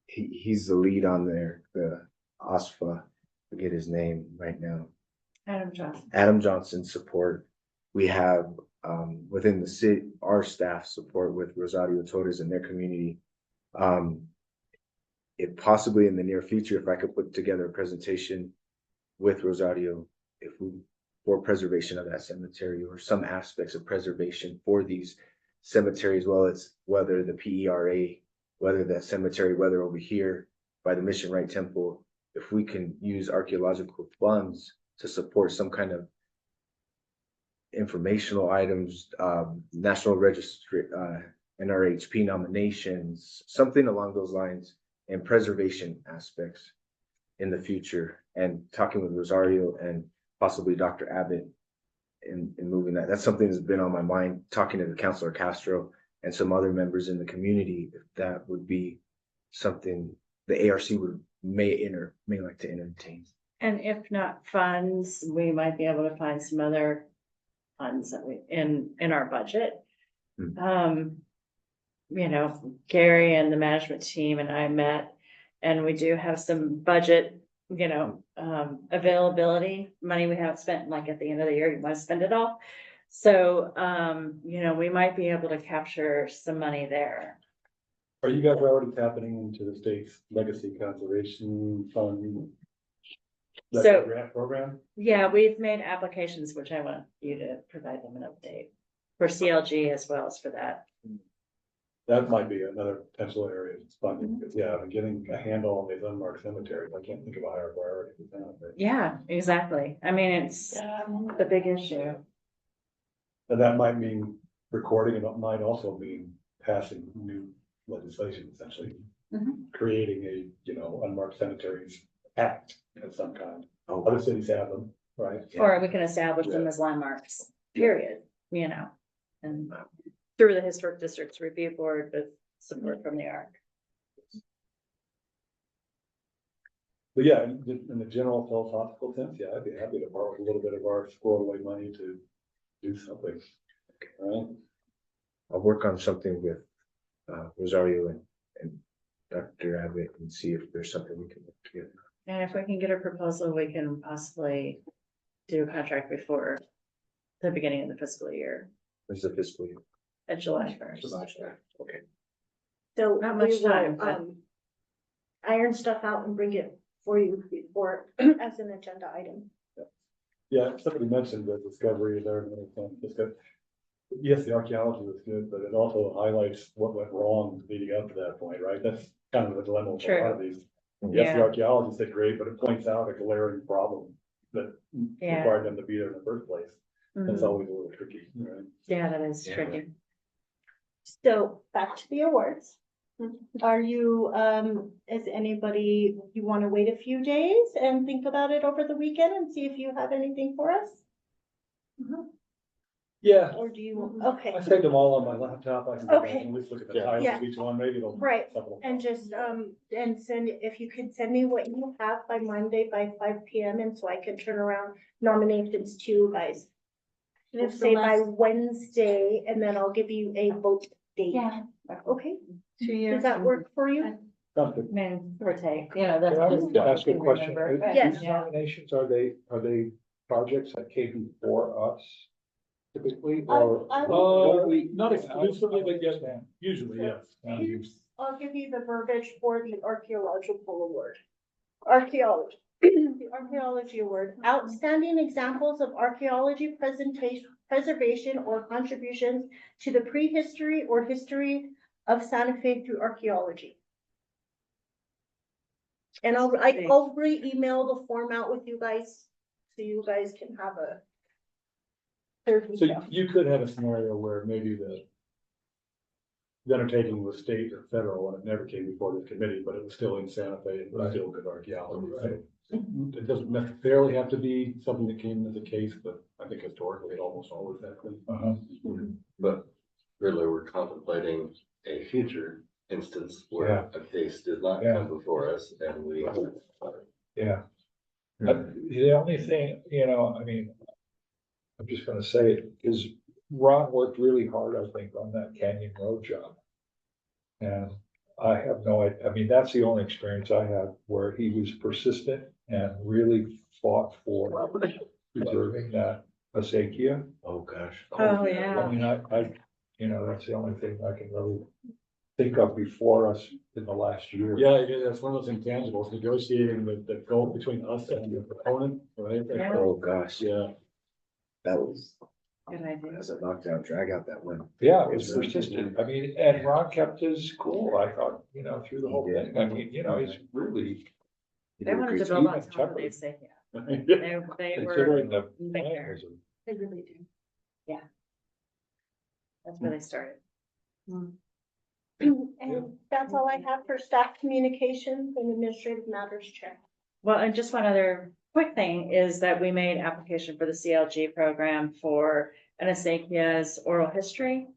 he's the lead on there, the OSFA, forget his name right now. Adam Johnson support. We have within the city, our staff support with Rosario Torres and their community. if possibly in the near future, if I could put together a presentation with Rosario, if we, for preservation of that cemetery or some aspects of preservation for these cemeteries, well, it's whether the PERA, whether that cemetery, whether over here by the Mission Right Temple, if we can use archaeological funds to support some kind of informational items, National Registry, NRHP nominations, something along those lines, and preservation aspects in the future, and talking with Rosario and possibly Dr. Abbott in moving that. That's something that's been on my mind, talking to the Councilor Castro and some other members in the community, if that would be something the ARC may like to entertain. And if not funds, we might be able to find some other funds that we, in our budget. You know, Gary and the management team and I met, and we do have some budget, you know, availability, money we haven't spent, like at the end of the year, you want to spend it all. So, you know, we might be able to capture some money there. Are you guys already tapping into the state's legacy conservation fund? That's So- a grant program? Yeah, we've made applications, which I want you to provide them an update for CLG as well as for that. That might be another potential area of funding, because yeah, getting a handle on these unmarked cemeteries, I can't think of a higher priority for that. But Yeah, exactly. I mean, it's the big issue. and that might mean recording, and it might also mean passing new legislation, essentially. Creating a, you know, unmarked cemeteries act of some kind. Other cities have them, right? Or we can establish them as landmarks, period, you know, and through the Historic Districts Review Board with support from the ARC. But yeah, in the general philosophical sense, yeah, I'd be happy to borrow a little bit of our squirrel away money to do something. Right? I'll work on something with Rosario and Dr. Abbott and see if there's something we can work together. And if we can get a proposal, we can possibly do a contract before the beginning of the fiscal year, When's the fiscal year? at July 1st. Okay. So Not we much time, will, but- iron stuff out and bring it for you before, as an agenda item. Yeah, somebody mentioned the discovery there. And everything. Yes, the archaeology was good, but it also highlights what went wrong leading up to that point, right? That's kind of the dilemma with a lot of these. Yes, the Yeah. archaeologists did great, but it points out a glaring problem that Yeah. required them to be there in the first place. That's Mhm. always a little tricky, right? Yeah, that is tricky. So back to the awards. Are you, is anybody, you want to wait a few days and think about it over the weekend and see if you have anything for us? Yeah. Or do you, okay. I saved them all on my laptop. I can go back Okay. and at least look at the Yeah. titles Yeah. of each one, maybe it'll. Right, something will and pop. just, and send, if you could send me what you have by Monday by 5 PM, and so I can turn around nominations to you guys. What's the Say by last- Wednesday, and then I'll give you a vote date. Yeah. Okay, 2 years. does that work for you? Sounds good. I mean, or take, you know, that's Can I just. what we ask you a can question? remember. Are Yes. These nominations, are they projects that came before us typically, or? I Uh, we- not exclusively, but yes, usually, yes. Here's, I'll give you the verbiage for the archaeological award. Archaeology, the archaeology award, outstanding examples of archaeology preservation or contributions to the prehistory or history of Santa Fe through archaeology. And I'll re-email the form out with you guys, so you guys can have a clear So detail. you could have a scenario where maybe the undertaking was state or federal and it never came before the committee, but it was still in Santa Fe, it was still good archaeology, right? It doesn't necessarily have to be something that came as a case, but I think historically it almost always has been. But really, we're contemplating a future instance where a case did not come before us and we. Yeah. The only thing, you know, I mean, I'm just gonna say it, is Ron worked really hard, I think, on that Canyon Road job. And I have no, I mean, that's the only experience I had where he was persistent and really fought for preserving that acequia. Oh, gosh. Oh, yeah. I mean, I, you know, that's the only thing I can really think of before us in the last year. Yeah, that's one of those intangibles, negotiating the goal between us and the proponent, right? Yeah. Oh, gosh. Yeah. That was, Good idea. as a knockdown drag out that one. Yeah, it was persistent. I mean, and Ron kept his cool, I thought, through the whole thing. I mean, he's really. They wanted to build on top of the Acequia. They were. Considering the big there. plan was They really do. Yeah. That's where they started. And that's all I have for staff communications and administrative matters, Chair. Well, and just one other quick thing is that we made application for the CLG program for Anasakia's oral history.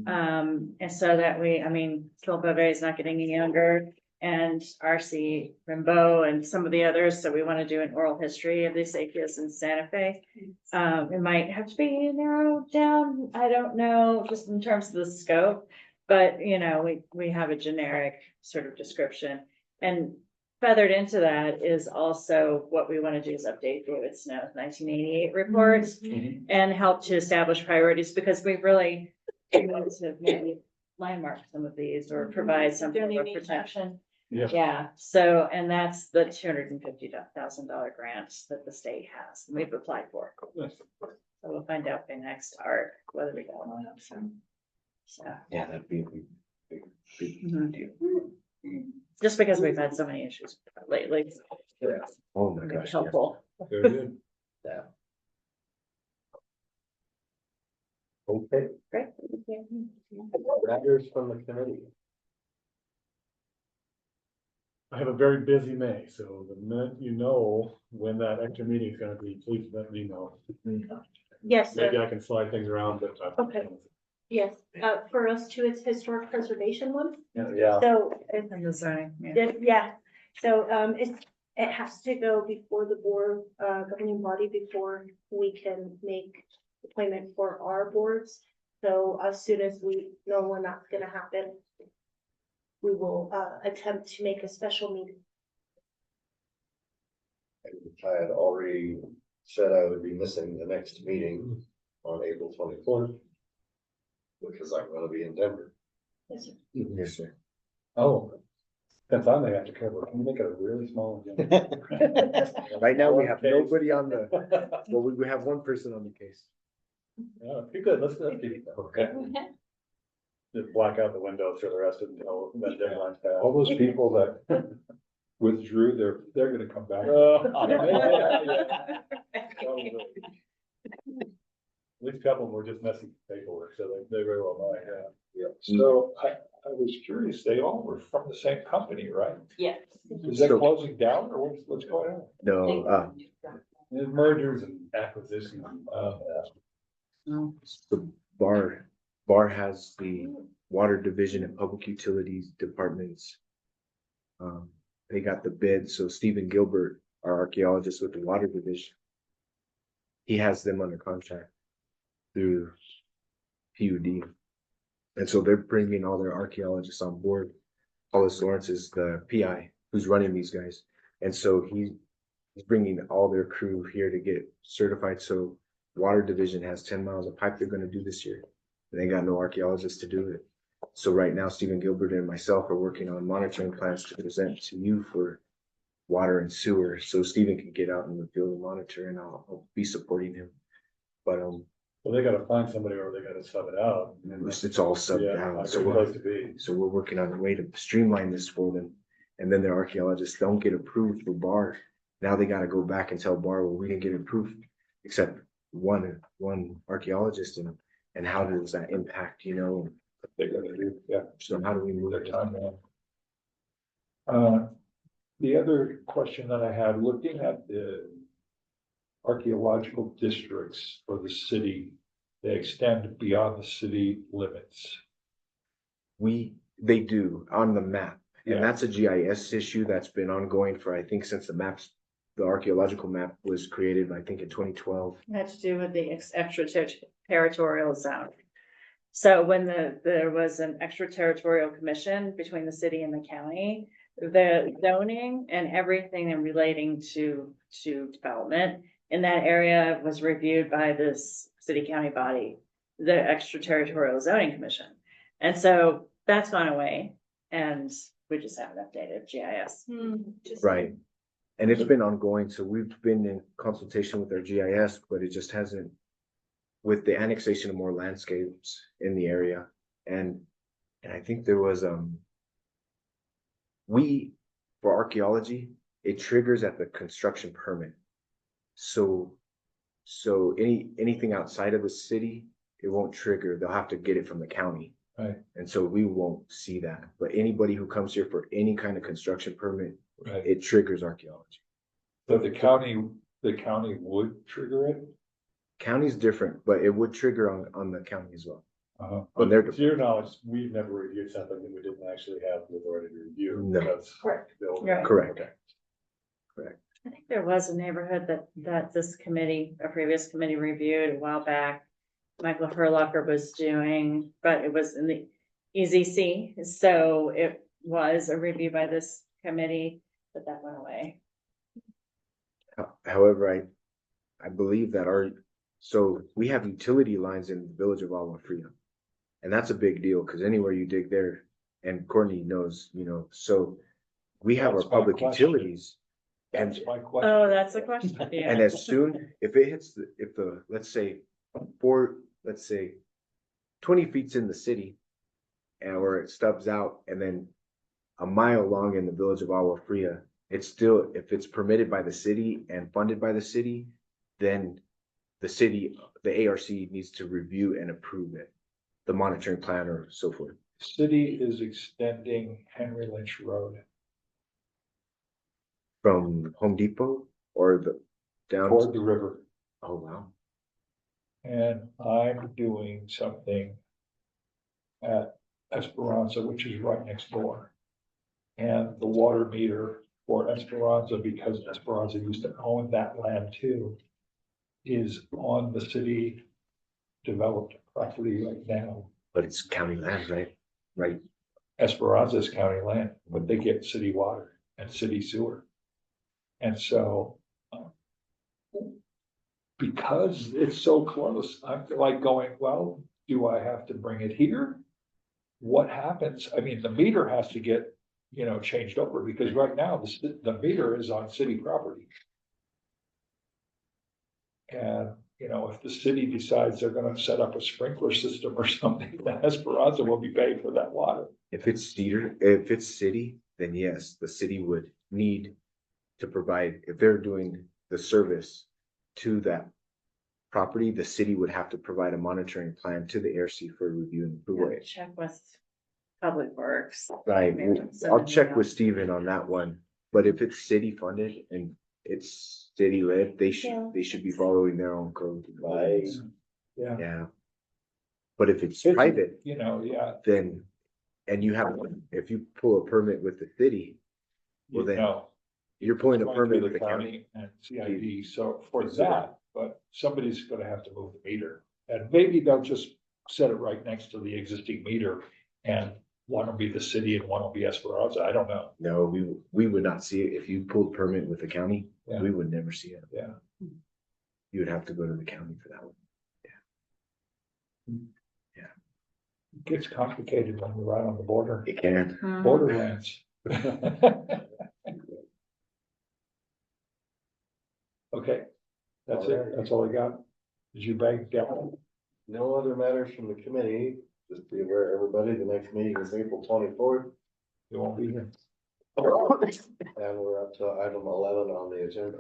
And so that Phil Bove is not getting any younger, and RC Rimbaud and some of the others. So we want to do an oral history of the Asakias in Santa Fe. It might have to be narrowed down. I don't know, just in terms of the scope, but we have a generic sort of description. And feathered into that is also what we want to do is update David Snow's 1988 reports and help to establish priorities, because we really need to maybe landmark some of these or provide some form of protection. Yeah, so, and that's the $250,000 grant that the state has, and we've applied for. So we'll find out by next arc whether we got one of them. So. Yeah, that'd be a big deal. Just because we've had so many issues lately. Yeah. Oh my gosh. Yeah. Helpful. Very good. Yeah. Okay, Great. matters from the committee. I have a very busy May, so the minute you know when that extra meeting is gonna be, please let me know. Yes, Maybe sir. I can slide things around, but. Okay. Yes, for us too, it's historic preservation one. Yeah. So, And the zoning, yeah. yeah, so, it has to go before the board, governing body before we can make appointment for our boards. So as soon as we know when that's gonna happen, we will, attempt to make a special meeting. I had already said I would be missing the next meeting on April 24th. Because I'm gonna be in Denver. Yes, sir. Yes, sir. Oh, that's on the after cover. Can you make it a really small agenda? Right now, we have nobody on the, well, we have one person on the case. Yeah, be good. Let's keep it. Okay. Just black out the windows for the rest of the, that deadline's passed. All those people that withdrew, they're gonna come back. At least a couple of them were just messy paperwork, so they very well might, yeah. So I was curious, they all were from the same company, right? Yes. Is that So- closing down or what's going on? No, There's mergers and acquisitions. the bar has the water division and public utilities departments. They got the bid, so Stephen Gilbert, our archaeologist with the water division, he has them under contract through PUD. And so they're bringing all their archaeologists on board. Hollis Lawrence is the PI who's running these guys. And so he's bringing all their crew here to get certified. So water division has 10 miles of pipe they're going to do this year. And they got no archaeologists to do it. So right now, Stephen Gilbert and myself are working on monitoring plans to present to you for water and sewer. So Stephen can get out in the field and monitor, and I'll be supporting him. But Well, they gotta find somebody or they gotta sub it out. it's all subbed Yeah, out. a So good place to be. we're working on a way to streamline this for them. And then their archaeologists don't get approved for bar. Now they gotta go back and tell bar, well, we didn't get approved except one archaeologist, and how does that impact, They're gonna do, yeah, so how do we move their it? time now. The other question that I had, looking at the archaeological districts for the city, they extend beyond the city limits. They do on the map, Yeah. and that's a GIS issue that's been ongoing for, I think, since the archaeological map was created, I think in 2012. Had to do with the extraterritorial zone. So when there was an extraterritorial commission between the city and the county, the zoning and everything in relating to development in that area was reviewed by this city county body, the extraterritorial zoning commission. And so that's gone away. And we just haven't updated GIS. Right. And it's been ongoing, so we've been in consultation with our GIS, but it just hasn't. With the annexation of more landscapes in the area, and I think there was, for archaeology, it triggers at the construction permit. So anything outside of the city, it won't trigger, they'll have to get it from the county. Right. And so we won't see that, but anybody who comes here for any kind of construction permit, Right. it triggers archaeology. But the county would trigger it? County's different, but it would trigger on the county as well. But to your knowledge, we've never reviewed something that we didn't actually have the authority to review. No. because Correct. they'll- Right. Correct. Okay. Correct. I think there was a neighborhood that this committee, a previous committee reviewed a while back. Michael Herlocker was doing, but it was in the EZC, so it was a review by this committee, but that went away. However, I believe that so we have utility lines in the village of Agua Fria. And that's a big deal, because anywhere you dig there, and Courtney knows, so we have our That's my public question. utilities. And, That's my question. Oh, that's the question, yeah. and as soon, if it hits let's say 20 feet's in the city, and where it stubs out, and then a mile long in the village of Agua Fria, it's still, if it's permitted by the city and funded by the city, then the ARC needs to review and approve it, the monitoring plan or so forth. City is extending Henry Lynch Road From Home Depot or down toward the river. Oh, wow. And I'm doing something at Esperanza, which is right next door. And the water meter for Esperanza, because Esperanza used to own that land too, is on the city developed property right now. But it's county land, right? Right. Esperanza's county land, but they get city water and city sewer. And so, because it's so close, I'm like going, well, do I have to bring it here? What happens? I mean, the meter has to get, changed over, because right now the meter is on city property. And, if the city decides they're gonna set up a sprinkler system or something, then Esperanza will be paying for that water. If it's city, then yes, the city would need to provide, if they're doing the service to that property, the city would have to provide a monitoring plan to the ARC for review and approval. Check with Public Works. Right, Maybe I'll check somebody with Steven on that one, but if it's city funded and it's city led, they should be following their own code. Right. Yeah. But if it's private, Yeah. then, and if you pull a permit with the city, well then, you're pulling a It's going permit through with the county. And CID, so for that, but somebody's gonna have to move the meter. And maybe they'll just set it right next to the existing meter, and one will be the city and one will be Esperanza, I don't know. No, we would not see it. If you pulled permit with the county, Yeah. we would never see it. Yeah. You would have to go to the county for that one. It gets complicated when you're right on the border. It can. Borderlands. Okay, that's it, that's all I got. Did you bag down? No other matters from the committee, just be aware, everybody, the next meeting is April 24th. You won't be here. And we're up to item 11 on the agenda.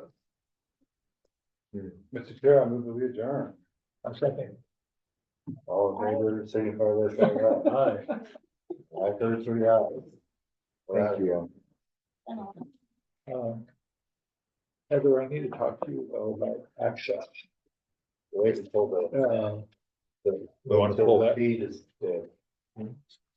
Mr. Chair, I move that we adjourn. I'm second. All in favor, signify by saying aye. Aye, 33 ayes. Thank you. Heather, I need to talk to you about access. Wait until We want to pull that? feed is dead.